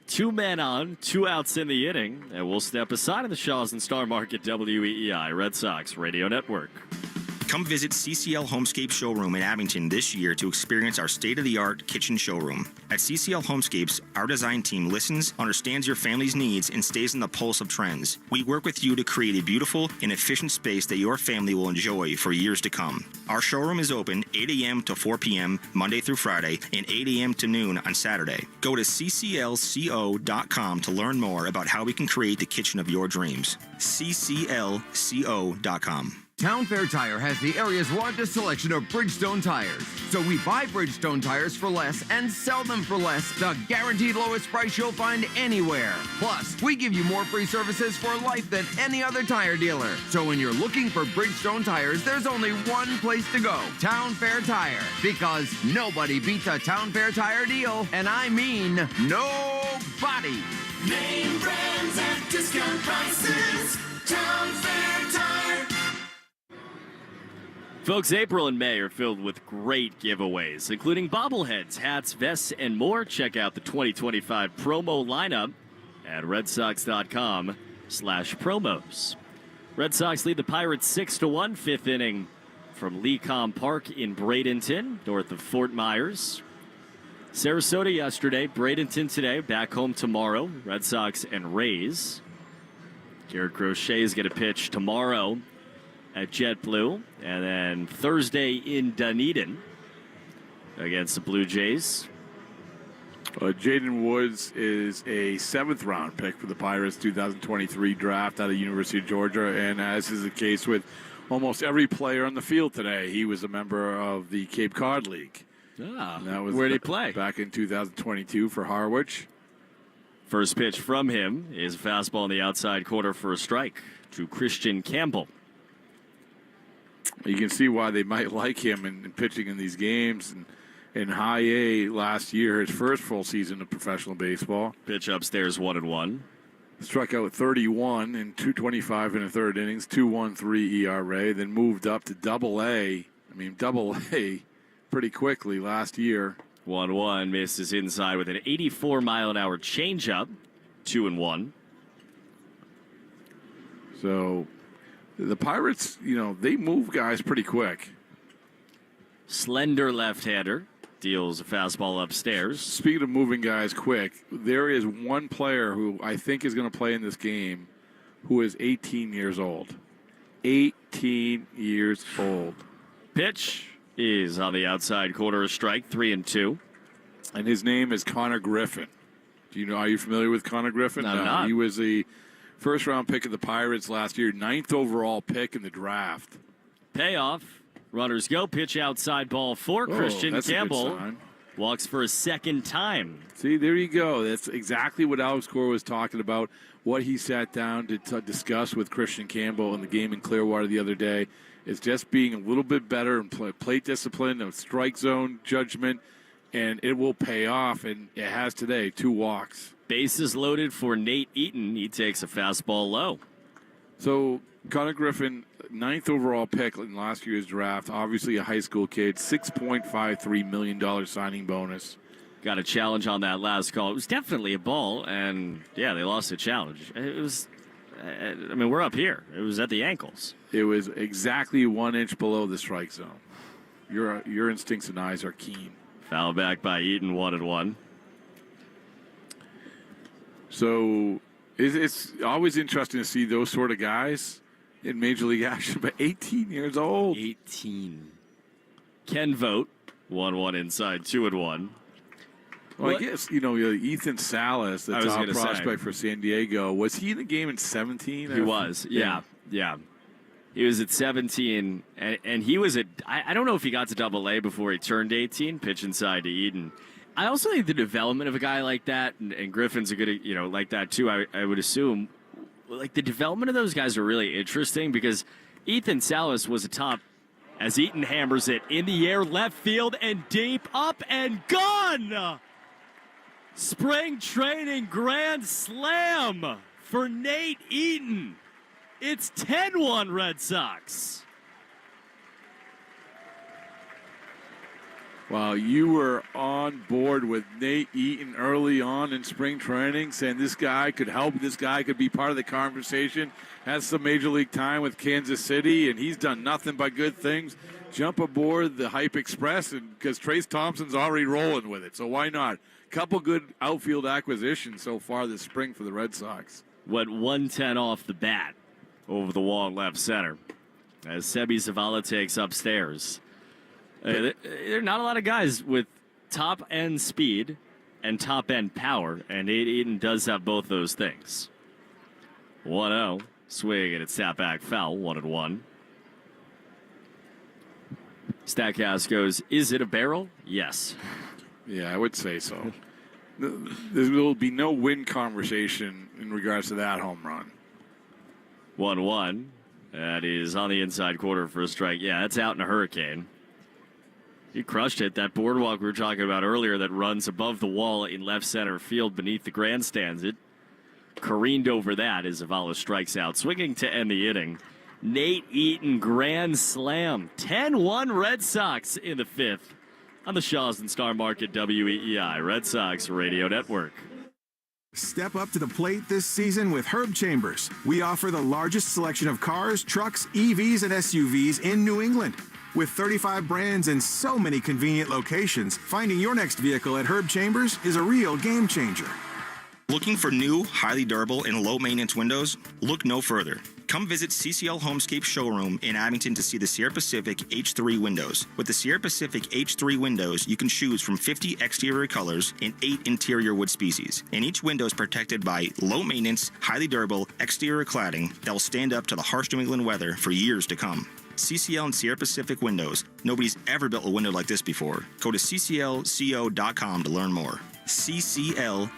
2 men on, 2 outs in the inning. And we'll step aside in the Shaws and Star Market WEEI Red Sox Radio Network. Come visit CCL Homescape Showroom in Abington this year to experience our state-of-the-art kitchen showroom. At CCL Homescapes, our design team listens, understands your family's needs, and stays on the pulse of trends. We work with you to create a beautiful and efficient space that your family will enjoy for years to come. Our showroom is open 8 a.m. to 4 p.m. Monday through Friday and 8 a.m. to noon on Saturday. Go to cclco.com to learn more about how we can create the kitchen of your dreams. cclco.com. Town Fair Tire has the area's largest selection of Bridgestone tires. So we buy Bridgestone tires for less and sell them for less. The guaranteed lowest price you'll find anywhere. Plus, we give you more free services for life than any other tire dealer. So when you're looking for Bridgestone tires, there's only one place to go. Town Fair Tire. Because nobody beats a Town Fair Tire deal. And I mean nobody. Name brands at discount prices. Town Fair Tire. Folks, April and May are filled with great giveaways, including bobbleheads, hats, vests, and more. Check out the 2025 promo lineup at redsox.com/promos. Red Sox lead the Pirates 6-1, 5th inning from Lecom Park in Bradenton, north of Fort Myers. Sarasota yesterday, Bradenton today, back home tomorrow. Red Sox and Rays. Garrett Crochet is going to pitch tomorrow at JetBlue, and then Thursday in Dunedin against the Blue Jays. Jaden Woods is a 7th-round pick for the Pirates 2023 draft out of University of Georgia, and as is the case with almost every player on the field today, he was a member of the Cape Cod League. Where did he play? Back in 2022 for Harwich. First pitch from him is a fastball in the outside corner for a strike to Christian Campbell. You can see why they might like him in pitching in these games. And in High A last year, his first full season of professional baseball. Pitch upstairs 1-1. Struck out 31 in 225 in the 3rd innings, 2.13 ERA. Then moved up to Double A. Double A pretty quickly last year. 1-1, misses inside with an 84-mile-an-hour changeup, 2-1. So the Pirates, they move guys pretty quick. Slender left-hander deals a fastball upstairs. Speaking of moving guys quick, there is one player who I think is going to play in this game who is 18 years old. 18 years old. Pitch is on the outside corner, a strike, 3-2. And his name is Connor Griffin. Are you familiar with Connor Griffin? No, I'm not. He was the first-round pick of the Pirates last year, 9th overall pick in the draft. Payoff. Runners go. Pitch outside ball for Christian Campbell. Walks for a second time. See, there you go. That's exactly what Alex Cora was talking about, what he sat down to discuss with Christian Campbell in the game in Clearwater the other day. Is just being a little bit better in plate discipline, and strike zone judgment, and it will pay off, and it has today, 2 walks. Bases loaded for Nate Eaton. He takes a fastball low. So Connor Griffin, 9th overall pick in last year's draft. Obviously a high school kid. $6.53 million signing bonus. Got a challenge on that last call. It was definitely a ball, and yeah, they lost the challenge. It was, I mean, we're up here. It was at the ankles. It was exactly 1 inch below the strike zone. Your instincts and eyes are keen. Foul back by Eaton, 1-1. So it's always interesting to see those sort of guys in Major League action, but 18 years old. 18. Ken Vogt, 1-1 inside, 2-1. Well, I guess, Ethan Salas, the top prospect for San Diego, was he in the game in 17? He was, yeah. He was at 17, and he was at, I don't know if he got to Double-A before he turned 18, pitch inside to Eden. I also think the development of a guy like that, and Griffin's a good, like that too, I would assume, like the development of those guys are really interesting because Ethan Salas was a top, as Eaton hammers it in the air, left field, and deep, up and gone! Spring training grand slam for Nate Eaton. It's 10-1 Red Sox. Wow, you were on board with Nate Eaton early on in spring training, saying this guy could help, this guy could be part of the conversation, has some Major League time with Kansas City, and he's done nothing but good things. Jump aboard the Hype Express, and because Trace Thompson's already rolling with it, so why not? Couple good outfield acquisitions so far this spring for the Red Sox. Went 110 off the bat over the wall in left center as Sebi Zavala takes upstairs. There are not a lot of guys with top-end speed and top-end power, and Nate Eaton does have both those things. 1-0, swing, and it's tap back foul, 1-1. Statcast goes, is it a barrel? Yes. Yeah, I would say so. There will be no win conversation in regards to that home run. 1-1. That is on the inside quarter for a strike. Yeah, that's out in a hurricane. He crushed it. That boardwalk we were talking about earlier that runs above the wall in left center field beneath the grandstands. It careened over that as Zavala strikes out. Swinging to end the inning. Nate Eaton grand slam. 10-1 Red Sox in the fifth on the Shaws and Star Market WEEI Red Sox Radio Network. Step up to the plate this season with Herb Chambers. We offer the largest selection of cars, trucks, EVs, and SUVs in New England. With 35 brands and so many convenient locations, finding your next vehicle at Herb Chambers is a real game changer. Looking for new, highly durable, and low-maintenance windows? Look no further. Come visit CCL Homescape Showroom in Abington to see the Sierra Pacific H3 windows. With the Sierra Pacific H3 windows, you can choose from 50 exterior colors and 8 interior wood species. And each window is protected by low-maintenance, highly durable exterior cladding that will stand up to the harsh New England weather for years to come. CCL and Sierra Pacific Windows. Nobody's ever built a window like this before. Go to cclco.com to learn more. cclco.com.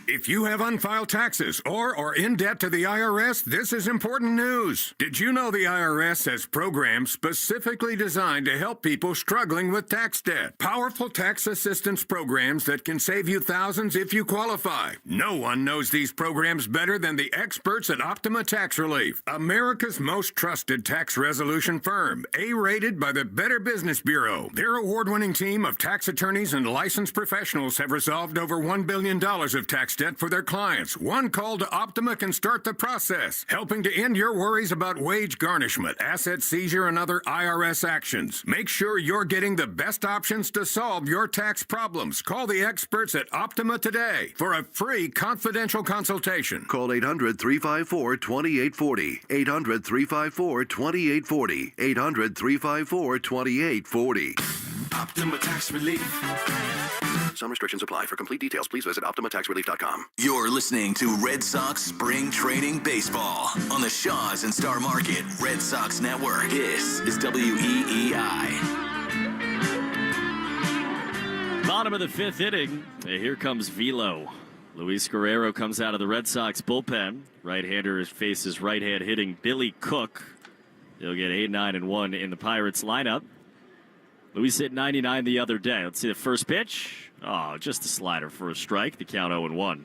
If you have unfiled taxes or are in debt to the IRS, this is important news. Did you know the IRS has programs specifically designed to help people struggling with tax debt? Powerful tax assistance programs that can save you thousands if you qualify. No one knows these programs better than the experts at Optima Tax Relief, America's most trusted tax resolution firm, A-rated by the Better Business Bureau. Their award-winning team of tax attorneys and licensed professionals have resolved over $1 billion of tax debt for their clients. One call to Optima can start the process, helping to end your worries about wage garnishment, asset seizure, and other IRS actions. Make sure you're getting the best options to solve your tax problems. Call the experts at Optima today for a free confidential consultation. Call 800-354-2840. 800-354-2840. 800-354-2840. Optima Tax Relief. Some restrictions apply. For complete details, please visit OptimaTaxRelief.com. You're listening to Red Sox Spring Training Baseball on the Shaws and Star Market Red Sox Network. This is WEEI. Bottom of the fifth inning. Here comes Velo. Luis Guerrero comes out of the Red Sox bullpen. Right-hander faces right-hand hitting Billy Cook. He'll get 8, 9, and 1 in the Pirates lineup. Luis hit 99 the other day. Let's see the first pitch. Oh, just a slider for a strike. The count 0-1.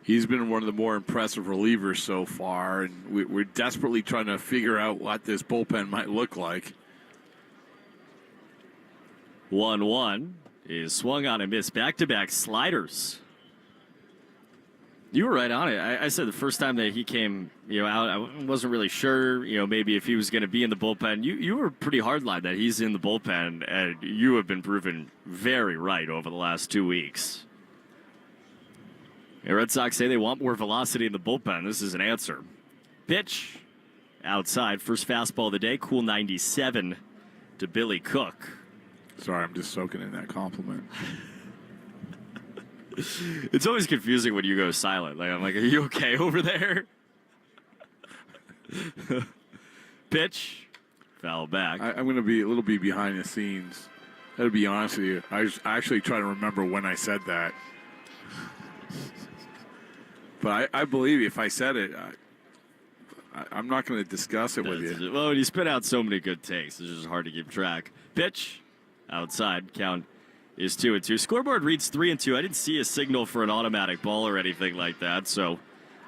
He's been one of the more impressive relievers so far, and we're desperately trying to figure out what this bullpen might look like. 1-1 is swung on and missed. Back-to-back sliders. You were right on it. I said the first time that he came, out, I wasn't really sure, maybe if he was going to be in the bullpen. You were pretty hardline that he's in the bullpen, and you have been proven very right over the last 2 weeks. The Red Sox say they want more velocity in the bullpen. This is an answer. Pitch outside. First fastball of the day. Cool 97 to Billy Cook. Sorry, I'm just soaking in that compliment. It's always confusing when you go silent. I'm like, are you okay over there? Pitch. Foul back. I'm going to be a little bit behind the scenes. To be honest with you, I was actually trying to remember when I said that. But I believe if I said it, I'm not going to discuss it with you. Well, you spit out so many good takes. It's just hard to keep track. Pitch. Outside. Count is 2-2. Scoreboard reads 3-2. I didn't see a signal for an automatic ball or anything like that, so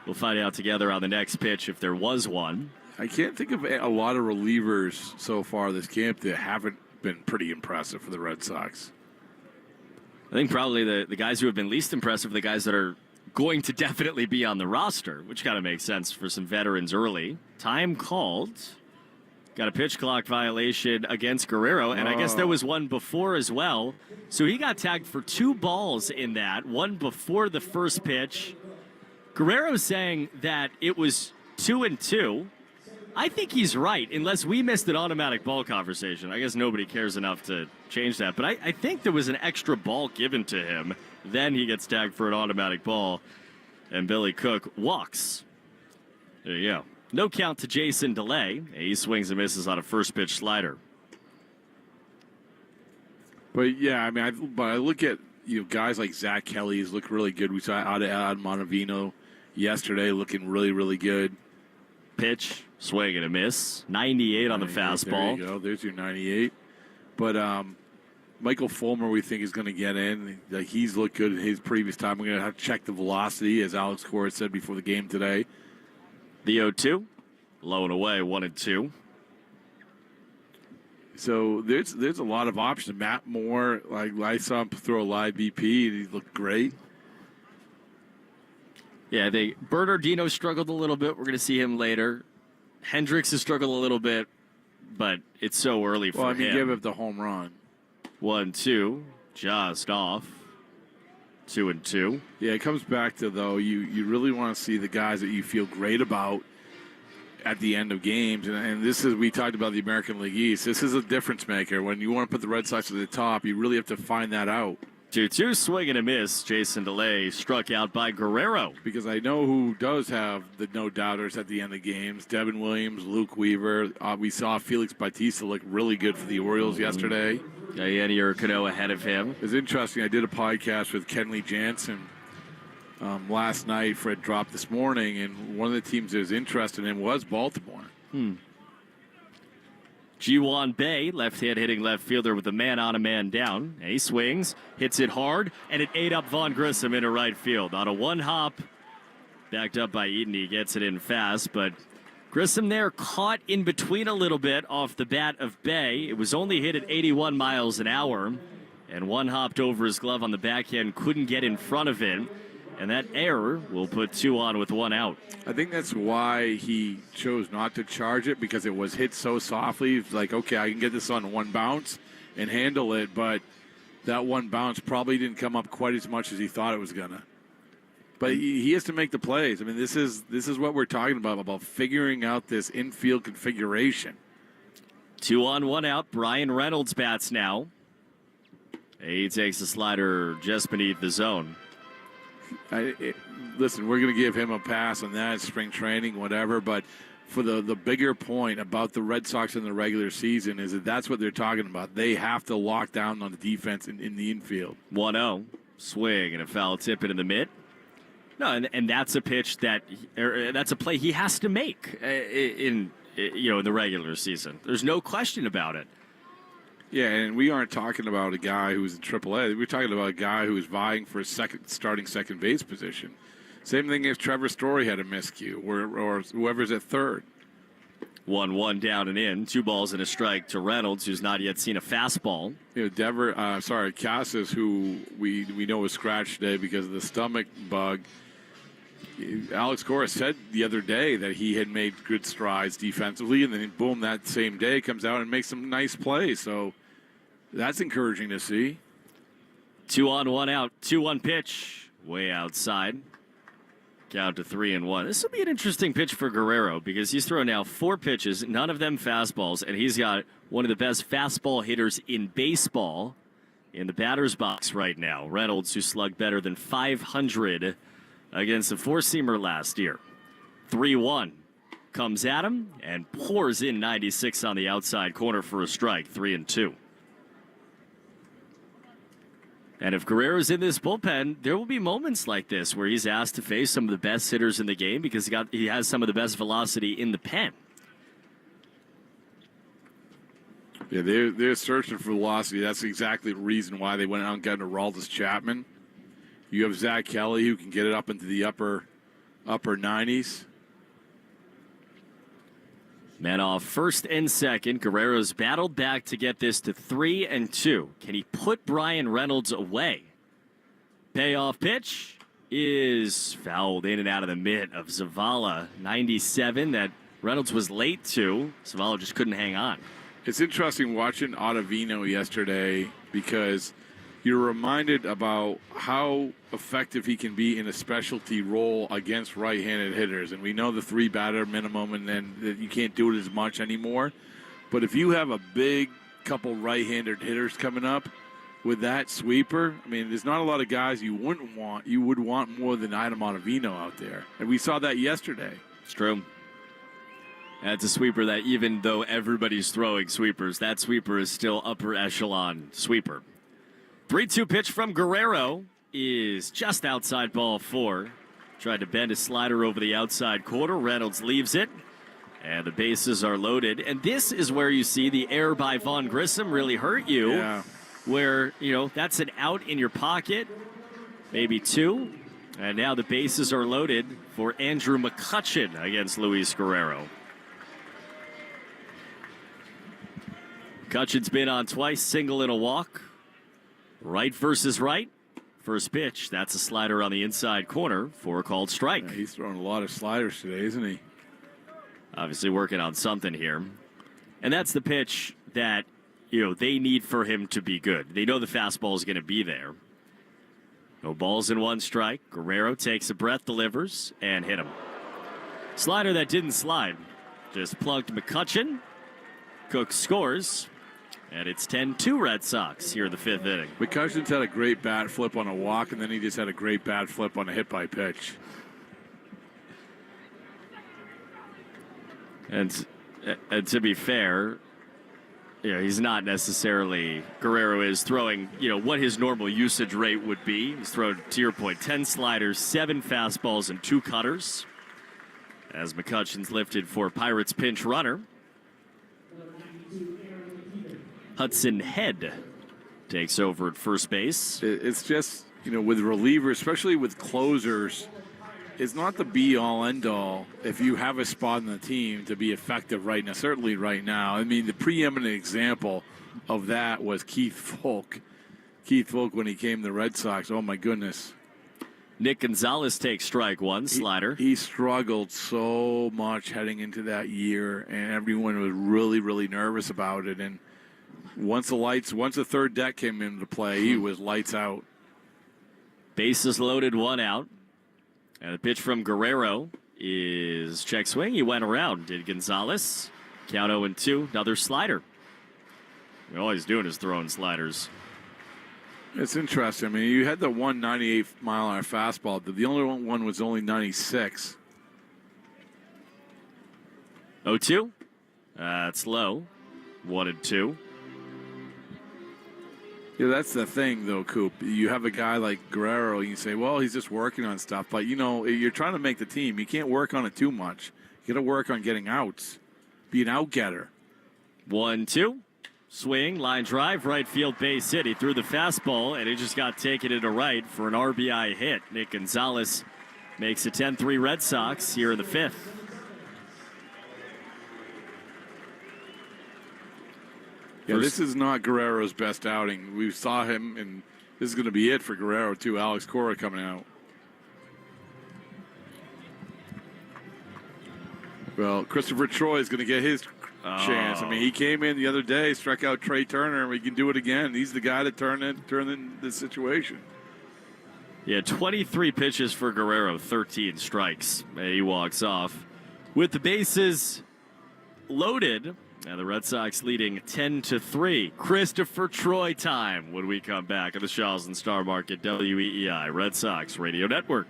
we'll find out together on the next pitch if there was one. I can't think of a lot of relievers so far this camp that haven't been pretty impressive for the Red Sox. I think probably the guys who have been least impressive are the guys that are going to definitely be on the roster, which kind of makes sense for some veterans early. Time called. Got a pitch clock violation against Guerrero, and I guess there was one before as well. So he got tagged for 2 balls in that, one before the first pitch. Guerrero's saying that it was 2-2. I think he's right, unless we missed an automatic ball conversation. I guess nobody cares enough to change that. But I think there was an extra ball given to him. Then he gets tagged for an automatic ball, and Billy Cook walks. There you go. No count to Jason DeLay. He swings and misses on a first pitch slider. But yeah, I mean, I look at guys like Zach Kelly's look really good. We saw out of Montevino yesterday, looking really, really good. Pitch, swing and a miss. 98 on the fastball. There you go. There's your 98. But Michael Fulmer, we think, is going to get in. Like, he's looked good in his previous time. We're going to have to check the velocity, as Alex Cora said before the game today. The 0-2, low and away, 1-2. So there's a lot of options. Matt Moore, like I saw him throw a live BP, and he looked great. Yeah, Bernardino struggled a little bit. We're going to see him later. Hendricks has struggled a little bit, but it's so early for him. Give up the home run. 1-2, just off. 2-2. Yeah, it comes back to, though, you really want to see the guys that you feel great about at the end of games. And this is, we talked about the American League East. This is a difference maker. When you want to put the Red Sox at the top, you really have to find that out. 2-2, swing and a miss. Jason DeLay struck out by Guerrero. Because I know who does have the no-doubters at the end of games. Devin Williams, Luke Weaver. We saw Felix Bautista look really good for the Orioles yesterday. Yanni Urquidy ahead of him. It's interesting. I did a podcast with Kenley Jansen last night. Fred dropped this morning, and one of the teams that was interested in was Baltimore. Ji-Hwan Bae, left-hand hitting left fielder with a man on, a man down. And he swings, hits it hard, and it ate up Vaughn Grissom into right field. On a one-hop, backed up by Eden. He gets it in fast, but Grissom there caught in between a little bit off the bat of Bae. It was only hit at 81 miles an hour, and one hopped over his glove on the backhand, couldn't get in front of it. And that error will put 2 on with 1 out. I think that's why he chose not to charge it, because it was hit so softly. It's like, okay, I can get this on one bounce and handle it, but that one bounce probably didn't come up quite as much as he thought it was going to. But he has to make the plays. I mean, this is what we're talking about figuring out this infield configuration. 2 on, 1 out. Brian Reynolds bats now. He takes the slider just beneath the zone. Listen, we're going to give him a pass on that, spring training, whatever, but for the bigger point about the Red Sox in the regular season is that's what they're talking about. They have to lock down on the defense in the infield. 1-0, swing and a foul tip into the mid. No, and that's a pitch that's a play he has to make in the regular season. There's no question about it. Yeah, and we aren't talking about a guy who's in AAA. We're talking about a guy who's vying for a starting second base position. Same thing if Trevor Story had a miscue, or whoever's at third. 1-1 down and in. 2 balls and a strike to Reynolds, who's not yet seen a fastball. Casas, who we know was scratched today because of the stomach bug. Alex Cora said the other day that he had made good strides defensively, and then boom, that same day comes out and makes some nice plays. So that's encouraging to see. 2 on, 1 out. 2-1 pitch, way outside. Count to 3-1. This will be an interesting pitch for Guerrero because he's thrown now 4 pitches, none of them fastballs, and he's got one of the best fastball hitters in baseball in the batter's box right now. Reynolds, who slugged better than 500 against the four-seamer last year. 3-1 comes at him and pours in 96 on the outside corner for a strike. 3-2. And if Guerrero's in this bullpen, there will be moments like this where he's asked to face some of the best hitters in the game because he has some of the best velocity in the pen. Yeah, they're searching for velocity. That's exactly the reason why they went out and got Aroldis Chapman. You have Zach Kelly, who can get it up into the upper 90s. Man off first and second. Guerrero's battled back to get this to 3-2. Can he put Brian Reynolds away? Payoff pitch is fouled in and out of the mitt of Zavala. 97 that Reynolds was late to. Zavala just couldn't hang on. It's interesting watching Ottavino yesterday because you're reminded about how effective he can be in a specialty role against right-handed hitters. And we know the 3-batter minimum, and then that you can't do it as much anymore. But if you have a big couple right-handed hitters coming up with that sweeper, I mean, there's not a lot of guys you wouldn't want. You would want more than Adam Ottavino out there. And we saw that yesterday. It's true. That's a sweeper that even though everybody's throwing sweepers, that sweeper is still upper echelon sweeper. 3-2 pitch from Guerrero is just outside ball 4. Tried to bend a slider over the outside corner. Reynolds leaves it, and the bases are loaded. And this is where you see the error by Vaughn Grissom really hurt you. Yeah. Where, that's an out in your pocket, maybe 2. And now the bases are loaded for Andrew McCutchen against Luis Guerrero. McCutchen's been on twice, single and a walk. Right versus right. First pitch, that's a slider on the inside corner for a called strike. Yeah, he's throwing a lot of sliders today, isn't he? Obviously working on something here. And that's the pitch that, they need for him to be good. They know the fastball is going to be there. No balls in 1 strike. Guerrero takes a breath, delivers, and hit him. Slider that didn't slide. Just plugged McCutchen. Cook scores. And it's 10-2 Red Sox here in the 5th inning. McCutchen's had a great bat flip on a walk, and then he just had a great bat flip on a hit by pitch. And to be fair, he's not necessarily, Guerrero is throwing, what his normal usage rate would be. He's thrown, to your point, 10 sliders, 7 fastballs, and 2 cutters. As McCutchen's lifted for Pirates pinch runner. Hudson Head takes over at first base. It's just, with relievers, especially with closers, it's not the be-all, end-all if you have a spot in the team to be effective right now, certainly right now. I mean, the preeminent example of that was Keith Folk. Keith Folk, when he came to the Red Sox, oh, my goodness. Nick Gonzalez takes strike 1, slider. He struggled so much heading into that year, and everyone was really, really nervous about it. And once the third deck came into play, he was lights out. Bases loaded, 1 out. And the pitch from Guerrero is check swing. He went around, did Gonzalez. Count 0-2, another slider. All he's doing is throwing sliders. It's interesting. I mean, you had the 198-mile-an-hour fastball. The only one was only 96. 0-2. That's low. 1-2. Yeah, that's the thing, though, Coop. You have a guy like Guerrero, you say, well, he's just working on stuff. But, you're trying to make the team. You can't work on it too much. You got to work on getting outs. Be an out-getter. 1-2. Swing, line drive, right field base hit. He threw the fastball, and it just got taken into right for an RBI hit. Nick Gonzalez Makes it 10-3 Red Sox here in the fifth. Yeah, this is not Guerrero's best outing. We saw him, and this is going to be it for Guerrero, too. Alex Cora coming out. Well, Christopher Troy is going to get his chance. I mean, he came in the other day, struck out Trey Turner, and we can do it again. He's the guy to turn in this situation. Yeah, 23 pitches for Guerrero, 13 strikes. And he walks off with the bases loaded. And the Red Sox leading 10-3. Christopher Troy time when we come back on the Shaw's and Star Market WEEI Red Sox Radio Network.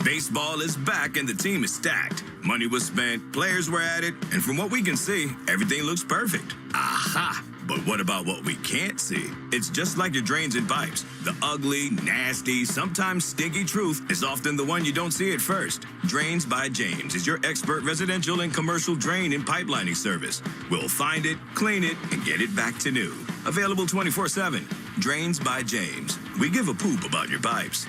Baseball is back and the team is stacked. Money was spent, players were added, and from what we can see, everything looks perfect. Aha! But what about what we can't see? It's just like your drains and pipes. The ugly, nasty, sometimes stinky truth is often the one you don't see at first. Drains by James is your expert residential and commercial drain and pipelining service. We'll find it, clean it, and get it back to new. Available 24/7. Drains by James. We give a poop about your pipes.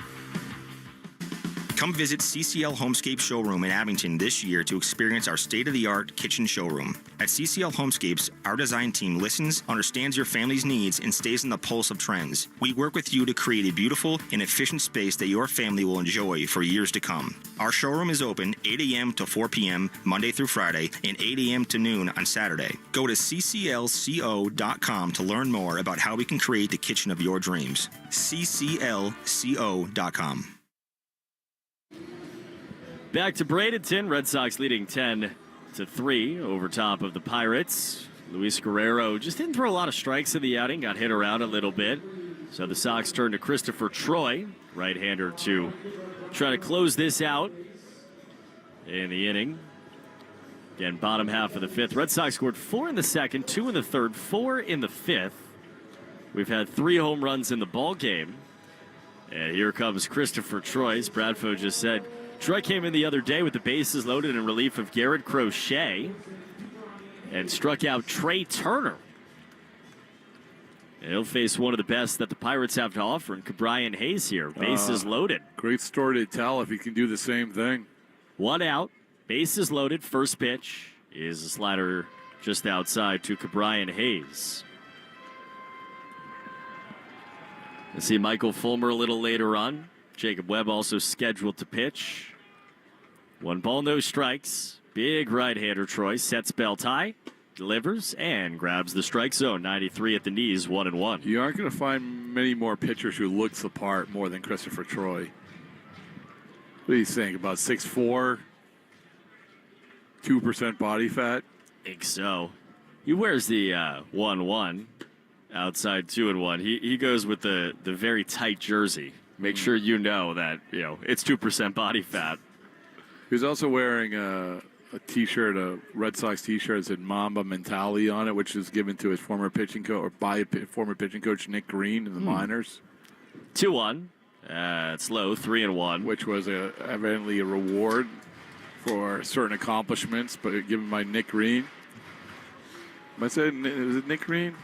Come visit CCL Homescape Showroom in Abington this year to experience our state-of-the-art kitchen showroom. At CCL Homescapes, our design team listens, understands your family's needs, and stays on the pulse of trends. We work with you to create a beautiful and efficient space that your family will enjoy for years to come. Our showroom is open 8 a.m. to 4 p.m. Monday through Friday and 8 a.m. to noon on Saturday. Go to cclco.com to learn more about how we can create the kitchen of your dreams. cclco.com. Back to Bradenton. Red Sox leading 10-3 over top of the Pirates. Luis Guerrero just didn't throw a lot of strikes in the outing, got hit around a little bit. So the Sox turn to Christopher Troy, right-hander, to try to close this out in the inning. Again, bottom half of the fifth. Red Sox scored 4 in the second, 2 in the third, 4 in the fifth. We've had 3 home runs in the ball game. And here comes Christopher Troy. As Bradfo just said, Troy came in the other day with the bases loaded in relief of Garrett Crochet and struck out Trey Turner. And he'll face one of the best that the Pirates have to offer in Brian Hayes here. Bases loaded. Great story to tell if he can do the same thing. 1 out, bases loaded. First pitch is a slider just outside to Brian Hayes. We'll see Michael Fulmer a little later on. Jacob Webb also scheduled to pitch. 1 ball, no strikes. Big right-hander Troy sets belt high, delivers, and grabs the strike zone. 93 at the knees, 1-1. You aren't going to find many more pitchers who looks the part more than Christopher Troy. What do you think? About 6'4", 2% body fat? I think so. He wears the 1-1 outside 2-1. He goes with the very tight jersey. Make sure you know that, it's 2% body fat. He was also wearing a T-shirt, a Red Sox T-shirt that said Mamba Mentality on it, which was given to his former pitching coach, or by former pitching coach Nick Green in the minors. 2-1. It's low, 3-1. Which was evidently a reward for certain accomplishments, but given by Nick Green. Am I saying, is it Nick Green?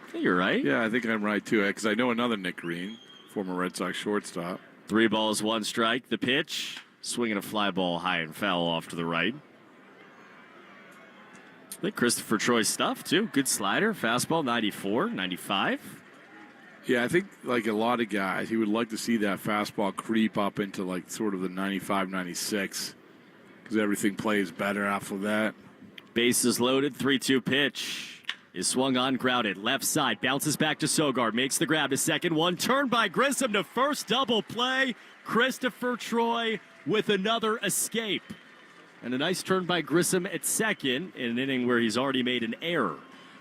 I think you're right. Yeah, I think I'm right, too, because I know another Nick Green, former Red Sox shortstop. 3 balls, 1 strike. The pitch, swinging a fly ball high and foul off to the right. I think Christopher Troy's stuff, too. Good slider, fastball, 94, 95. Yeah, I think like a lot of guys, he would like to see that fastball creep up into like sort of the 95, 96, because everything plays better after that. Bases loaded, 3-2 pitch. Is swung on, grounded, left side, bounces back to Sogard, makes the grab to second, 1 turn by Grissom to first, double play. Christopher Troy with another escape. And a nice turn by Grissom at second in an inning where he's already made an error.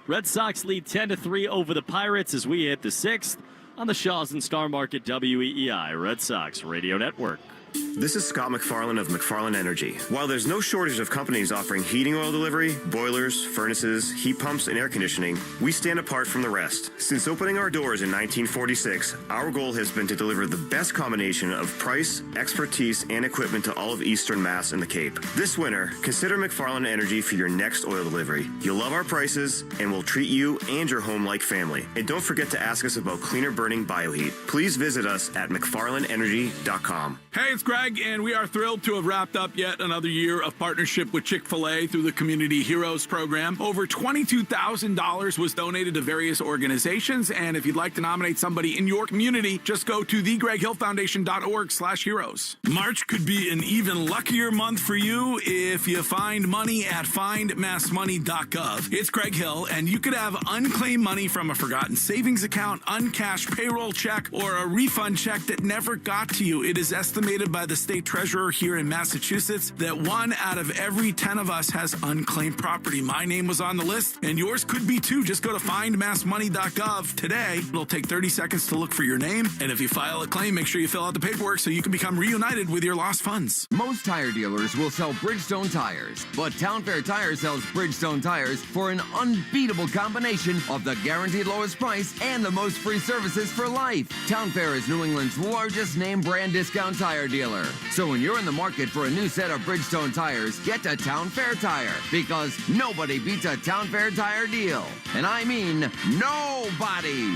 Red Sox lead 10-3 over the Pirates as we hit the 6th on the Shaw's and Star Market WEEI Red Sox Radio Network. This is Scott McFarlane of McFarlane Energy. While there's no shortage of companies offering heating oil delivery, boilers, furnaces, heat pumps, and air conditioning, we stand apart from the rest. Since opening our doors in 1946, our goal has been to deliver the best combination of price, expertise, and equipment to all of Eastern Mass and the Cape. This winter, consider McFarlane Energy for your next oil delivery. You'll love our prices, and we'll treat you and your home like family. And don't forget to ask us about cleaner burning bioheat. Please visit us at McFarlaneEnergy.com. Hey it's Greg, and we are thrilled to have wrapped up yet another year of partnership with Chick-fil-A through the Community Heroes program. Over $22,000 was donated to various organizations, and if you'd like to nominate somebody in your community, just go to thegreghillfoundation.org/heroes. March could be an even luckier month for you if you find money at findmassmoney.gov. It's Greg Hill, and you could have unclaimed money from a forgotten savings account, uncashed payroll check, or a refund check that never got to you. It is estimated by the state treasurer here in Massachusetts that 1 out of every 10 of us has unclaimed property. My name was on the list, and yours could be too. Just go to findmassmoney.gov today. It'll take 30 seconds to look for your name, and if you file a claim, make sure you fill out the paperwork so you can become reunited with your lost funds. Most tire dealers will sell Bridgestone tires, but Town Fair Tire sells Bridgestone tires for an unbeatable combination of the guaranteed lowest price and the most free services for life. Town Fair is New England's largest name brand discount tire dealer. So when you're in the market for a new set of Bridgestone tires, get to Town Fair Tire, because nobody beats a Town Fair Tire deal. And I mean nobody.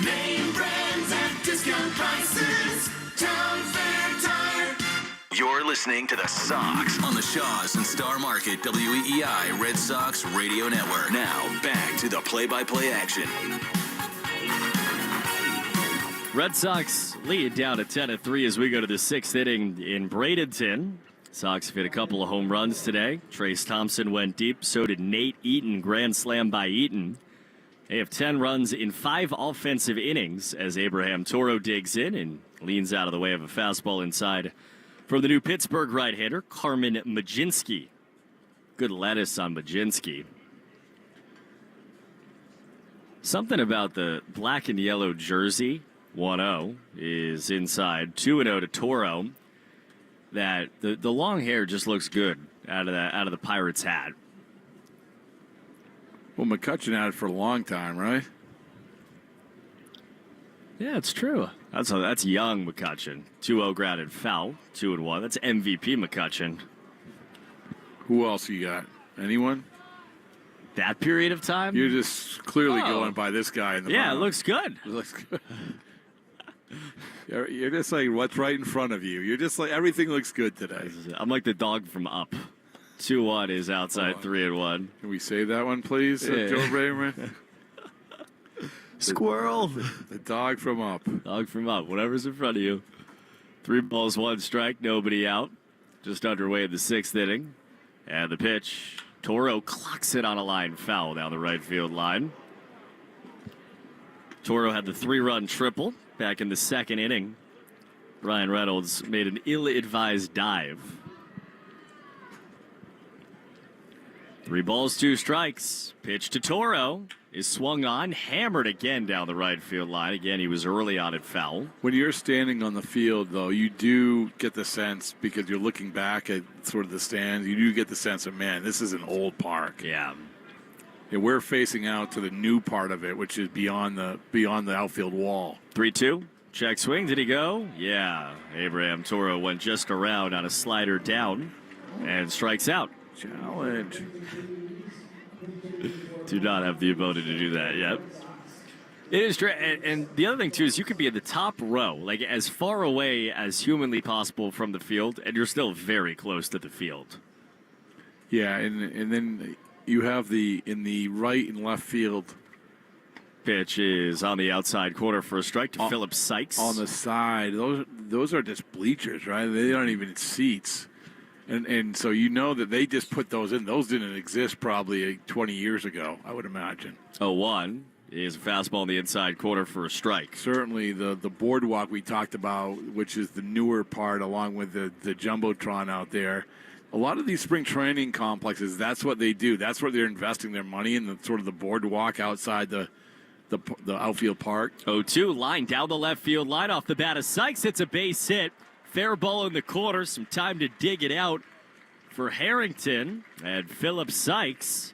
Name brands at discount prices. Town Fair Tire. You're listening to the Sox on the Shaws and Star Market WEEI Red Sox Radio Network. Now, back to the play-by-play action. Red Sox lead down to 10-3 as we go to the 6th inning in Bradenton. Sox hit a couple of home runs today. Trace Thompson went deep. So did Nate Eaton. Grand slam by Eaton. They have 10 runs in 5 offensive innings as Abraham Toro digs in and leans out of the way of a fastball inside for the new Pittsburgh right-hander, Carmen Majinski. Good lettuce on Majinski. Something about the black and yellow jersey, 1-0, is inside. 2-0 to Toro. That the long hair just looks good out of the Pirates hat. Well, McCutchen had it for a long time, right? Yeah, it's true. That's young McCutchen. 2-0 grounded foul. 2-1. That's MVP McCutchen. Who else you got? Anyone? That period of time? You're just clearly going by this guy in the Yeah, bottom. it looks good. It looks good. You're just like what's right in front of you. You're just like everything looks good today. I'm like the dog from Up. 2-1 is outside 3-1. Can we save that one, please, Yeah. Joe Bramer? Squirrel. The dog from Up. Dog from Up. Whatever's in front of you. 3 balls, 1 strike. Nobody out. Just underway in the 6th inning. And the pitch. Toro clocks it on a line foul down the right field line. Toro had the 3-run triple back in the 2nd inning. Ryan Reynolds made an ill-advised dive. 3 balls, 2 strikes. Pitch to Toro is swung on, hammered again down the right field line. Again, he was early on at foul. When you're standing on the field, though, you do get the sense, because you're looking back at sort of the stands, you do get the sense of, man, this is an old park. Yeah. And we're facing out to the new part of it, which is beyond the outfield wall. 3-2. Check swing. Did he go? Yeah. Abraham Toro went just around on a slider down and strikes out. Challenge. Do not have the ability to do that yet. It is true. And the other thing, too, is you could be in the top row, like as far away as humanly possible from the field, and you're still very close to the field. Yeah, and then you have in the right and left field. Pitch is on the outside corner for a strike to Philip Sykes. On the side. Those are just bleachers, right? They aren't even seats. And so you know that they just put those in. Those didn't exist probably 20 years ago, I would imagine. 0-1 is a fastball in the inside corner for a strike. Certainly the boardwalk we talked about, which is the newer part along with the Jumbotron out there. A lot of these spring training complexes, that's what they do. That's where they're investing their money in, the sort of the boardwalk outside the outfield park. 0-2, line down the left field line off the bat of Sykes. It's a base hit. Fair ball in the corner. Some time to dig it out for Harrington. And Philip Sykes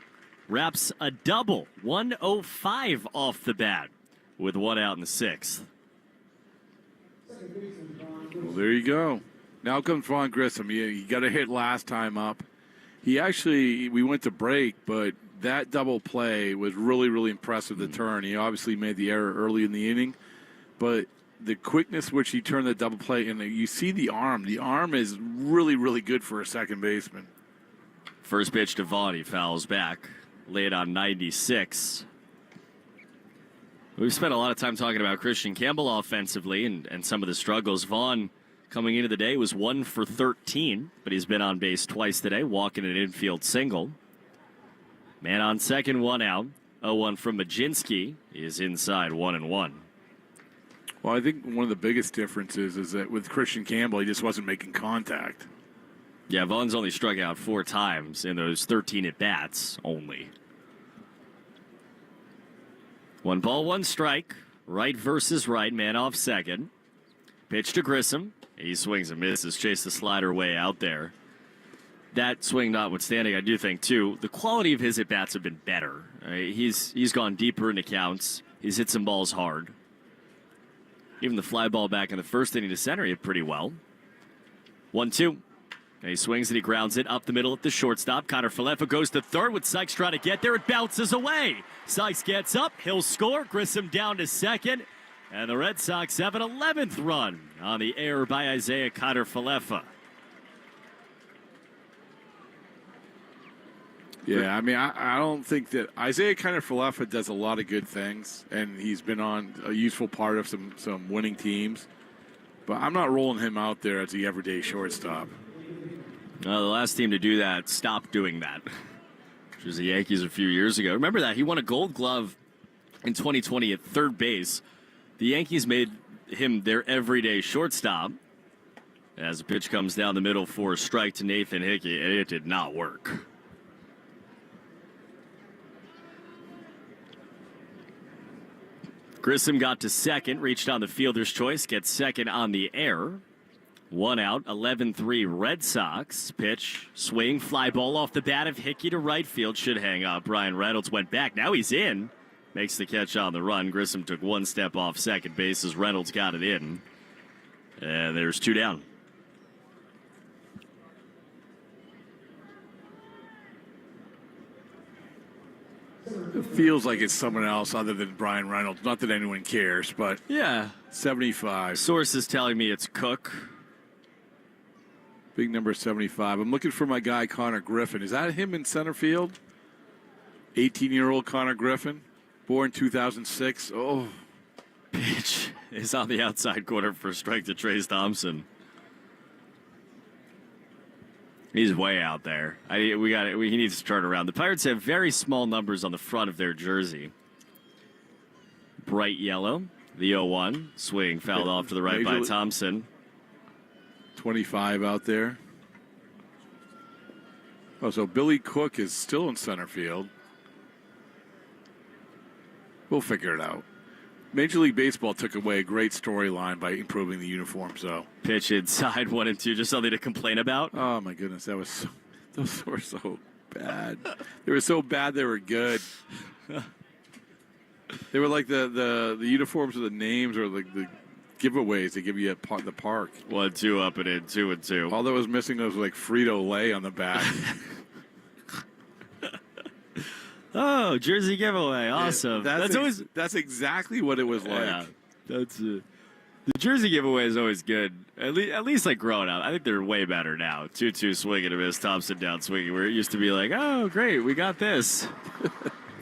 wraps a double. 105 off the bat with 1 out in the 6th. Well, there you go. Now comes Vaughn Grissom. He got a hit last time up. We went to break, but that double play was really, really impressive, the turn. He obviously made the error early in the inning, but the quickness which he turned the double play, and you see the arm. The arm is really, really good for a second baseman. First pitch to Vaughn, he fouls back, laid on 96. We've spent a lot of time talking about Christian Campbell offensively and some of the struggles. Vaughn, coming into the day, was 1 for 13, but he's been on base twice today, walking an infield single. Man on second, 1 out. 0-1 from Majinski is inside 1-1. Well, I think one of the biggest differences is that with Christian Campbell, he just wasn't making contact. Yeah, Vaughn's only struck out 4 times in those 13 at-bats only. 1 ball, 1 strike. Right versus right, man off second. Pitch to Grissom. He swings and misses. Chase the slider way out there. That swing notwithstanding, I do think, too, the quality of his at-bats have been better. He's gone deeper into counts. He's hit some balls hard. Even the fly ball back in the first inning to center hit pretty well. 1-2. He swings and he grounds it up the middle at the shortstop. Connor Falefa goes to third with Sykes trying to get there. It bounces away. Sykes gets up. He'll score. Grissom down to second. And the Red Sox have an 11th run on the error by Isaiah Connor Falefa. Yeah, I mean, I don't think that Isaiah Connor Falefa does a lot of good things, and he's been on a useful part of some winning teams. But I'm not rolling him out there as the everyday shortstop. The last team to do that stopped doing that, which was the Yankees a few years ago. Remember that? He won a Gold Glove in 2020 at third base. The Yankees made him their everyday shortstop. As the pitch comes down the middle for a strike to Nathan Hickey, and it did not work. Grissom got to second, reached on the fielder's choice, gets second on the error. 1 out, 11-3 Red Sox. Pitch, swing, fly ball off the bat of Hickey to right field. Should hang up. Brian Reynolds went back. Now he's in. Makes the catch on the run. Grissom took 1 step off second base as Reynolds got it in. And there's 2 down. It feels like it's someone else other than Brian Reynolds. Not that anyone cares, but yeah, 75. Sources telling me it's Cook. Big number 75. I'm looking for my guy Connor Griffin. Is that him in center field? 18-year-old Connor Griffin, born 2006. Oh, pitch is on the outside corner for a strike to Trace Thompson. He's way out there. He needs to turn around. The Pirates have very small numbers on the front of their jersey. Bright yellow. The 0-1. Swing fouled off to the right by Thompson. 25 out there. Oh, so Billy Cook is still in center field. We'll figure it out. Major League Baseball took away a great storyline by improving the uniforms, though. Pitch inside 1-2, just something to complain about. Oh my goodness, those were so bad. They were so bad they were good. They were like the uniforms with the names or like the giveaways they give you at the park. 1-2 up and in, 2-2. All that was missing was like Frito-Lay on the back. Oh, jersey giveaway! Awesome. Yeah, that's exactly what it was like. Yeah, the jersey giveaway is always good. At least like growing up, I think they're way better now. 2-2 swing and a miss. Thompson down swinging, where it used to be like, oh great, we got this.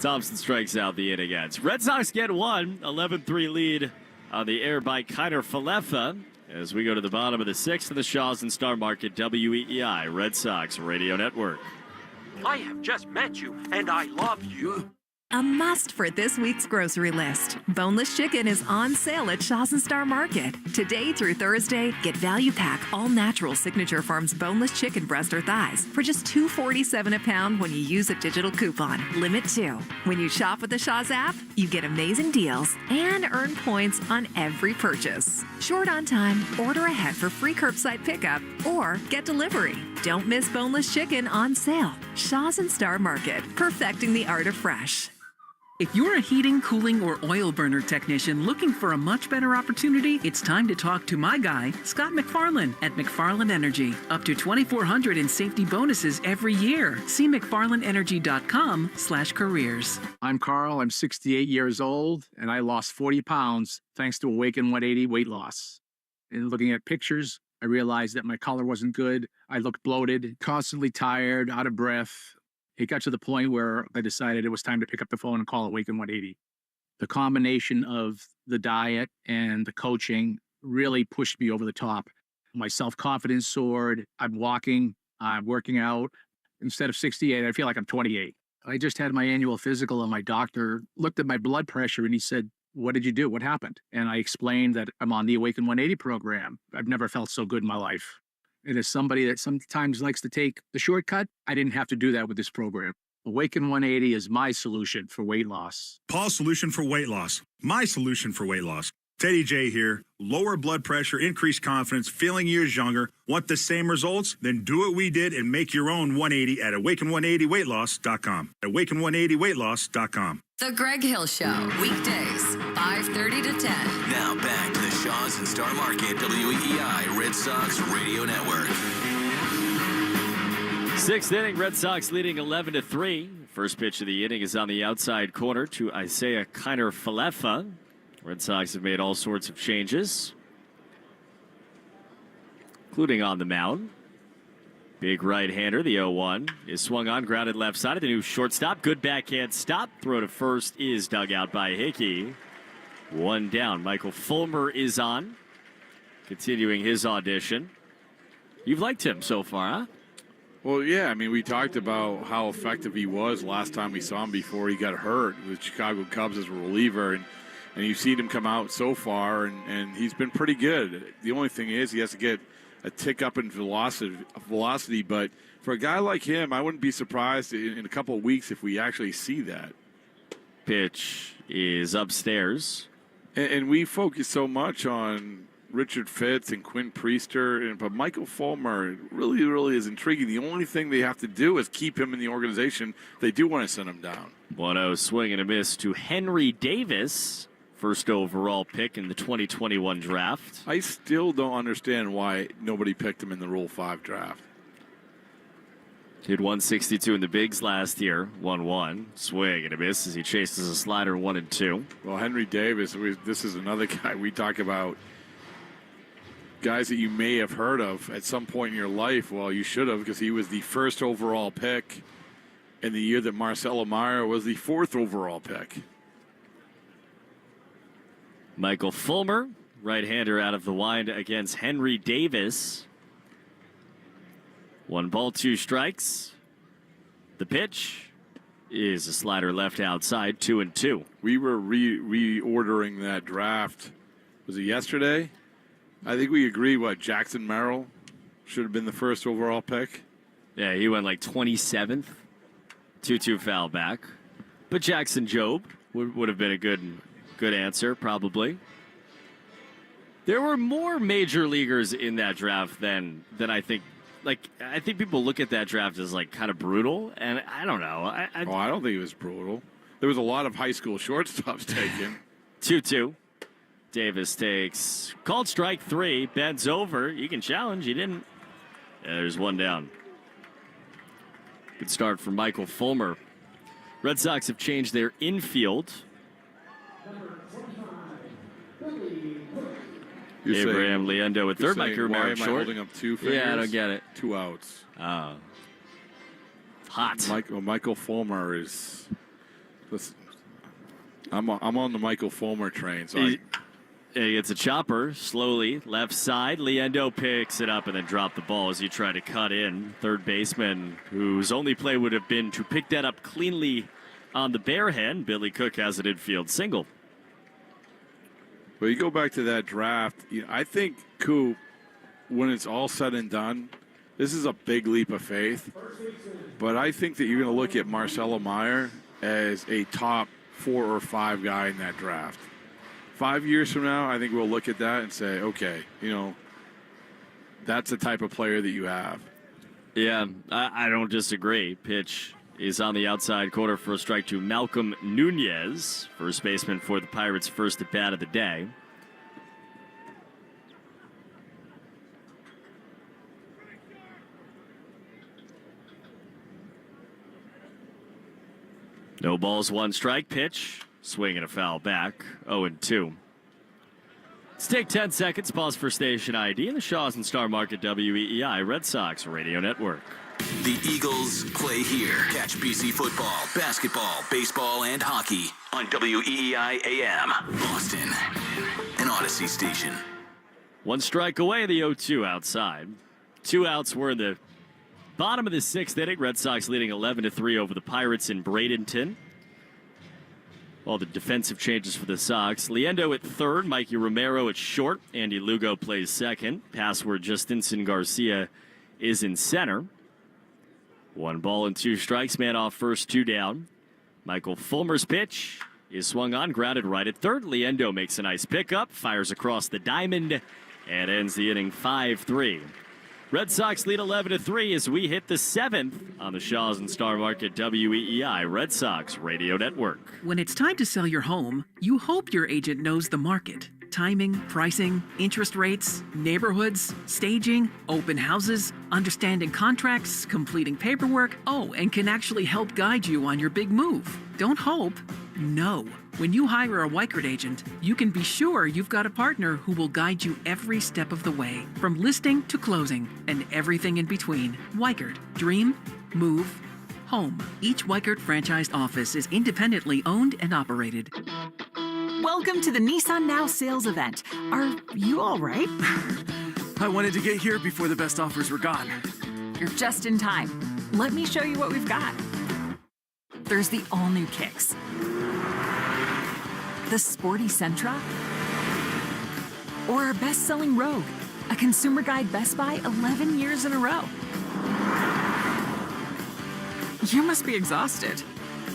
Thompson strikes out the inning ends. Red Sox get 1, 11-3 lead on the air by Kiner Falefa. As we go to the bottom of the 6th of the Shaws and Star Market, WEEI Red Sox Radio Network. I have just met you, and I love you. A must for this week's grocery list. Boneless chicken is on sale at Shaws and Star Market. Today through Thursday, get value pack all natural Signature Farms boneless chicken breast or thighs for just $2.47 a pound when you use a digital coupon. Limit 2. When you shop with the Shaws app, you get amazing deals and earn points on every purchase. Short on time, order ahead for free curbside pickup or get delivery. Don't miss boneless chicken on sale. Shaws and Star Market, perfecting the art of fresh. If you're a heating, cooling, or oil burner technician looking for a much better opportunity, it's time to talk to my guy, Scott McFarland at McFarland Energy. Up to $2,400 in safety bonuses every year. See McFarlandEnergy.com/careers. I'm Carl. I'm 68 years old, and I lost 40 pounds thanks to Awaken 180 weight loss. And looking at pictures, I realized that my color wasn't good. I looked bloated, constantly tired, out of breath. It got to the point where I decided it was time to pick up the phone and call Awaken 180. The combination of the diet and the coaching really pushed me over the top. My self-confidence soared. I'm walking, I'm working out. Instead of 68, I feel like I'm 28. I just had my annual physical, and my doctor looked at my blood pressure and he said, "What did you do? What happened?" And I explained that I'm on the Awaken 180 program. I've never felt so good in my life. And as somebody that sometimes likes to take the shortcut, I didn't have to do that with this program. Awaken 180 is my solution for weight loss. Paul's solution for weight loss. My solution for weight loss. Teddy J here. Lower blood pressure, increased confidence, feeling years younger. Want the same results? Then do what we did and make your own 180 at awaken180weightloss.com. Awaken180weightloss.com. The Greg Hill Show, weekdays, 5:30 to 10. Now back to the Shaws and Star Market WEEI Red Sox Radio Network. Sixth inning, Red Sox leading 11-3. First pitch of the inning is on the outside corner to Isaiah Kiner-Falefa. Red Sox have made all sorts of changes, including on the mound. Big right-hander, the 0-1, is swung on, grounded left side of the new shortstop. Good backhand stop. Throw to first is dug out by Hickey. One down. Michael Fulmer is on, continuing his audition. You've liked him so far, huh? Well, yeah. I mean, we talked about how effective he was last time we saw him before he got hurt with Chicago Cubs as a reliever. And you've seen him come out so far, and he's been pretty good. The only thing is he has to get a tick up in velocity. But for a guy like him, I wouldn't be surprised in a couple of weeks if we actually see that. Pitch is upstairs. And we focus so much on Richard Fitz and Quinn Priester, but Michael Fulmer really, really is intriguing. The only thing they have to do is keep him in the organization. They do want to send him down. 1-0 swing and a miss to Henry Davis. First overall pick in the 2021 draft. I still don't understand why nobody picked him in the Rule 5 draft. Hit 162 in the bigs last year. 1-1. Swing and a miss as he chases a slider 1-2. Well, Henry Davis, this is another guy we talk about. Guys that you may have heard of at some point in your life. Well, you should have, because he was the first overall pick in the year that Marcelo Meyer was the fourth overall pick. Michael Fulmer, right-hander out of the wind against Henry Davis. 1 ball, 2 strikes. The pitch is a slider left outside, 2-2. We were reordering that draft. Was it yesterday? I think we agree, Jackson Merrill should have been the first overall pick. Yeah, he went like 27th. 2-2 foul back. But Jackson Jobe would have been a good answer, probably. There were more major leaguers in that draft than I think. I think people look at that draft as kind of brutal, and I don't know. I don't think it was brutal. There was a lot of high school shortstops taken. 2-2. Davis takes called strike 3, bends over. You can challenge. He didn't. Yeah, there's one down. Good start for Michael Fulmer. Red Sox have changed their infield. Abraham Leendo at third. Mike Why am I short. holding up 2 fingers? Yeah, I don't get it. 2 outs. Oh. Hot. Michael Fulmer is. Listen, I'm on the Michael Fulmer train. So he gets a chopper slowly left side. Leendo picks it up and then drop the ball as he tried to cut in. Third baseman, whose only play would have been to pick that up cleanly on the bare hand. Billy Cook has an infield single. But you go back to that draft, I think, Coop, when it's all said and done, this is a big leap of faith. But I think that you're going to look at Marcelo Meyer as a top 4 or 5 guy in that draft. 5 years from now, I think we'll look at that and say, okay, that's the type of player that you have. Yeah, I don't disagree. Pitch is on the outside corner for a strike to Malcolm Nunez, first baseman for the Pirates' first at bat of the day. No balls, one strike. Pitch. Swing and a foul back. 0-2. Let's take 10 seconds. Pause for station ID in the Shaws and Star Market WEEI Red Sox Radio Network. The Eagles play here. Catch BC football, basketball, baseball, and hockey on WEEI AM, Boston, an Odyssey station. One strike away, the 0-2 outside. 2 outs were in the bottom of the 6th inning. Red Sox leading 11-3 over the Pirates in Bradenton. All the defensive changes for the Sox. Liendo at third, Mikey Romero at short. Andy Lugo plays second. Password Justinson Garcia is in center. 1 ball and 2 strikes. Man off first, 2 down. Michael Fulmer's pitch is swung on, grounded right at third. Liendo makes a nice pickup, fires across the diamond, and ends the inning 5-3. Red Sox lead 11-3 as we hit the 7th on the Shaws and Star Market WEEI Red Sox Radio Network. When it's time to sell your home, you hope your agent knows the market. Timing, pricing, interest rates, neighborhoods, staging, open houses, understanding contracts, completing paperwork, and can actually help guide you on your big move. Don't hope, know. When you hire a Weichert agent, you can be sure you've got a partner who will guide you every step of the way, from listing to closing, and everything in between. Weichert. Dream, move, home. Each Weichert franchised office is independently owned and operated. Welcome to the Nissan Now sales event. Are you all right? I wanted to get here before the best offers were gone. You're just in time. Let me show you what we've got. There's the all-new Kicks. The sporty Sentra. Or our best-selling Rogue, a Consumer Guide Best Buy 11 years in a row. You must be exhausted.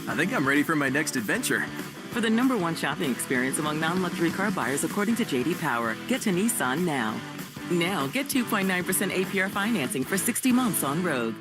I think I'm ready for my next adventure. For the #1 shopping experience among non-luxury car buyers, according to J.D. Power, get to Nissan now. Now, get 2.9% APR financing for 60 months on Rogue.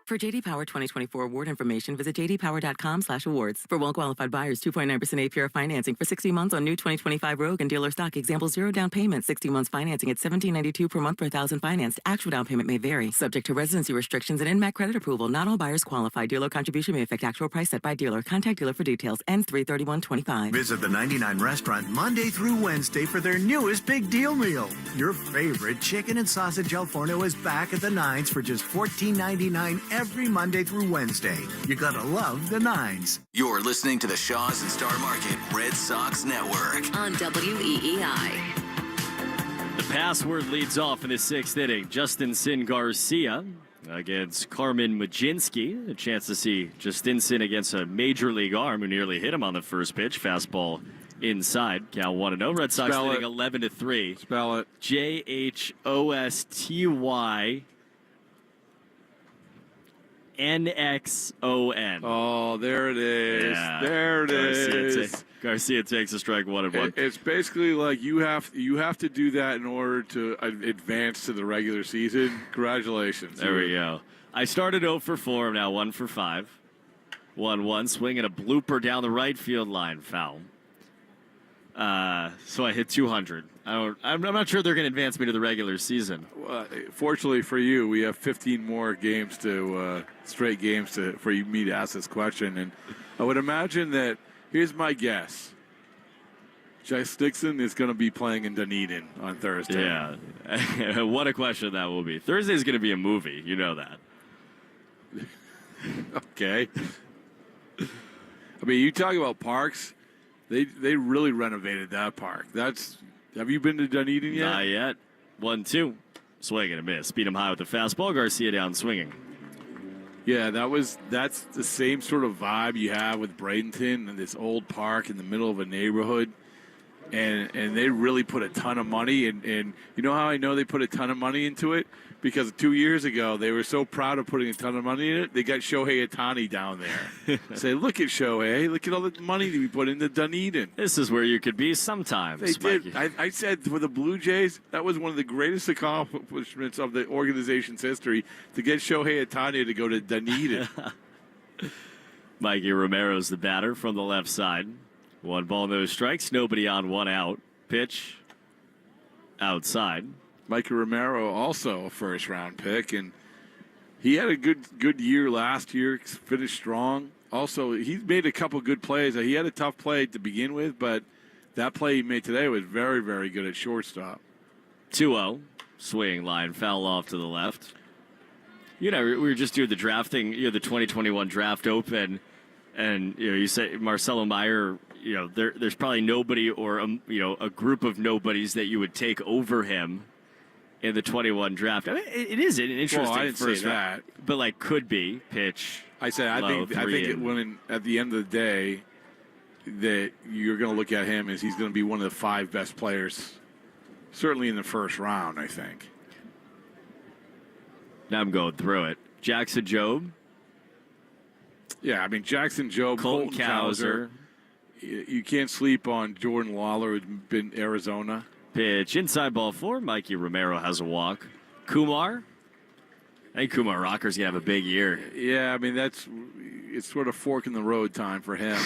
For J.D. Power 2024 award information, visit jdpower.com/awards. For well-qualified buyers, 2.9% APR financing for 60 months on new 2025 Rogue and dealer stock. Example, 0 down payment, 60 months financing at $17.92 per month per thousand financed. Actual down payment may vary. Subject to residency restrictions and INMAC credit approval. Not all buyers qualify. Dealer contribution may affect actual price set by dealer. Contact dealer for details. Ends 3/31/25. Visit the 99 restaurant Monday through Wednesday for their newest big deal meal. Your favorite chicken and sausage al forno is back at the Nines for just $14.99 every Monday through Wednesday. You gotta love the Nines. You're listening to the Shaws and Star Market Red Sox Network on WEEI. The password leads off in the 6th inning. Justinson Garcia against Carmen Majinski. A chance to see Justinson against a major league arm who nearly hit him on the first pitch. Fastball inside. Count 1-0. Red Sox leading 11-3. Spell it. JHOSTY. NXON. Oh, there it is. Yeah. There it is. Garcia takes a strike 1-1. It's basically like you have to do that in order to advance to the regular season. Congratulations. There we go. I started 0 for 4. I'm now 1 for 5. 1-1. Swing and a blooper down the right field line. Foul. So I hit 200. I'm not sure they're going to advance me to the regular season. Fortunately for you, we have 15 more games straight games for me to ask this question. And I would imagine that, here's my guess. Jess Dixon is going to be playing in Dunedin on Thursday. Yeah. What a question that will be. Thursday is going to be a movie. You know that. Okay. I mean, you talk about parks. They really renovated that park. Have you been to Dunedin yet? Not yet. 1-2. Swing and a miss. Beat him high with the fastball. Garcia down swinging. Yeah, that's the same sort of vibe you have with Bradenton and this old park in the middle of a neighborhood. and they really put a ton of money. And you know how I know they put a ton of money into it? Because 2 years ago, they were so proud of putting a ton of money in it, they got Shohei Ohtani down there. Say, look at Shohei. Look at all the money that we put into Dunedin. This is where you could be sometimes. They did. I said for the Blue Jays, that was one of the greatest accomplishments of the organization's history, to get Shohei Ohtani to go to Dunedin. Mikey Romero's the batter from the left side. 1 ball, no strikes. Nobody on, 1 out. Pitch outside. Mikey Romero, also a first-round pick, and he had a good year last year, finished strong. Also, he's made a couple good plays. He had a tough play to begin with, but that play he made today was very, very good at shortstop. 2-0, swing line, foul off to the left. You know, we were just doing the drafting, the 2021 draft open, and you say Marcelo Meyer. There's probably nobody or a group of nobodies that you would take over him in the 21 draft. I mean, it is an interesting well, I didn't first say round, but could be pitch. I said I think when at the end of the day that you're going to look at him as he's going to be one of the 5 best players, certainly in the first round. I think. Now I'm going through it. Jackson Jobe. Yeah, I mean Jackson Jobe, Colton Cowser. You can't sleep on Jordan Lawler, who's been Arizona. Pitch inside ball 4. Mikey Romero has a walk. Kumar. I think Kumar Rocker's going to have a big year. Yeah, I mean, it's sort of fork in the road time for him.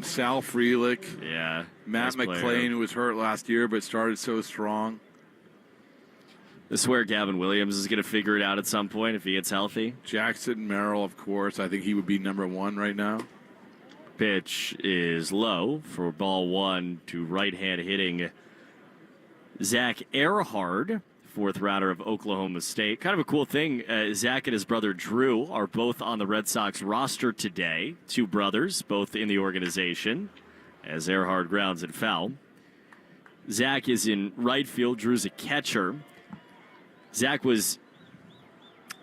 Sal Frelick. Yeah. Matt McClain, who was hurt last year but started so strong. I swear Gavin Williams is going to figure it out at some point if he gets healthy. Jackson Merrill, of course. I think he would be number 1 right now. Pitch is low for ball 1 to right-hand hitting Zach Earhart, 4th rounder of Oklahoma State. Kind of a cool thing, Zach and his brother Drew are both on the Red Sox roster today. 2 brothers, both in the organization, as Earhart grounds and foul. Zach is in right field. Drew's a catcher. Zach was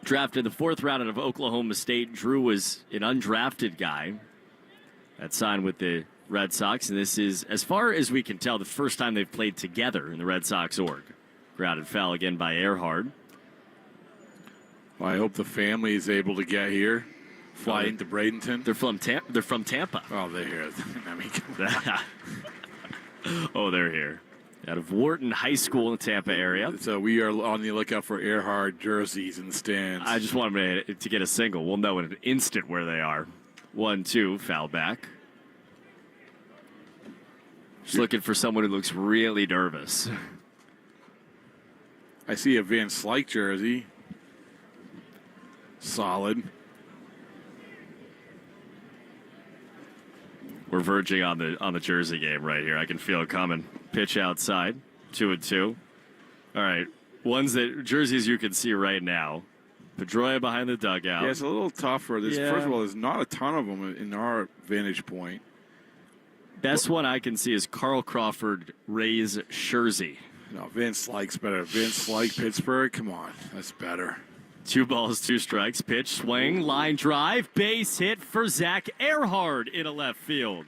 drafted the 4th round out of Oklahoma State. Drew was an undrafted guy that signed with the Red Sox, and this is, as far as we can tell, the first time they've played together in the Red Sox org. Grounded foul again by Earhart. Well, I hope the family is able to get here, fly into Bradenton. They're from Tampa. Oh, they're here. I mean, oh, they're here. Out of Wharton High School in the Tampa area. So we are on the lookout for Earhart jerseys in the stands. I just want them to get a single. We'll know in an instant where they are. 1-2, foul back. Just looking for someone who looks really nervous. I see a Van Slyke jersey. Solid. We're verging on the jersey game right here. I can feel it coming. Pitch outside. 2-2. All right. Jerseys you can see right now. Pedroia behind the dugout. Yeah, it's a little tougher. First of all, there's not a ton of them in our vantage point. Best one I can see is Carl Crawford, Rays Scherzi. No, Van Slyke's better. Van Slyke, Pittsburgh, come on. That's better. 2 balls, 2 strikes. Pitch, swing, line drive, base hit for Zach Earhart into left field.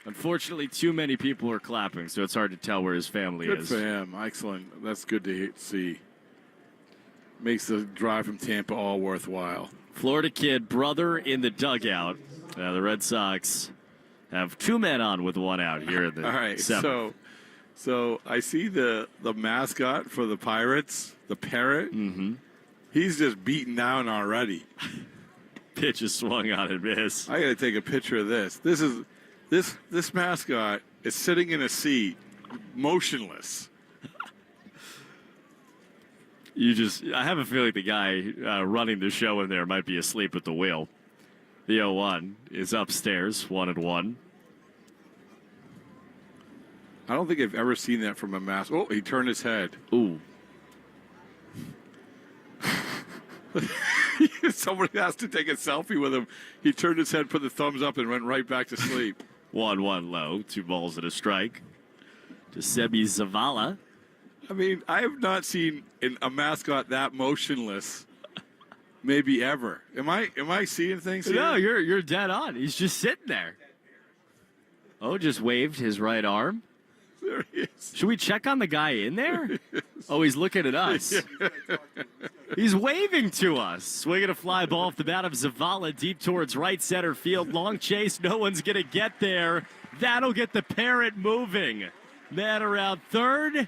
Unfortunately, too many people are clapping, so it's hard to tell where his family is. Good for him. Excellent. That's good to see. Makes the drive from Tampa all worthwhile. Florida kid, brother in the dugout. The Red Sox have 2 men on with 1 out here in the all right, 7th. So I see the mascot for the Pirates, the parrot. Mm-hmm. He's just beaten down already. Pitch is swung on and miss. I got to take a picture of this. This mascot is sitting in a seat, motionless. I have a feeling the guy running the show in there might be asleep at the wheel. The 0-1 is upstairs, 1-1. I don't think I've ever seen that from a mascot. Oh, he turned his head. Ooh. Somebody has to take a selfie with him. He turned his head, put the thumbs up, and went right back to sleep. 1-1 low, 2 balls and a strike to Sebi Zavala. I mean, I have not seen a mascot that motionless, maybe ever. Am I seeing things here? No, you're dead on. He's just sitting there. Oh, just waved his right arm. There he is. Should we check on the guy in there? Oh, he's looking at us. He's waving to us. Swinging a fly ball off the bat of Zavala deep towards right center field. Long chase. No one's going to get there. That'll get the Parrot moving. Man around third.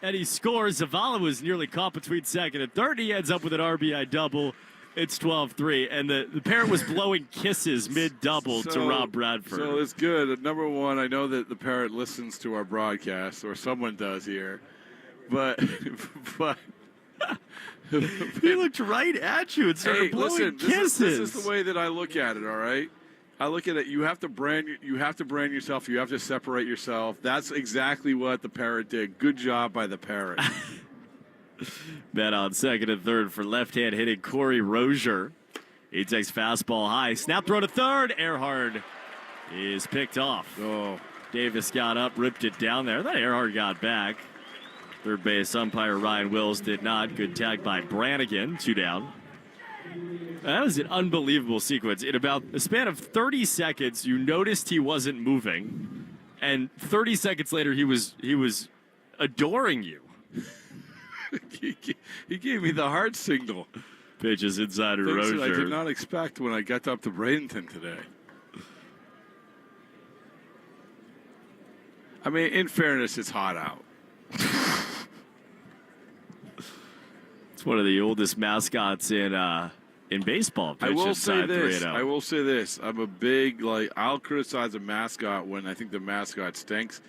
And he scores. Zavala was nearly caught between second and third. He ends up with an RBI double. It's 12-3. And the Parrot was blowing kisses mid-double to Rob Bradford. So it's good. Number one, I know that the Parrot listens to our broadcast, or someone does here. But he looked right at you and started blowing kisses. This is the way that I look at it, all right? I look at it, you have to brand yourself, you have to separate yourself. That's exactly what the Parrot did. Good job by the Parrot. Man on second and third for left-hand hitting Corey Rozier. He takes fastball high. Snap throw to third. Earhart is picked off. Oh. Davis got up, ripped it down there. Then Earhart got back. Third base umpire Ryan Wills did not. Good tag by Brannigan. 2 down. That was an unbelievable sequence. In about a span of 30 seconds, you noticed he wasn't moving. And 30 seconds later, he was adoring you. He gave me the heart signal. Pitches inside of Things that I Rozier. did not expect when I got up to Bradenton today. I mean, in fairness, it's hot out. It's one of the oldest mascots in baseball. I will say this. 3-0. I will say this. I'm a big, I'll criticize a mascot when I think the mascot stinks.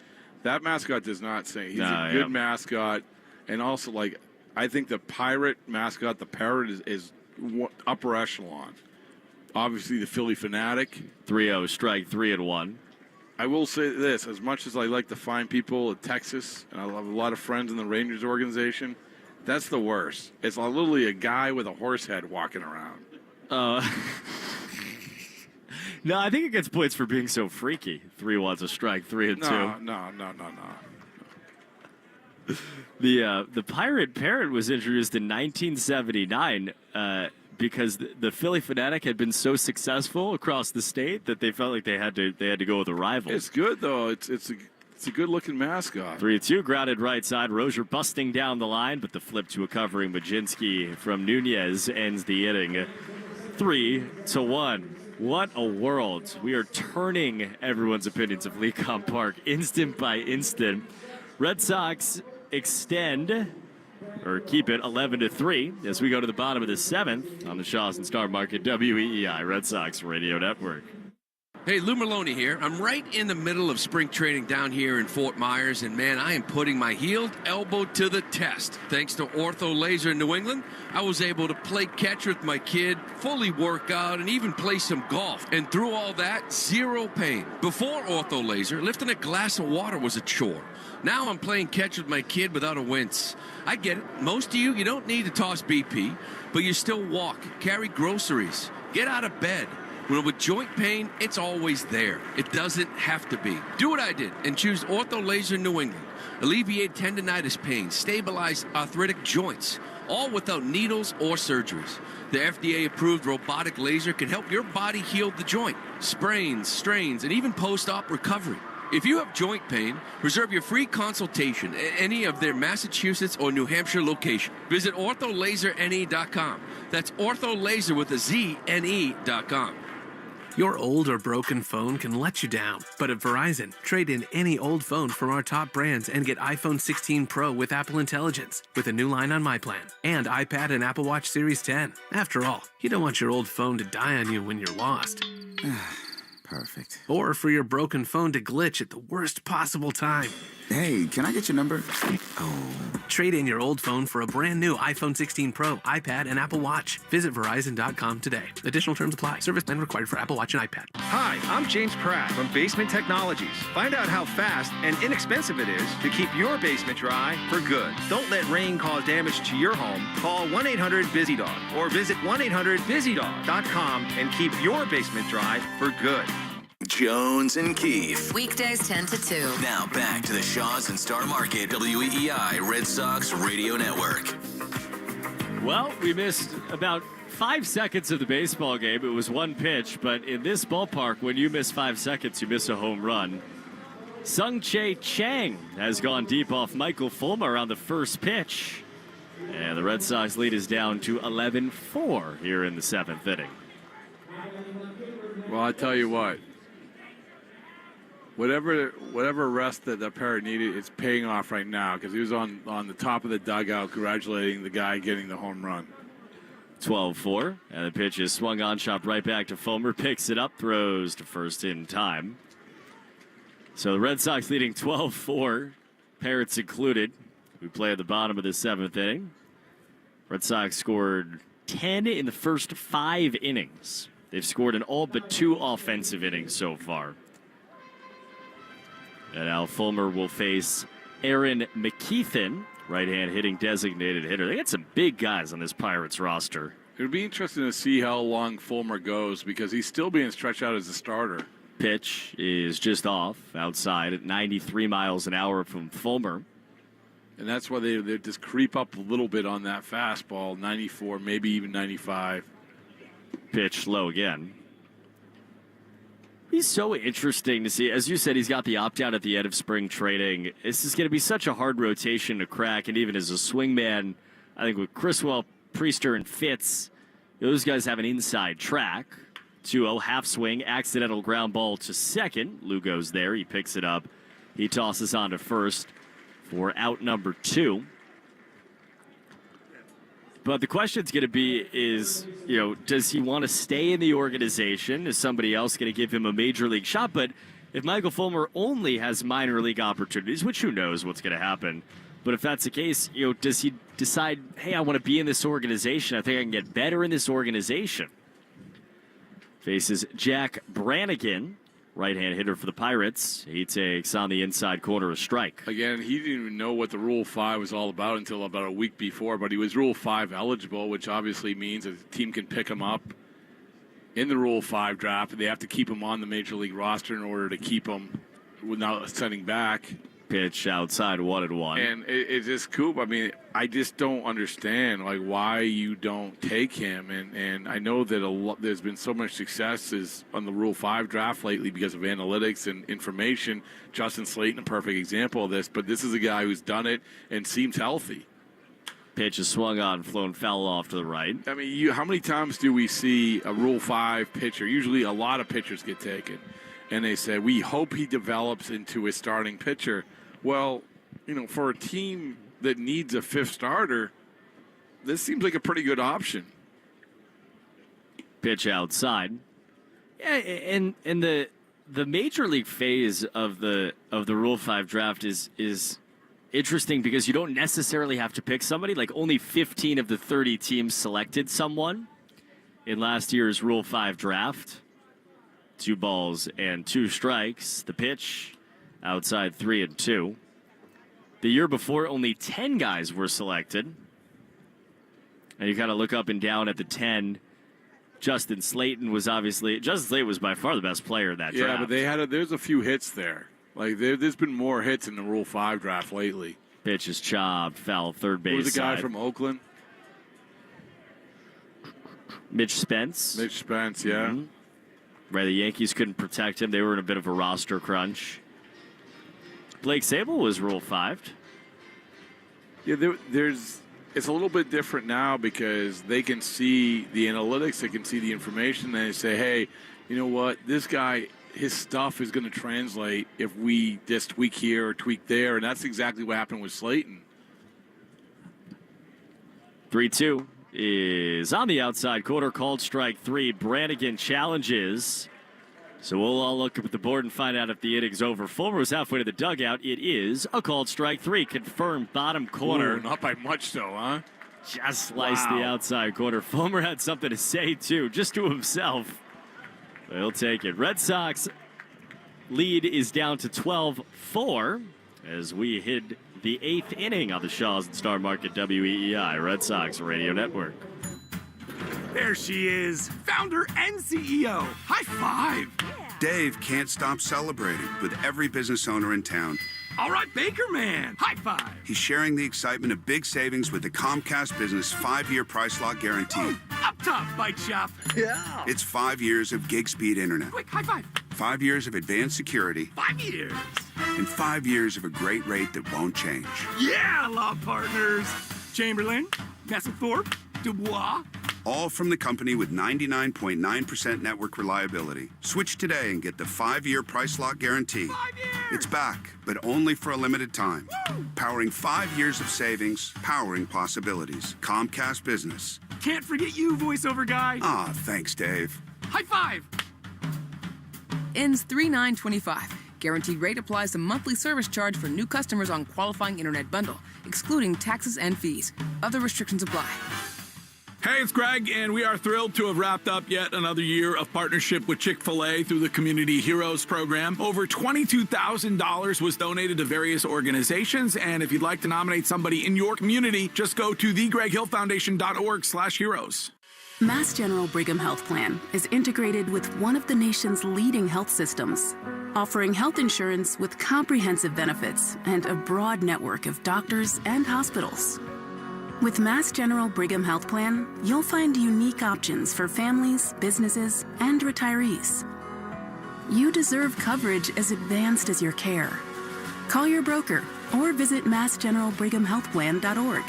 That mascot does not stink. He's a good mascot. And also, I think the Pirate mascot, the Parrot, is upper echelon. Obviously, the Philly Fanatic. 3-0 strike, 3-1. I will say this. As much as I like to find people in Texas, and I have a lot of friends in the Rangers organization, that's the worst. It's literally a guy with a horse head walking around. No, I think it gets points for being so freaky. 3-1's a strike, 3-2. No. The Pirate Parrot was introduced in 1979 because the Philly Fanatic had been so successful across the state that they felt like they had to go with a rival. It's good though. It's a good looking mascot. 3-2 grounded right side. Rozier busting down the line, but the flip to a covering Majinski from Nunez ends the inning. 3-1. What a world. We are turning everyone's opinions of Lecom Park instant by instant. Red Sox extend, or keep it 11-3 as we go to the bottom of the 7th on the Shaws and Star Market WEEI Red Sox Radio Network. Hey, Lou Maloney here. I'm right in the middle of spring training down here in Fort Myers, and man, I am putting my healed elbow to the test. Thanks to Ortho Laser in New England, I was able to play catch with my kid, fully work out, and even play some golf. And through all that, zero pain. Before Ortho Laser, lifting a glass of water was a chore. Now I'm playing catch with my kid without a wince. I get it. Most of you don't need to toss BP, but you still walk, carry groceries, get out of bed. When with joint pain, it's always there. It doesn't have to be. Do what I did and choose Ortho Laser New England. Alleviate tendonitis pain, stabilize arthritic joints, all without needles or surgeries. The FDA-approved robotic laser can help your body heal the joint, sprains, strains, and even post-op recovery. If you have joint pain, reserve your free consultation at any of their Massachusetts or New Hampshire location. Visit ortholaserne.com. That's ortholaser with a Z-N-E.com. Your old or broken phone can let you down, but at Verizon, trade in any old phone from our top brands and get iPhone 16 Pro with Apple Intelligence with a new line on My Plan and iPad and Apple Watch Series 10. After all, you don't want your old phone to die on you when you're lost. Perfect. Or for your broken phone to glitch at the worst possible time. Hey, can I get your number? Oh. Trade in your old phone for a brand new iPhone 16 Pro, iPad, and Apple Watch. Visit Verizon.com today. Additional terms apply. Service plan required for Apple Watch and iPad. Hi, I'm James Pratt from Basement Technologies. Find out how fast and inexpensive it is to keep your basement dry for good. Don't let rain cause damage to your home. Call 1-800-BUSY-DOG or visit 1-800-BUSYDOG.com and keep your basement dry for good. Jones and Keith. Weekdays 10 to 2. Now back to the Shaws and Star Market WEEI Red Sox Radio Network. Well, we missed about 5 seconds of the baseball game. It was one pitch, but in this ballpark, when you miss 5 seconds, you miss a home run. Sung-Chae Chang has gone deep off Michael Fulmer on the first pitch. And the Red Sox lead is down to 11-4 here in the 7th inning. Well, I tell you what. Whatever rest that the Pirate needed, it's paying off right now because he was on the top of the dugout congratulating the guy getting the home run. 12-4, and the pitch is swung on, chopped right back to Fulmer, picks it up, throws to first in time. So the Red Sox leading 12-4, Pirates included. We play at the bottom of the 7th inning. Red Sox scored 10 in the first 5 innings. They've scored in all but 2 offensive innings so far. And now Fulmer will face Aaron McKeithen, right-hand hitting designated hitter. They got some big guys on this Pirates roster. It would be interesting to see how long Fulmer goes because he's still being stretched out as a starter. Pitch is just off outside at 93 miles an hour from Fulmer. And that's why they just creep up a little bit on that fastball, 94, maybe even 95. Pitch low again. He's so interesting to see. As you said, he's got the opt-out at the end of spring training. This is going to be such a hard rotation to crack, and even as a swingman, I think with Criswell, Priester, and Fitz, those guys have an inside track. 2-0, half swing, accidental ground ball to second. Lugo's there. He picks it up. He tosses on to first for out number 2. But the question's going to be is, does he want to stay in the organization? Is somebody else going to give him a major league shot? But if Michael Fulmer only has minor league opportunities, which who knows what's going to happen, but if that's the case, does he decide, hey, I want to be in this organization. I think I can get better in this organization. Faces Jack Brannigan, right-hand hitter for the Pirates. He takes on the inside corner a strike. Again, he didn't even know what the Rule 5 was all about until about a week before, but he was Rule 5 eligible, which obviously means a team can pick him up in the Rule 5 draft. They have to keep him on the Major League roster in order to keep him without sending back. Pitch outside 1-1. And it's just Coop. I mean, I just don't understand why you don't take him. And I know that there's been so much successes on the Rule 5 draft lately because of analytics and information. Justin Slayton, a perfect example of this. But this is a guy who's done it and seems healthy. Pitch is swung on, flown foul off to the right. I mean, how many times do we see a Rule 5 pitcher? Usually a lot of pitchers get taken. And they say, we hope he develops into a starting pitcher. Well, for a team that needs a 5th starter, this seems like a pretty good option. Pitch outside. Yeah, and the major league phase of the Rule 5 draft is interesting because you don't necessarily have to pick somebody. Like only 15 of the 30 teams selected someone in last year's Rule 5 draft. 2 balls and 2 strikes. The pitch outside 3-2. The year before, only 10 guys were selected. And you kind of look up and down at the 10. Justin Slayton was by far the best player in that draft. Yeah, but there's a few hits there. There's been more hits in the Rule 5 draft lately. Pitch is chopped, foul, third base. Who was the guy side. from Oakland? Mitch Spence. Mitch Spence, yeah. Mm-hmm. Right, the Yankees couldn't protect him. They were in a bit of a roster crunch. Blake Sable was Rule 5'd. Yeah, it's a little bit different now because they can see the analytics, they can see the information, and they say, hey, you know what, this guy, his stuff is going to translate if we just tweak here or tweak there, and that's exactly what happened with Slayton. 3-2 is on the outside corner, called strike 3. Brannigan challenges. So we'll all look up at the board and find out if the inning's over. Fulmer was halfway to the dugout. It is a called strike 3. Confirmed bottom corner. Ooh, not by much, though, huh? Just sliced the outside corner. Fulmer had something to say, too, just to himself. But he'll take it. Red Sox lead is down to 12-4 as we hit the 8th inning on the Shaws and Star Market WEEI Red Sox Radio Network. There she is, founder and CEO. High five. Dave can't stop celebrating with every business owner in town. All right, Baker Man, high five. He's sharing the excitement of big savings with the Comcast Business 5-year price lock guarantee. A Tough, Bike Shop. Yeah. It's 5 years of gig speed internet. Quick, high five. 5 years of advanced security. 5 years. And 5 years of a great rate that won't change. Yeah, law partners. Chamberlain, Nesselthorpe, Dubois. All from the company with 99.9% network reliability. Switch today and get the 5-year price lock guarantee. 5 years. It's back, but only for a limited time. Woo! Powering 5 years of savings, powering possibilities. Comcast Business. Can't forget you, voiceover guy. Ah, thanks, Dave. High five. Ends 3/9/25. Guaranteed rate applies to monthly service charge for new customers on qualifying internet bundle, excluding taxes and fees. Other restrictions apply. Hey, it's Greg, and we are thrilled to have wrapped up yet another year of partnership with Chick-fil-A through the Community Heroes program. Over $22,000 was donated to various organizations, and if you'd like to nominate somebody in your community, just go to thegreghillfoundation.org/heroes. Mass General Brigham Health Plan is integrated with one of the nation's leading health systems, offering health insurance with comprehensive benefits and a broad network of doctors and hospitals. With Mass General Brigham Health Plan, you'll find unique options for families, businesses, and retirees. You deserve coverage as advanced as your care. Call your broker or visit massgeneralbrighamhealthplan.org.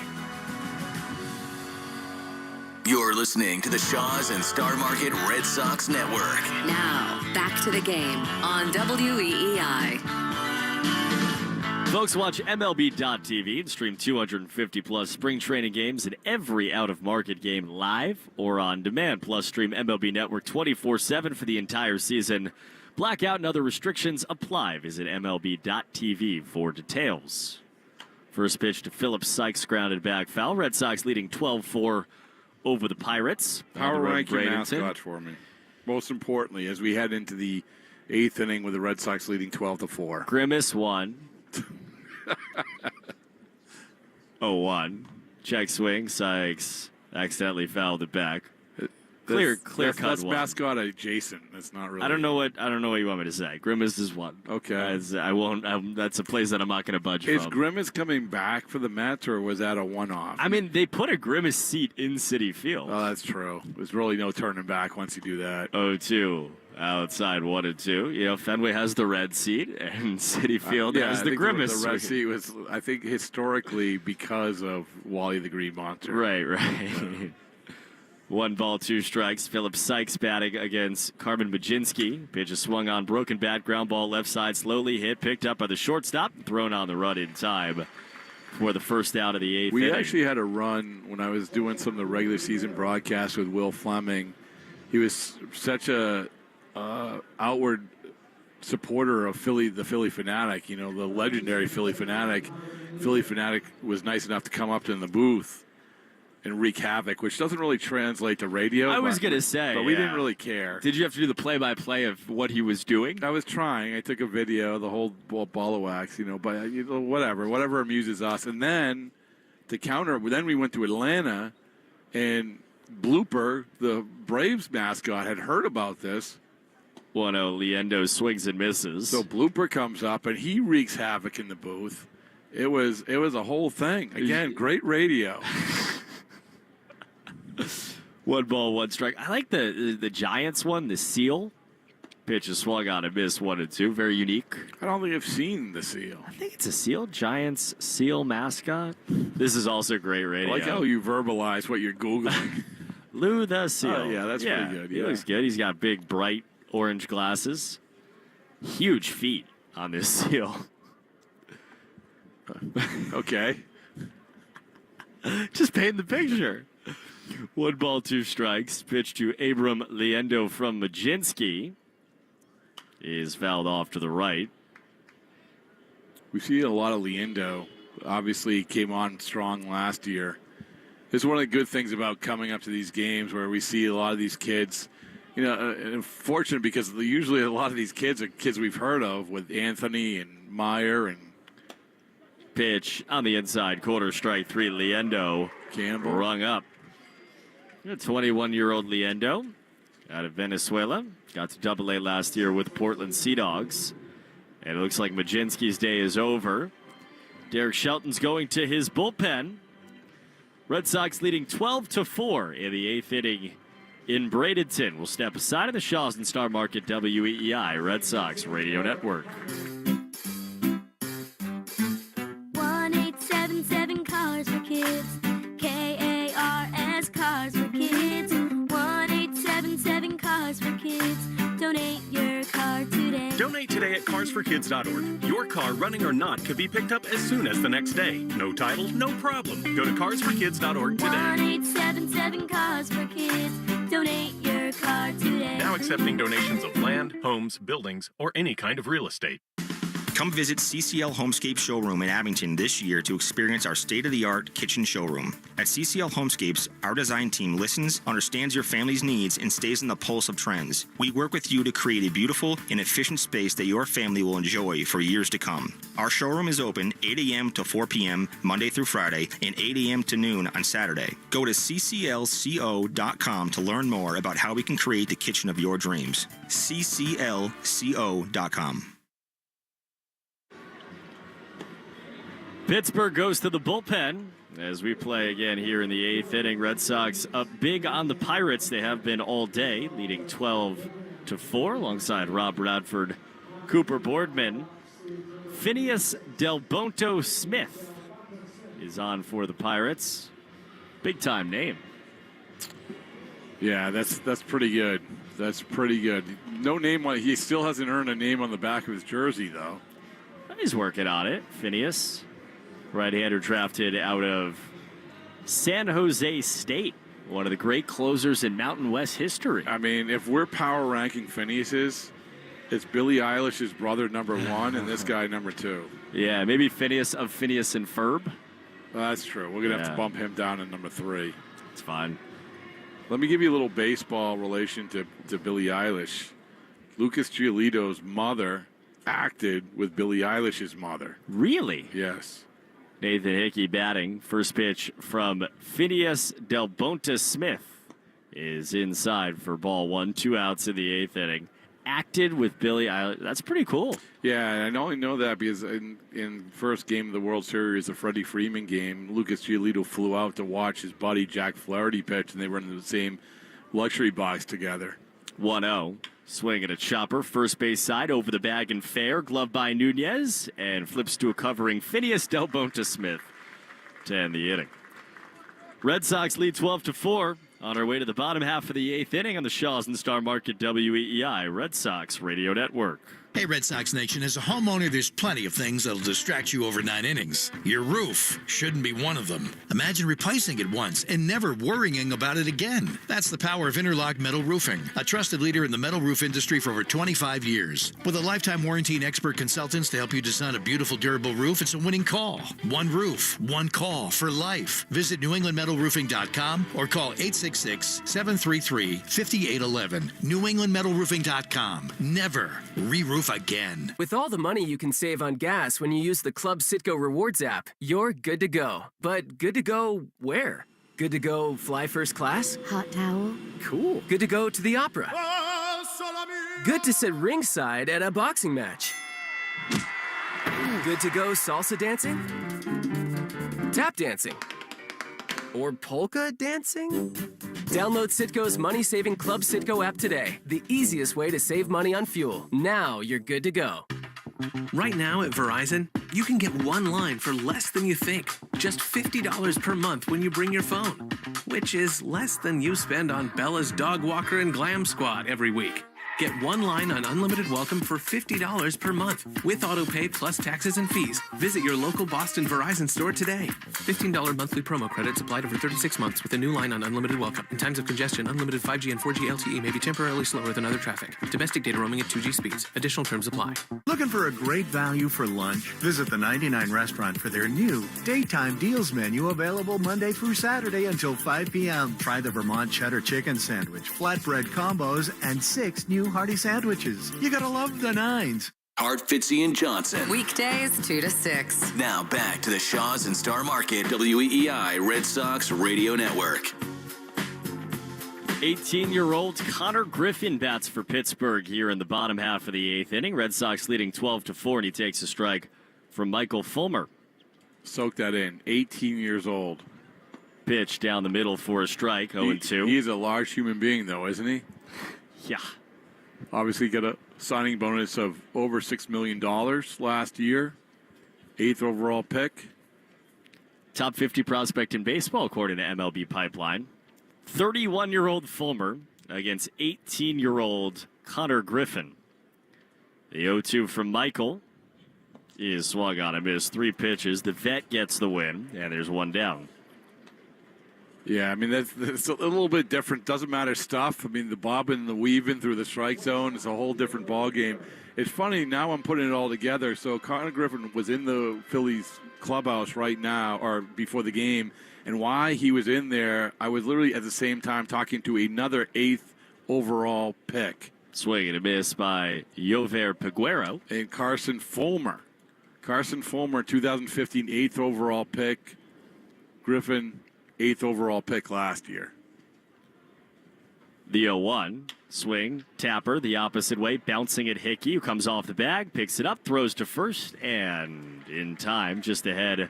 You're listening to the Shaws and Star Market Red Sox Network. Now, back to the game on WEEI. Folks, watch MLB.tv and stream 250-plus spring training games and every out-of-market game live or on demand. Plus, stream MLB Network 24/7 for the entire season. Blackout and other restrictions apply. Visit MLB.tv for details. First pitch to Philip Sykes, grounded back foul. Red Sox leading 12-4 over the Pirates. Power rank your mascot for me. Most importantly, as we head into the 8th inning with the Red Sox leading 12-4. Grimace 1. 0-1. Check swing. Sykes accidentally fouled it back. Clear cut. That's mascot adjacent. That's not really. I don't know what you want me to say. Grimace is 1. Okay. I won't. That's a place that I'm not going to budge Is from. Grimace coming back for the Mets, or was that a one-off? I mean, they put a Grimace seat in Citi Field. Oh, that's true. There's really no turning back once you do that. 0-2. Outside 1-2. You know, Fenway has the red seat, and Citi Field has the Grimace. The red seat was, I think, historically because of Wally the Green Monster. Right. 1 ball, 2 strikes. Philip Sykes batting against Carmen Majinski. Pitch is swung on, broken bat, ground ball left side, slowly hit, picked up by the shortstop, thrown on the run in time for the first out of the 8th We inning. actually had a run when I was doing some of the regular season broadcasts with Will Fleming. He was such a outward supporter of the Philly Fanatic, the legendary Philly Fanatic. Philly Fanatic was nice enough to come up in the booth and wreak havoc, which doesn't really translate to radio. I was going to say. But we didn't really care. Did you have to do the play-by-play of what he was doing? I was trying. I took a video, the whole ball of wax, but whatever amuses us. And then to counter, then we went to Atlanta, and Blooper, the Braves mascot, had heard about this. 1-0, Liendo swings and misses. So Blooper comes up, and he wreaks havoc in the booth. It was a whole thing. Again, great radio. 1 ball, 1 strike. I like the Giants one, the seal. Pitch is swung on and missed 1-2. Very unique. I don't think I've seen the seal. I think it's a seal. Giants seal mascot. This is also great radio. I like how you verbalize what you're Googling. Lou the seal. Oh, yeah, that's pretty good. He looks good. He's got big, bright orange glasses. Huge feet on this seal. Okay. Just paint the picture. 1 ball, 2 strikes. Pitch to Abram Liendo from Majinski. Is fouled off to the right. We see a lot of Liendo. Obviously, he came on strong last year. This is one of the good things about coming up to these games where we see a lot of these kids. Unfortunate because usually a lot of these kids are kids we've heard of with Anthony and Meyer and pitch on the inside, quarter strike 3. Liendo Campbell rung up. 21-year-old Liendo out of Venezuela. Got to Double-A last year with Portland Sea Dogs. And it looks like Majinski's day is over. Derek Shelton's going to his bullpen. Red Sox leading 12-4 in the 8th inning in Bradenton. We'll step aside of the Shaws and Star Market WEEI Red Sox Radio Network. 1-877 Cars for Kids. KARS Cars for Kids. 1-877 Cars for Kids. Donate your car today. Donate today at carsforkids.org. Your car, running or not, could be picked up as soon as the next day. No title, no problem. Go to carsforkids.org today. 1-877 Cars for Kids. Donate your car today. Now accepting donations of land, homes, buildings, or any kind of real estate. Come visit CCL Homescape Showroom in Abington this year to experience our state-of-the-art kitchen showroom. At CCL Homescapes, our design team listens, understands your family's needs, and stays on the pulse of trends. We work with you to create a beautiful and efficient space that your family will enjoy for years to come. Our showroom is open 8 a.m. to 4 p.m. Monday through Friday and 8 a.m. to noon on Saturday. Go to cclco.com to learn more about how we can create the kitchen of your dreams. cclco.com. Pittsburgh goes to the bullpen as we play again here in the 8th inning. Red Sox up big on the Pirates. They have been all day, leading 12-4 alongside Rob Bradford, Cooper Boardman. Phineas Delbonto Smith is on for the Pirates. Big time name. Yeah, that's pretty good. That's pretty good. No name. He still hasn't earned a name on the back of his jersey, though. He's working on it. Phineas, right-hander drafted out of San Jose State, one of the great closers in Mountain West history. I mean, if we're power ranking Phineas's, it's Billie Eilish's brother number 1 and this guy number 2. Yeah, maybe Phineas of Phineas and Ferb. Well, that's true. We're going to have to bump him down in number 3. It's fine. Let me give you a little baseball relation to Billie Eilish. Lucas Giolito's mother acted with Billie Eilish's mother. Really? Yes. Nathan Hickey batting. First pitch from Phineas Delbonta Smith is inside for ball 1. 2 outs in the 8th inning. Acted with Billie Eilish. That's pretty cool. Yeah, and I only know that because in first game of the World Series, the Freddie Freeman game, Lucas Giolito flew out to watch his buddy Jack Flaherty pitch, and they were in the same luxury box together. 1-0. Swing at a chopper, first base side, over the bag and fair. Glove by Nunez, and flips to a covering Phineas Delbonta Smith to end the inning. Red Sox lead 12-4 on our way to the bottom half of the 8th inning on the Shaws and Star Market WEEI Red Sox Radio Network. Hey, Red Sox Nation, as a homeowner, there's plenty of things that'll distract you over 9 innings. Your roof shouldn't be one of them. Imagine replacing it once and never worrying about it again. That's the power of Interlock Metal Roofing, a trusted leader in the metal roof industry for over 25 years. With a lifetime warranty and expert consultants to help you design a beautiful, durable roof, it's a winning call. One roof, one call for life. Visit NewEnglandMetalRoofing.com or call 866-733-5811. NewEnglandMetalRoofing.com. Never re-roof again. With all the money you can save on gas when you use the Club Citgo Rewards app, you're good to go. But good to go where? Good to go fly first class? Hot towel. Cool. Good to go to the opera. Good to sit ringside at a boxing match. Good to go salsa dancing? Tap dancing? Or polka dancing? Download Citgo's money-saving Club Citgo app today. The easiest way to save money on fuel. Now you're good to go. Right now at Verizon, you can get one line for less than you think. Just $50 per month when you bring your phone, which is less than you spend on Bella's Dog Walker and Glam Squad every week. Get one line on unlimited welcome for $50 per month with auto pay plus taxes and fees. Visit your local Boston Verizon store today. $15 monthly promo credits applied over 36 months with a new line on unlimited welcome. In times of congestion, unlimited 5G and 4G LTE may be temporarily slower than other traffic. Domestic data roaming at 2G speeds. Additional terms apply. Looking for a great value for lunch? Visit the 99 Restaurant for their new Daytime Deals menu, available Monday through Saturday until 5 p.m. Try the Vermont Cheddar Chicken Sandwich, flatbread combos, and 6 new hearty sandwiches. You gotta love the 9s. Hart, Fitzy, and Johnson. Weekdays 2 to 6. Now back to the Shaws and Star Market WEEI Red Sox Radio Network. 18-year-old Connor Griffin bats for Pittsburgh here in the bottom half of the 8th inning. Red Sox leading 12-4, and he takes a strike from Michael Fulmer. Soak that in. 18 years old. pitch down the middle for a strike, 0-2. He's a large human being, though, isn't he? Yeah. Obviously got a signing bonus of over $6 million last year. 8th overall pick. Top 50 prospect in baseball, according to MLB Pipeline. 31-year-old Fulmer against 18-year-old Connor Griffin. The 0-2 from Michael is swung on and missed 3 pitches. The vet gets the win, and there's 1 down. Yeah, I mean, that's a little bit different. Doesn't matter stuff. I mean, the bobbing and the weaving through the strike zone is a whole different ball game. It's funny, now I'm putting it all together. So Connor Griffin was in the Phillies clubhouse right now, or before the game, and why he was in there, I was literally at the same time talking to another 8th overall pick. Swing and a miss by Yover Peguero. And Carson Fulmer. Carson Fulmer, 2015 8th overall pick. Griffin, 8th overall pick last year. The 0-1. Swing, tapper the opposite way, bouncing at Hickey, who comes off the bag, picks it up, throws to first, and in time, just ahead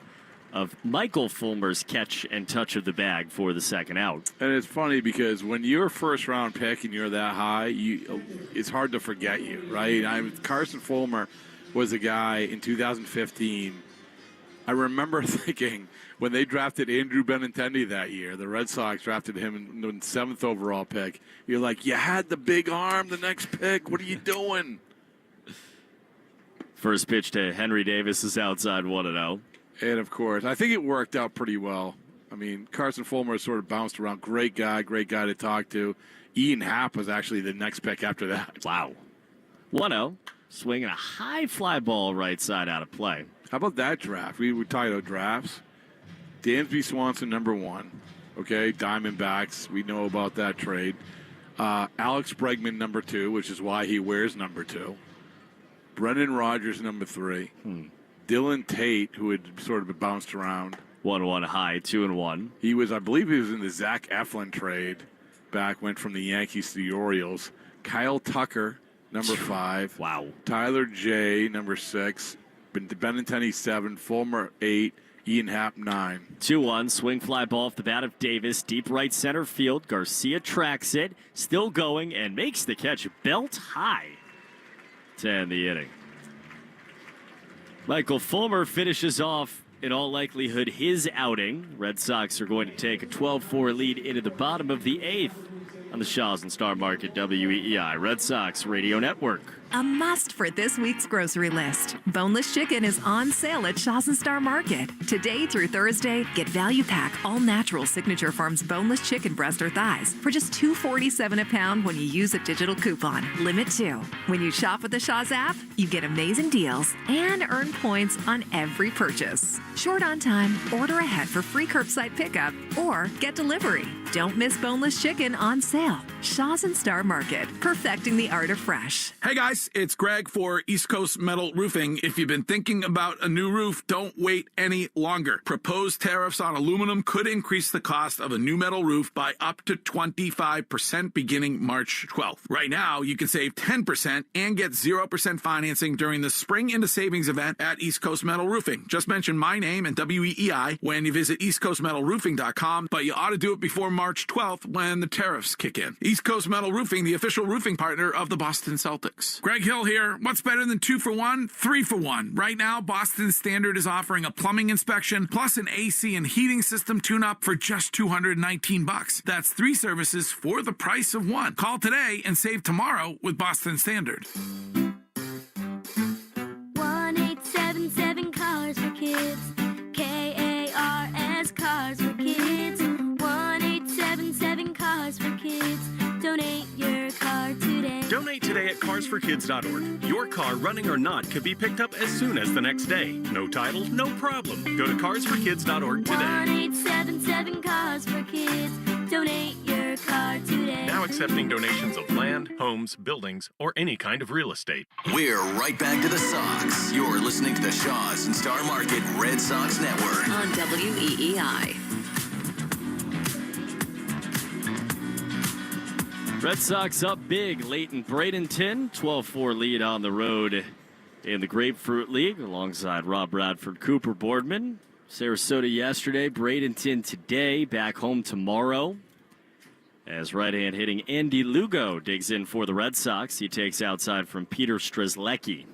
of Michael Fulmer's catch and touch of the bag for the second out. And it's funny because when you're a first-round pick and you're that high, it's hard to forget you, right? Carson Fulmer was a guy in 2015. I remember thinking when they drafted Andrew Benintendi that year, the Red Sox drafted him in the 7th overall pick. You're like, you had the big arm the next pick. What are you doing? First pitch to Henry Davis is outside 1-0. And, of course, I think it worked out pretty well. I mean, Carson Fulmer sort of bounced around. Great guy to talk to. Ian Happ was actually the next pick after that. Wow. 1-0. Swinging a high fly ball right side out of play. How about that draft? We were talking about drafts. Dansby Swanson, number 1. Okay, Diamondbacks. We know about that trade. Alex Bregman, number 2, which is why he wears number 2. Brendan Rodgers, number 3. Dylan Tate, who had sort of bounced around. 1-1 high, 2-1. He was, I believe he was in the Zach Eflin trade. Went from the Yankees to the Orioles. Kyle Tucker, number 5. Wow. Tyler J, number 6. Benintendi, 7. Fulmer, 8. Ian Happ, 9. 2-1, swing fly ball off the bat of Davis, deep right center field. Garcia tracks it, still going, and makes the catch belt high to end the inning. Michael Fulmer finishes off, in all likelihood, his outing. Red Sox are going to take a 12-4 lead into the bottom of the 8th on the Shaw's and Star Market WEEI Red Sox Radio Network. A must for this week's grocery list. Boneless chicken is on sale at Shaw's and Star Market. Today through Thursday, get value pack all natural Signature Farms boneless chicken breast or thighs for just $2.47 a pound when you use a digital coupon. Limit 2. When you shop with the Shaw's app, you get amazing deals and earn points on every purchase. Short on time, order ahead for free curbside pickup or get delivery. Don't miss boneless chicken on sale. Shaw's and Star Market, perfecting the art of fresh. Hey guys, it's Greg for East Coast Metal Roofing. If you've been thinking about a new roof, don't wait any longer. Proposed tariffs on aluminum could increase the cost of a new metal roof by up to 25% beginning March 12th. Right now, you can save 10% and get 0% financing during the Spring into Savings event at East Coast Metal Roofing. Just mention my name and WEEI when you visit eastcoastmetalroofing.com, but you ought to do it before March 12th when the tariffs kick in. East Coast Metal Roofing, the official roofing partner of the Boston Celtics. Greg Hill here. What's better than 2 for 1? 3 for 1. Right now, Boston Standard is offering a plumbing inspection plus an AC and heating system tune-up for just $219. That's 3 services for the price of 1. Call today and save tomorrow with Boston Standard. 1-877 Cars for Kids. KARS Cars for Kids. 1-877 Cars for Kids. Donate your car today. Donate today at carsforkids.org. Your car, running or not, could be picked up as soon as the next day. No title, no problem. Go to carsforkids.org today. 1-877 Cars for Kids. Donate your car today. Now accepting donations of land, homes, buildings, or any kind of real estate. We're right back to the Sox. You're listening to the Shaw's and Star Market Red Sox Network on WEEI. Red Sox up big late in Bradenton. 12-4 lead on the road in the Grapefruit League alongside Rob Bradford, Cooper Boardman, Sarasota yesterday, Bradenton today, back home tomorrow. As right-hand hitting Andy Lugo digs in for the Red Sox. He takes outside from Peter Strzelecki.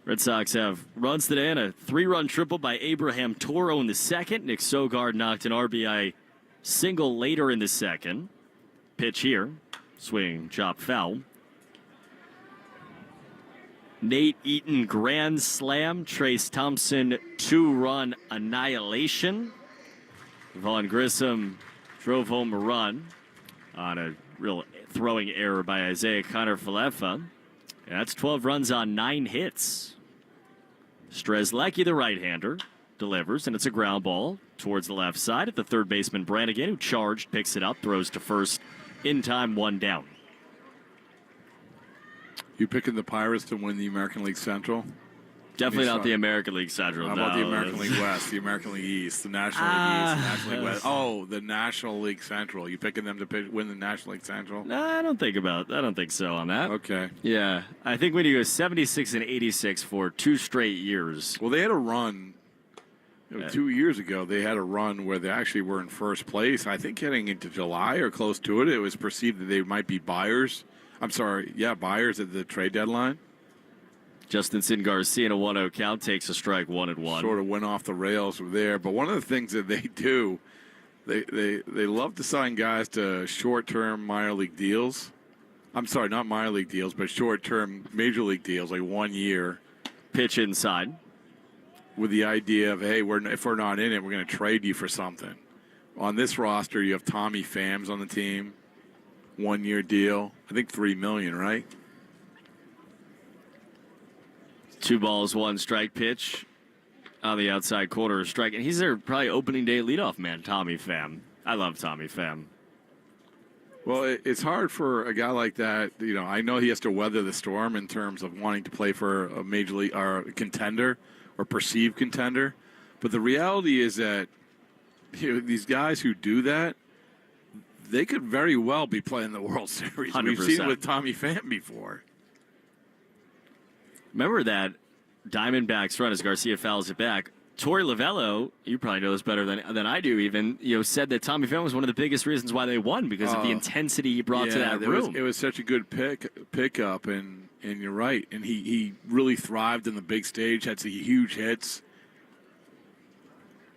Red Sox have runs today and a 3-run triple by Abraham Toro in the second. Nick Sogard knocked an RBI single later in the second. Pitch here. Swing, chop, foul. Nate Eaton grand slam. Trace Thompson 2-run annihilation. Vaughn Grissom drove home a run on a real throwing error by Isaiah Connor-Falefa. That's 12 runs on 9 hits. Strzelecki, the right-hander, delivers, and it's a ground ball towards the left side at the third baseman Brannigan, who charged, picks it up, throws to first in time, 1 down. You picking the Pirates to win the American League Central? Definitely not the American League Central. How about the American League West, the American League East, the National League East, the National League West? Oh, the National League Central. You picking them to win the National League Central? No, I don't think so on that. Okay. Yeah, I think when you go 76 and 86 for 2 straight years. Well, they had a run 2 years ago. They had a run where they actually were in first place. I think heading into July or close to it, it was perceived that they might be buyers. Buyers at the trade deadline. Justin Sin Garcia in a 1-0 count takes a strike, 1-1. Sort of went off the rails there. But one of the things that they do, they love to sign guys to short-term minor league deals. I'm sorry, not minor league deals, but short-term major league deals, like 1 year. Pitch inside. With the idea of, hey, if we're not in it, we're going to trade you for something. On this roster, you have Tommy Phams on the team. 1-year deal. I think $3 million, right? 2 balls, 1 strike pitch on the outside corner strike. And he's their probably opening day leadoff man, Tommy Pham. I love Tommy Pham. Well, it's hard for a guy like that. You know, I know he has to weather the storm in terms of wanting to play for a major league or a contender or perceived contender. But the reality is that these guys who do that, they could very well be playing the World Series. 100%. We've seen it with Tommy Pham before. Remember that Diamondbacks run as Garcia fouls it back. Torey Lovello, you probably know this better than I do even, said that Tommy Pham was one of the biggest reasons why they won because of the intensity he brought to that room. It was such a good pickup, and you're right. And he really thrived in the big stage, had some huge hits.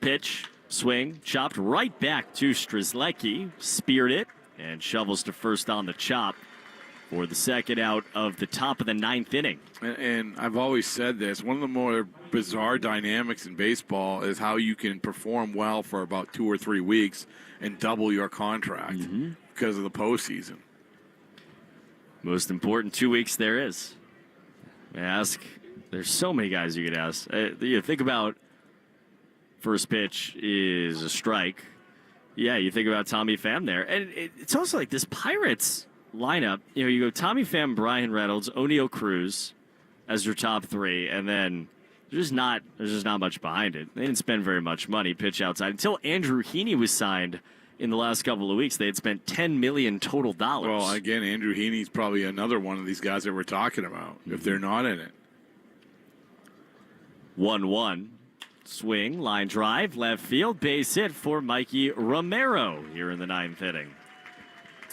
Pitch, swing, chopped right back to Strzelecki, speared it, and shovels to first on the chop for the second out of the top of the 9th inning. And I've always said this, one of the more bizarre dynamics in baseball is how you can perform well for about 2 or 3 weeks and double your contract because of the postseason. Most important 2 weeks there is. There's so many guys you could ask. Think about first pitch is a strike. Yeah, you think about Tommy Pham there. And it's also like this Pirates lineup, you go Tommy Pham, Brian Reynolds, O'Neill Cruz as your top 3, and then there's just not much behind it. They didn't spend very much money, pitch outside. Until Andrew Heaney was signed in the last couple of weeks, they had spent $10 million total dollars. Well, again, Andrew Heaney's probably another one of these guys that we're talking about, if they're not in it. 1-1. Swing, line drive, left field, base hit for Mikey Romero here in the 9th inning.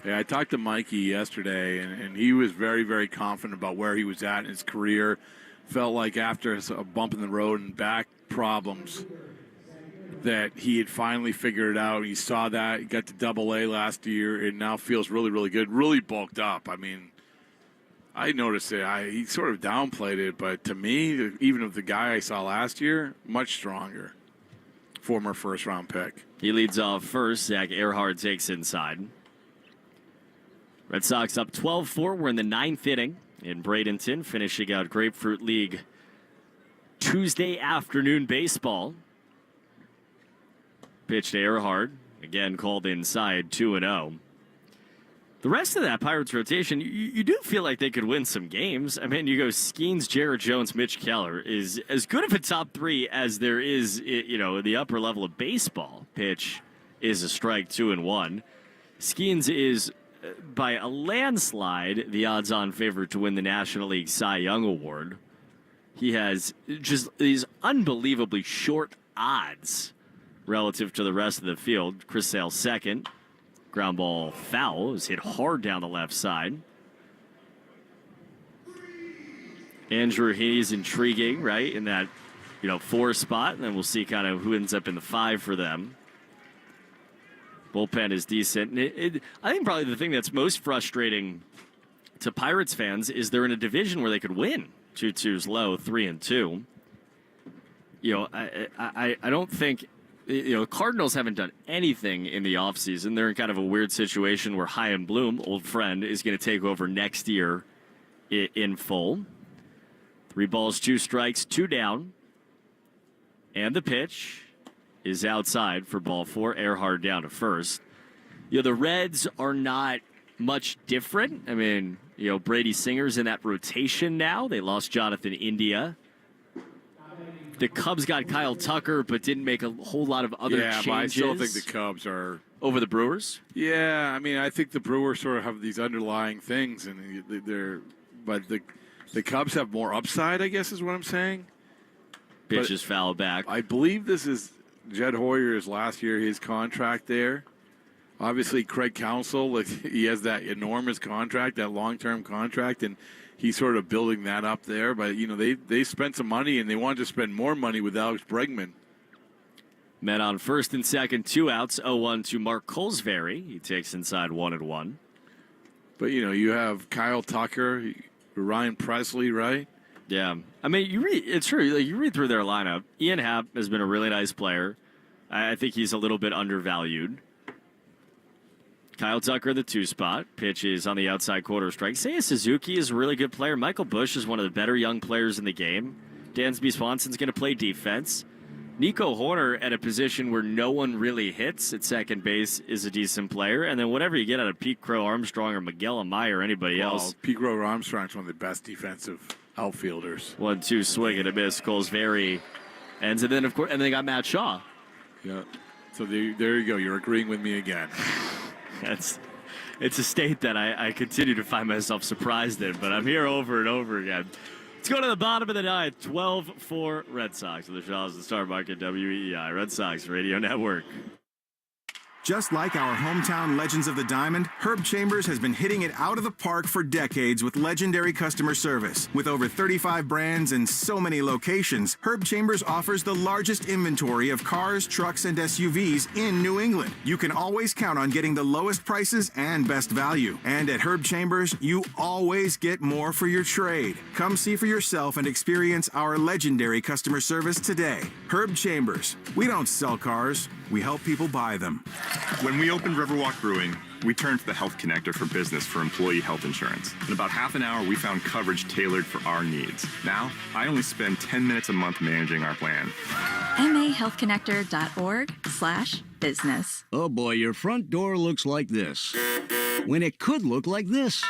Yeah, I talked to Mikey yesterday, and he was very, very confident about where he was at in his career. Felt like after a bump in the road and back problems that he had finally figured it out. He saw that. He got to Double-A last year and now feels really, really good. Really bulked up. I mean, I noticed it. He sort of downplayed it, but to me, even of the guy I saw last year, much stronger. Former first-round pick. He leads off first. Zach Earhart takes inside. Red Sox up 12-4. We're in the 9th inning in Bradenton, finishing out Grapefruit League Tuesday afternoon baseball. Pitch to Earhart, again called inside, 2-0. The rest of that Pirates rotation, you do feel like they could win some games. I mean, you go Skeens, Jared Jones, Mitch Keller is as good of a top 3 as there is, in the upper level of baseball. Pitch is a strike, 2-1. Skeens is by a landslide the odds-on favorite to win the National League Cy Young Award. he has just these unbelievably short odds relative to the rest of the field. Chris Sale second. Ground ball foul. It was hit hard down the left side. Andrew Heaney's intriguing, right, in that 4 spot, and then we'll see kind of who ends up in the 5 for them. Bullpen is decent. I think probably the thing that's most frustrating to Pirates fans is they're in a division where they could win. 2-2's low, 3-2. I don't think Cardinals haven't done anything in the offseason. They're in kind of a weird situation where Chaim Bloom, old friend, is going to take over next year in full. 3 balls, 2 strikes, 2 down. And the pitch is outside for ball 4. Earhart down to first. The Reds are not much different. I mean, Brady Singer's in that rotation now. They lost Jonathan India. The Cubs got Kyle Tucker, but didn't make a whole lot of other changes. Yeah, but I still think the Cubs are... Over the Brewers? Yeah, I mean, I think the Brewers sort of have these underlying things, and they're... But the Cubs have more upside, I guess is what I'm saying. Pitch is foul back. I believe this is Jed Hoyer's last year, his contract there. Obviously, Craig Counsell, he has that enormous contract, that long-term contract, and he's sort of building that up there. But, they spent some money, and they wanted to spend more money with Alex Bregman. Men on first and second, 2 outs, 0-1 to Mark Colesbury. He takes inside 1-1. But, you have Kyle Tucker, Ryan Presley, right? Yeah. I mean, it's true. You read through their lineup. Ian Happ has been a really nice player. I think he's a little bit undervalued. Kyle Tucker, the 2 spot. Pitch is on the outside quarter strike. Seiya Suzuki is a really good player. Michael Busch is one of the better young players in the game. Dansby Swanson's going to play defense. Nico Horner at a position where no one really hits at second base is a decent player. And then whatever you get out of Pete Crow Armstrong or Miguel Amaya or anybody else. Pete Crow Armstrong's one of the best defensive outfielders. 1-2 swing and a miss. Colesbury ends, and then of course, and they got Matt Shaw. Yeah. So there you go. You're agreeing with me again. It's a state that I continue to find myself surprised in, but I'm here over and over again. Let's go to the bottom of the 9th. 12-4 Red Sox of the Shaws and Star Market WEEI Red Sox Radio Network. Just like our hometown legends of the Diamond, Herb Chambers has been hitting it out of the park for decades with legendary customer service. With over 35 brands and so many locations, Herb Chambers offers the largest inventory of cars, trucks, and SUVs in New England. You can always count on getting the lowest prices and best value. And at Herb Chambers, you always get more for your trade. Come see for yourself and experience our legendary customer service today. Herb Chambers. We don't sell cars. We help people buy them. When we opened Riverwalk Brewing, we turned to the Health Connector for business for employee health insurance. In about half an hour, we found coverage tailored for our needs. Now, I only spend 10 minutes a month managing our plan. mahealthconnector.org/business. Oh boy, your front door looks like this, when it could look like this.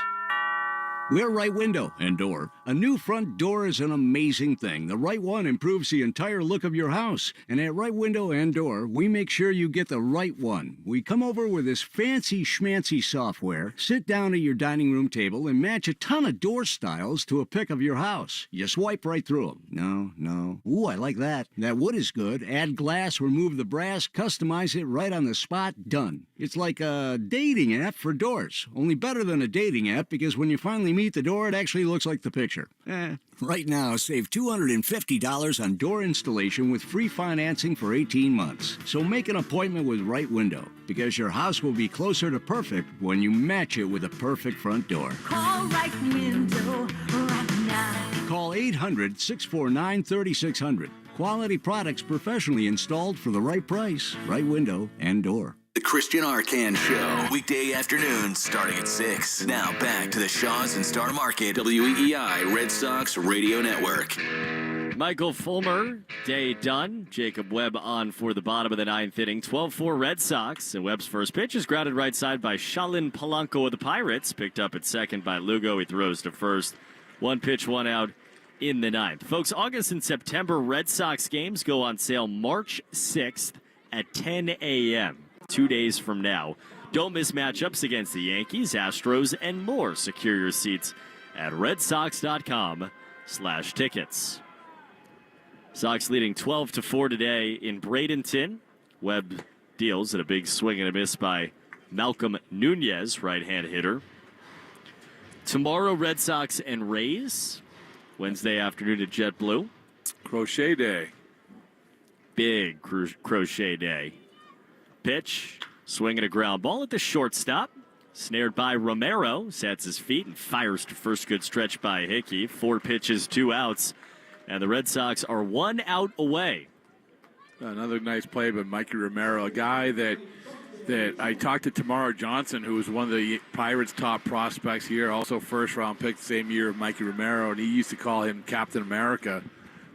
We're Right Window and Door. A new front door is an amazing thing. The right one improves the entire look of your house. And at Right Window and Door, we make sure you get the right one. We come over with this fancy schmancy software, sit down at your dining room table, and match a ton of door styles to a pic of your house. You swipe right through them. No. Ooh, I like that. That wood is good. Add glass, remove the brass, customize it right on the spot. Done. It's like a dating app for doors. Only better than a dating app because when you finally meet the door, it actually looks like the picture. Right now, save $250 on door installation with free financing for 18 months. So make an appointment with Right Window because your house will be closer to perfect when you match it with a perfect front door. Call Right Window right now. Call 800-649-3600. Quality products professionally installed for the right price. Right Window and Door. The Christian Arcan Show, weekday afternoons starting at 6. Now back to the Shaws and Star Market, WEEI Red Sox Radio Network. Michael Fulmer, day done. Jacob Webb on for the bottom of the 9th inning. 12-4 Red Sox. And Webb's first pitch is grounded right side by Shalin Polanco of the Pirates. Picked up at second by Lugo. He throws to first. 1 pitch, 1 out in the 9th. Folks, August and September Red Sox games go on sale March 6th at 10 a.m. 2 days from now. Don't miss matchups against the Yankees, Astros, and more. Secure your seats at redsox.com/tickets. Sox leading 12-4 today in Bradenton. Webb deals at a big swing and a miss by Malcolm Nunez, right-hand hitter. Tomorrow, Red Sox and Rays. Wednesday afternoon at JetBlue. Crochet day. Big crochet day. Pitch, swinging a ground ball at the shortstop. Snared by Romero, sets his feet and fires to first. Good stretch by Hickey. 4 pitches, 2 outs. And the Red Sox are 1 out away. Another nice play by Mikey Romero, a guy that I talked to Tamara Johnson, who was one of the Pirates' top prospects here, also first-round pick the same year of Mikey Romero, and he used to call him Captain America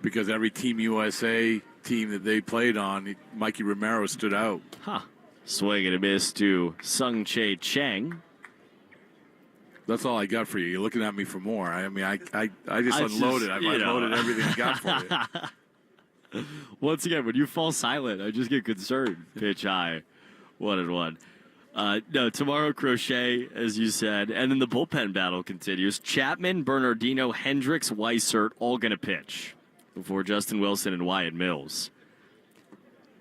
because every Team USA team that they played on, Mikey Romero stood out. Huh. Swing and a miss to Sung-Chae Chang. That's all I got for you. You're looking at me for more. I mean, I just unloaded. I've unloaded everything I got for you. Once again, when you fall silent, I just get concerned. Pitch high. 1-1. No, tomorrow, Crochet, as you said. And then the bullpen battle continues. Chapman, Bernardino, Hendricks, Weissert, all going to pitch before Justin Wilson and Wyatt Mills.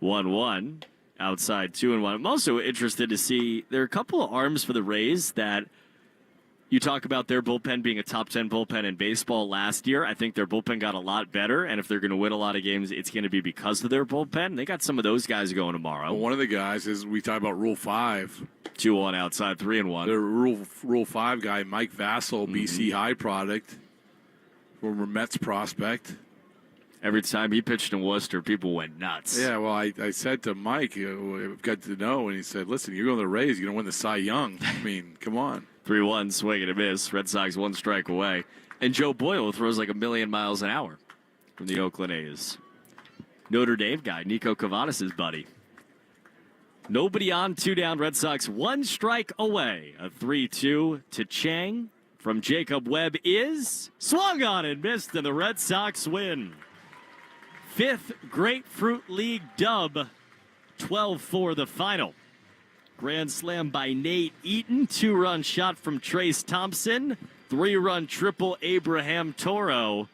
1-1. Outside 2-1. I'm also interested to see, there are a couple of arms for the Rays that you talk about their bullpen being a top 10 bullpen in baseball last year. I think their bullpen got a lot better, and if they're going to win a lot of games, it's going to be because of their bullpen. They got some of those guys going tomorrow. Well, one of the guys is, we talk about Rule 5. 2-1 outside, 3-1. The Rule 5 guy, Mike Vassell, BC High product, former Mets prospect. Every time he pitched in Worcester, people went nuts. Yeah, well, I said to Mike, I've got to know, and he said, listen, you're going to the Rays, you're going to win the Cy Young. I mean, come on. 3-1, swing and a miss. Red Sox 1 strike away. And Joe Boyle throws like 1,000,000 miles an hour from the Oakland A's. Notre Dame guy, Nico Cavadis' buddy. Nobody on, 2 down. Red Sox 1 strike away. A 3-2 to Chang from Jacob Webb is swung on and missed, and the Red Sox win. 5th Grapefruit League dub, 12-4 the final. Grand slam by Nate Eaton, 2-run shot from Trace Thompson, 3-run triple Abraham Toro.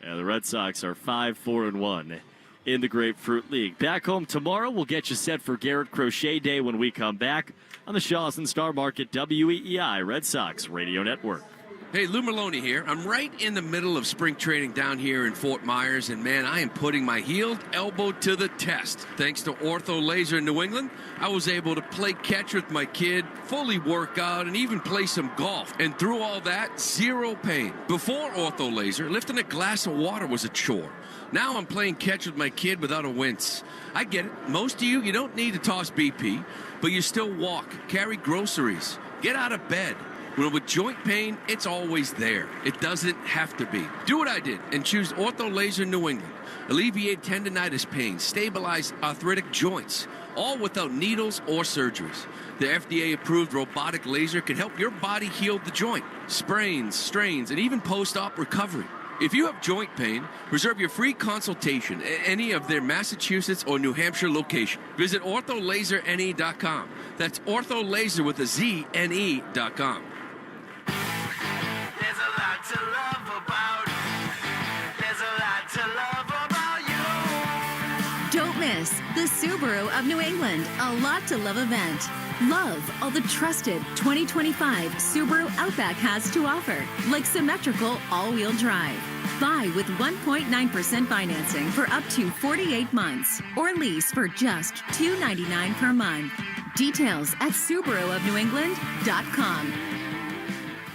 And the Red Sox are 5-4-1 in the Grapefruit League. Back home tomorrow, we'll get you set for Garrett Crochet Day when we come back on the Shaws and Star Market WEEI Red Sox Radio Network. Hey, Lou Maloney here. I'm right in the middle of spring training down here in Fort Myers, and man, I am putting my healed elbow to the test. Thanks to Ortho Laser in New England, I was able to play catch with my kid, fully work out, and even play some golf. And through all that, 0 pain. Before Ortho Laser, lifting a glass of water was a chore. Now I'm playing catch with my kid without a wince. I get it. Most of you don't need to toss BP, but you still walk, carry groceries, get out of bed. Well, with joint pain, it's always there. It doesn't have to be. Do what I did and choose Ortho Laser New England. Alleviate tendonitis pain, stabilize arthritic joints, all without needles or surgeries. The FDA-approved robotic laser can help your body heal the joint, sprains, strains, and even post-op recovery. If you have joint pain, reserve your free consultation at any of their Massachusetts or New Hampshire location. Visit ortholaserne.com. That's ortholaser with a Z-N-E.com. There's a lot to love about. There's a lot to love about you. Don't miss the Subaru of New England A Lot to Love event. Love all the trusted 2025 Subaru Outback has to offer, like symmetrical all-wheel drive. Buy with 1.9% financing for up to 48 months or lease for just $299 per month. Details at SubaruofNewEngland.com.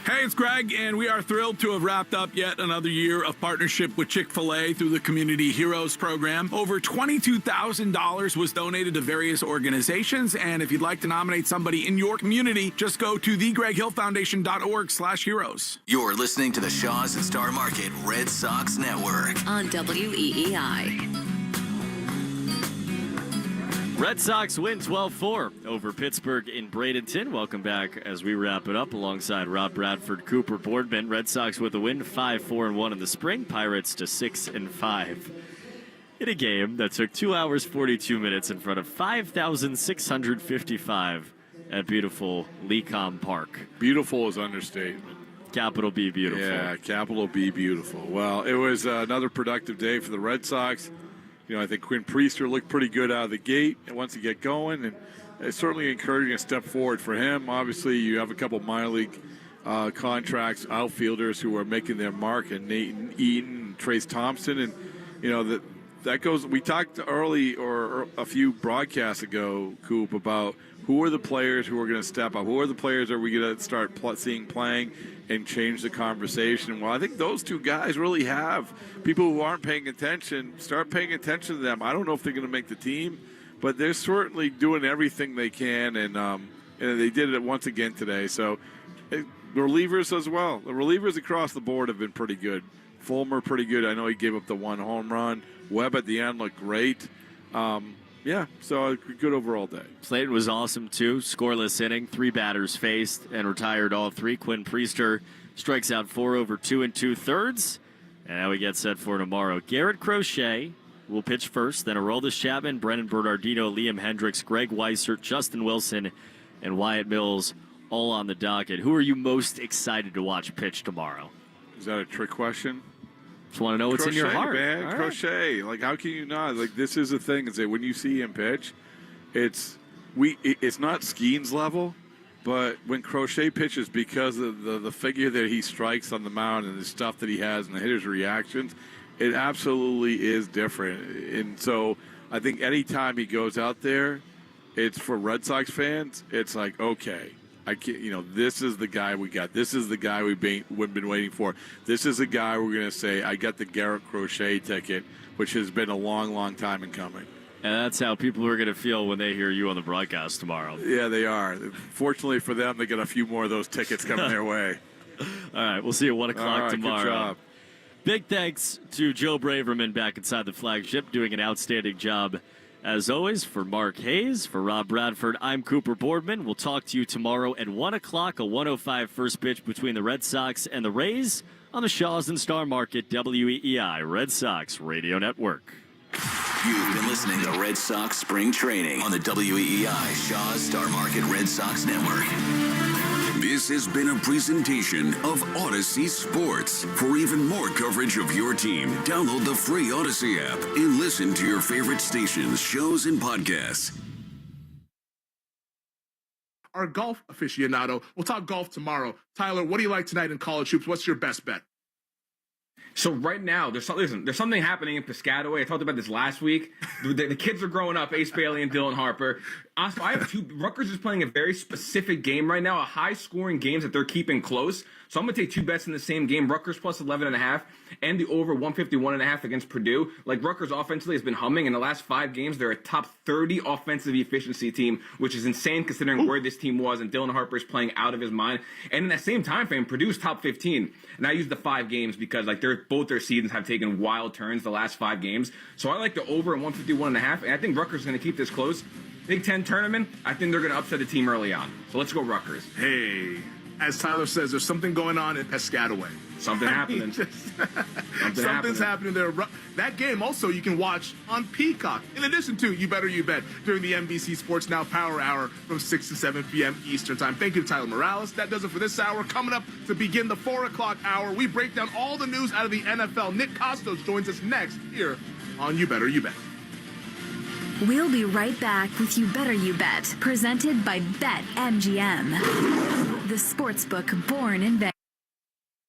Hey, it's Greg, and we are thrilled to have wrapped up yet another year of partnership with Chick-fil-A through the Community Heroes program. Over $22,000 was donated to various organizations, and if you'd like to nominate somebody in your community, just go to thegreghillfoundation.org/heroes. You're listening to the Shaws and Star Market Red Sox Network on WEEI. Red Sox win 12-4 over Pittsburgh in Bradenton. Welcome back as we wrap it up alongside Rob Bradford, Cooper Boardman. Red Sox with a win, 5-4-1 in the spring. Pirates to 6-5 in a game that took 2 hours 42 minutes in front of 5,655 at beautiful Lecom Park. Beautiful is understatement. Capital B beautiful. Yeah, capital B beautiful. Well, it was another productive day for the Red Sox. I think Quinn Priester looked pretty good out of the gate and once he get going, and it's certainly encouraging a step forward for him. Obviously, you have a couple minor league contracts, outfielders who are making their mark, and Nathan Eaton, Trace Thompson, and that goes. We talked early or a few broadcasts ago, Coop, about who are the players who are going to step up. Who are the players are we going to start seeing playing and change the conversation? Well, I think those two guys really have people who aren't paying attention start paying attention to them. I don't know if they're going to make the team, but they're certainly doing everything they can, and they did it once again today. So the relievers as well. The relievers across the board have been pretty good. Fulmer pretty good. I know he gave up the one home run. Webb at the end looked great. Yeah, so a good overall day. Slayton was awesome, too. Scoreless inning, 3 batters faced and retired all 3. Quinn Priester strikes out 4 over 2 2/3. And now we get set for tomorrow. Garrett Crochet will pitch first, then Aroldis Chapman, Brennan Bernardino, Liam Hendricks, Greg Weissert, Justin Wilson, and Wyatt Mills all on the docket. Who are you most excited to watch pitch tomorrow? Is that a trick question? Just want to know what's in your heart. Man. All Crochet. Right. Like, how can you not? Like, this is the thing. Is that when you see him pitch, it's not Skeens level, but when Crochet pitches, because of the figure that he strikes on the mound and the stuff that he has and the hitter's reactions, it absolutely is different. And so I think anytime he goes out there, it's for Red Sox fans, it's like, okay, I can't, this is the guy we got. This is the guy we've been waiting for. This is the guy we're going to say, I got the Garrett Crochet ticket, which has been a long, long time in coming. And that's how people are going to feel when they hear you on the broadcast tomorrow. Yeah, they are. Fortunately for them, they got a few more of those tickets coming their way. All right, we'll see you at 1 o'clock tomorrow. Good job. Big thanks to Joe Braverman back inside the flagship, doing an outstanding job. As always, for Mark Hayes, for Rob Bradford, I'm Cooper Boardman. We'll talk to you tomorrow at 1 o'clock, a 1:05 first pitch between the Red Sox and the Rays on the Shaws and Star Market WEEI Red Sox Radio Network. You've been listening to Red Sox Spring Training on the WEEI Shaws Star Market Red Sox Network. This has been a presentation of Odyssey Sports. For even more coverage of your team, download the free Odyssey app and listen to your favorite stations, shows, and podcasts. Our golf aficionado. We'll talk golf tomorrow. Tyler, what do you like tonight in college hoops? What's your best bet? So right now, there's something happening in Piscataway. I talked about this last week. The kids are growing up, Ace Bailey and Dylan Harper. Also, I have Rutgers is playing a very specific game right now, a high-scoring game that they're keeping close. So I'm going to take 2 bets in the same game, Rutgers plus 11.5 and the over 151.5 against Purdue. Like, Rutgers offensively has been humming. In the last 5 games, they're a top 30 offensive efficiency team, which is insane considering where this team was, and Dylan Harper is playing out of his mind. And in that same time frame, Purdue's top 15. And I use the 5 games because, like, both their seasons have taken wild turns the last 5 games. So I like the over at 151.5, and I think Rutgers is going to keep this close. Big Ten tournament, I think they're going to upset the team early on. So let's go Rutgers. Hey, as Tyler says, there's something going on in Piscataway. Something happening. Something's happening there. That game also you can watch on Peacock. In addition to You Better You Bet during the NBC Sports Now Power Hour from 6 to 7 p.m. Eastern Time. Thank you to Tyler Morales. That does it for this hour. Coming up to begin the 4 o'clock hour, we break down all the news out of the NFL. Nick Costos joins us next here on You Better You Bet. We'll be right back with You Better You Bet, presented by BetMGM, the sportsbook born in Vegas.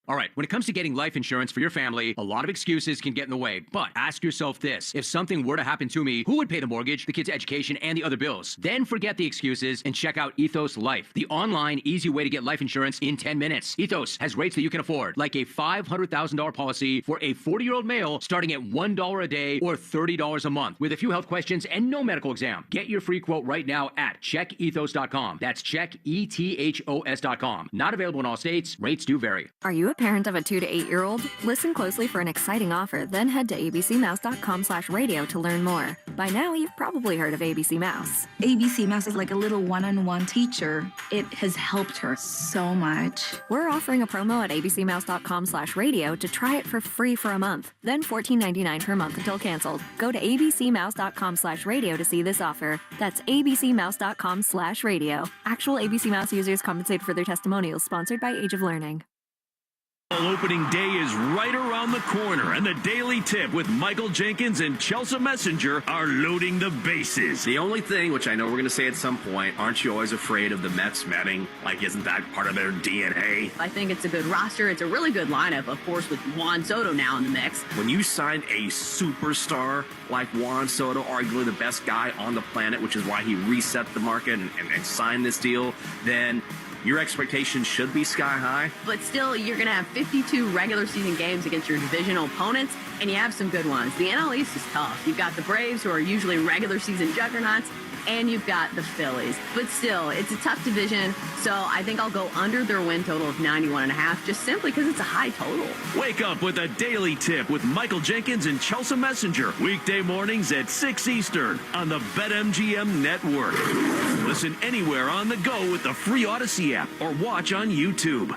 All right, when it comes to getting life insurance for your family, a lot of excuses can get in the way. But ask yourself this. If something were to happen to me, who would pay the mortgage, the kids' education, and the other bills? Then forget the excuses and check out Ethos Life, the online, easy way to get life insurance in 10 minutes. Ethos has rates that you can afford, like a $500,000 policy for a 40-year-old male starting at $1 a day or $30 a month, with a few health questions and no medical exam. Get your free quote right now at checkethos.com. That's checkethos.com. Not available in all states. Rates do vary. Are you a parent of a 2 to 8-year-old? Listen closely for an exciting offer, then head to abcmouse.com/radio to learn more. By now, you've probably heard of ABC Mouse. ABC Mouse is like a little one-on-one teacher. It has helped her so much. We're offering a promo at abcmouse.com/radio to try it for free for a month, then $14.99 per month until canceled. Go to abcmouse.com/radio to see this offer. That's abcmouse.com/radio. Actual ABC Mouse users compensated for their testimonials, sponsored by Age of Learning. Opening day is right around the corner, and the Daily Tip with Michael Jenkins and Chelsea Messenger are loading the bases. The only thing, which I know we're going to say at some point, aren't you always afraid of the Mets betting? Like, isn't that part of their DNA? I think it's a good roster. It's a really good lineup, of course, with Juan Soto now in the mix. When you sign a superstar like Juan Soto, arguably the best guy on the planet, which is why he reset the market and signed this deal, then your expectations should be sky high. But still, you're going to have 52 regular season games against your divisional opponents, and you have some good ones. The NL East is tough. You've got the Braves, who are usually regular season juggernauts, and you've got the Phillies. But still, it's a tough division, so I think I'll go under their win total of 91.5, just simply because it's a high total. Wake up with a Daily Tip with Michael Jenkins and Chelsea Messenger. Weekday mornings at 6 Eastern on the BetMGM Network. Listen anywhere on the go with the free Odyssey app or watch on YouTube.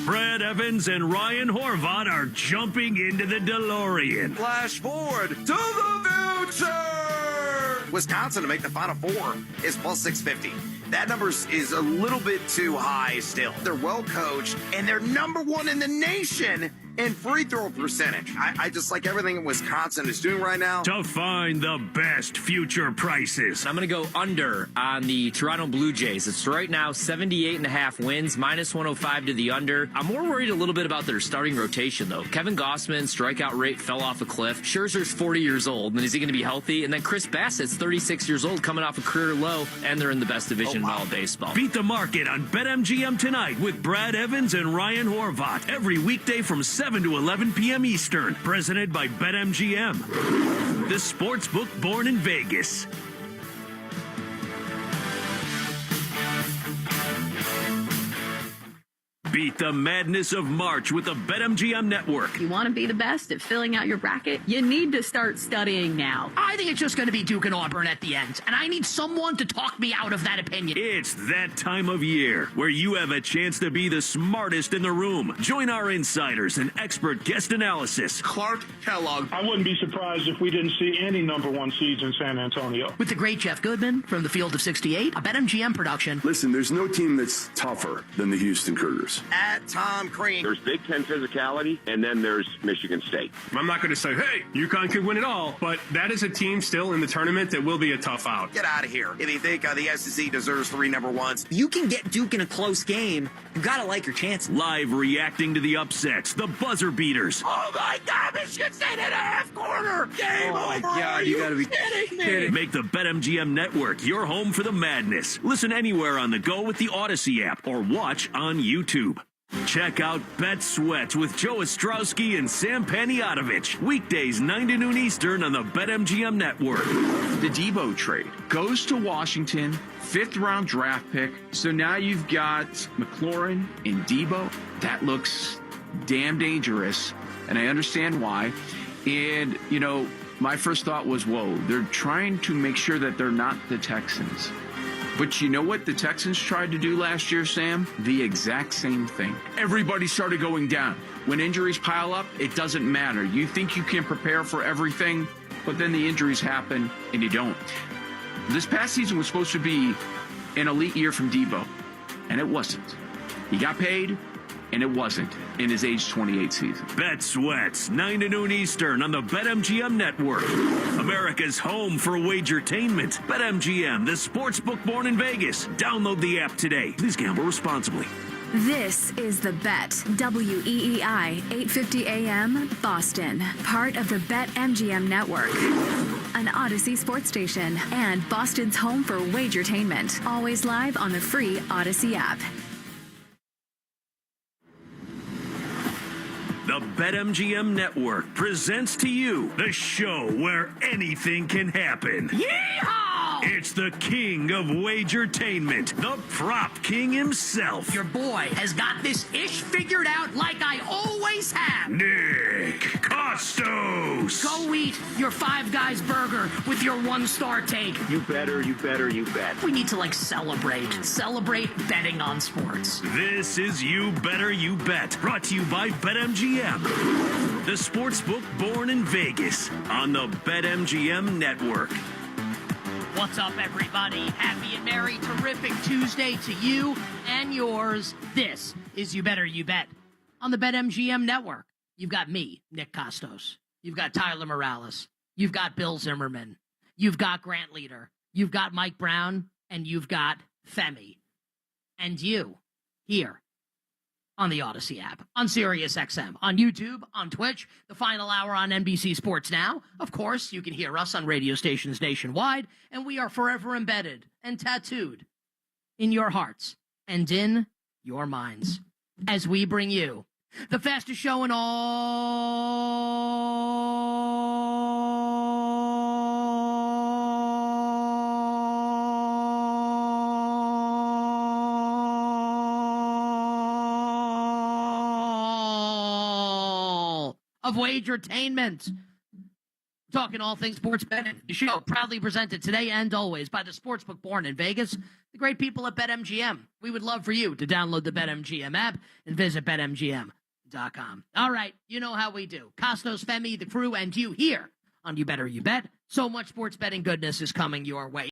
Brad Evans and Ryan Horvath are jumping into the DeLorean. Flash forward to the future! Wisconsin to make the Final Four is plus 650. That number is a little bit too high still. They're well coached, and they're number one in the nation in free throw percentage. I just like everything Wisconsin is doing right now. To find the best future prices. I'm going to go under on the Toronto Blue Jays. It's right now 78.5 wins, minus 105 to the under. I'm more worried a little bit about their starting rotation, though. Kevin Gossman's strikeout rate fell off a cliff. Scherzer's 40 years old, and is he going to be healthy? And then Chris Bassett's 36 years old, coming off a career low, and they're in the best division in all of baseball. Beat the market on BetMGM tonight with Brad Evans and Ryan Horvath every weekday from 7 to 11 p.m. Eastern. Presented by BetMGM, the sports book born in Vegas. Beat the madness of March with the BetMGM Network. You want to be the best at filling out your bracket? You need to start studying now. I think it's just going to be Duke and Auburn at the end, and I need someone to talk me out of that opinion. It's that time of year where you have a chance to be the smartest in the room. Join our insiders and expert guest analysis. Clark Kellogg. I wouldn't be surprised if we didn't see any number one seeds in San Antonio. With the great Jeff Goodman from the Field of 68, a BetMGM production. Listen, there's no team that's tougher than the Houston Cougars. At Tom Crean. There's Big Ten physicality, and then there's Michigan State. I'm not going to say, hey, UConn could win it all, but that is a team still in the tournament that will be a tough out. Get out of here. If you think the SEC deserves 3 number ones. You can get Duke in a close game. You got to like your chances. Live reacting to the upsets, the buzzer beaters. Oh, my God, Michigan State in a half quarter. Game over. Oh, my God, you got to be kidding me. Make the BetMGM Network your home for the madness. Listen anywhere on the go with the Odyssey app or watch on YouTube. Check out Bet Sweats with Joe Ostrowski and Sam Paniatovich. Weekdays 9 to noon Eastern on the BetMGM Network. The Debo trade goes to Washington, 5th round draft pick. So now you've got McLaurin and Debo. That looks damn dangerous, and I understand why. And, you know, my first thought was, whoa, they're trying to make sure that they're not the Texans. But you know what the Texans tried to do last year, Sam? The exact same thing. Everybody started going down. When injuries pile up, it doesn't matter. You think you can prepare for everything, but then the injuries happen and you don't. This past season was supposed to be an elite year from Debo, and it wasn't. He got paid, and it wasn't in his age 28 season. Bet Sweats, 9 to noon Eastern on the BetMGM Network. America's home for wagertainment. BetMGM, the sports book born in Vegas. Download the app today. Please gamble responsibly. This is The Bet, WEEI, 850 AM, Boston. Part of the BetMGM Network. An Odyssey sports station and Boston's home for wagertainment. Always live on the free Odyssey app. The BetMGM Network presents to you the show where anything can happen. Yeehaw! It's the king of wagertainment, the prop king himself. Your boy has got this ish figured out like I always have. Nick Costos. Go eat your Five Guys burger with your 1-star take. You better, you bet. We need to, celebrate betting on sports. This is You Better You Bet, brought to you by BetMGM, the sportsbook born in Vegas on the BetMGM Network. What's up, everybody? Happy and merry, terrific Tuesday to you and yours. This is You Better You Bet. On the BetMGM network, you've got me, Nick Costos. You've got Tyler Morales. You've got Bill Zimmerman. You've got Grant Leader. You've got Mike Brown. And you've got Femi. And you here on the Odyssey app, on Sirius XM, on YouTube, on Twitch, the final hour on NBC Sports Now. Of course, you can hear us on radio stations nationwide, and we are forever embedded and tattooed in your hearts and in your minds as we bring you the fastest show in all of wagertainment. Talking all things sports betting. The show proudly presented today and always by the sportsbook born in Vegas, the great people at BetMGM. We would love for you to download the BetMGM app and visit BetMGM.com. All right, you know how we do. Costos, Femi, the crew, and you here on You Better You Bet. So much sports betting goodness is coming your way.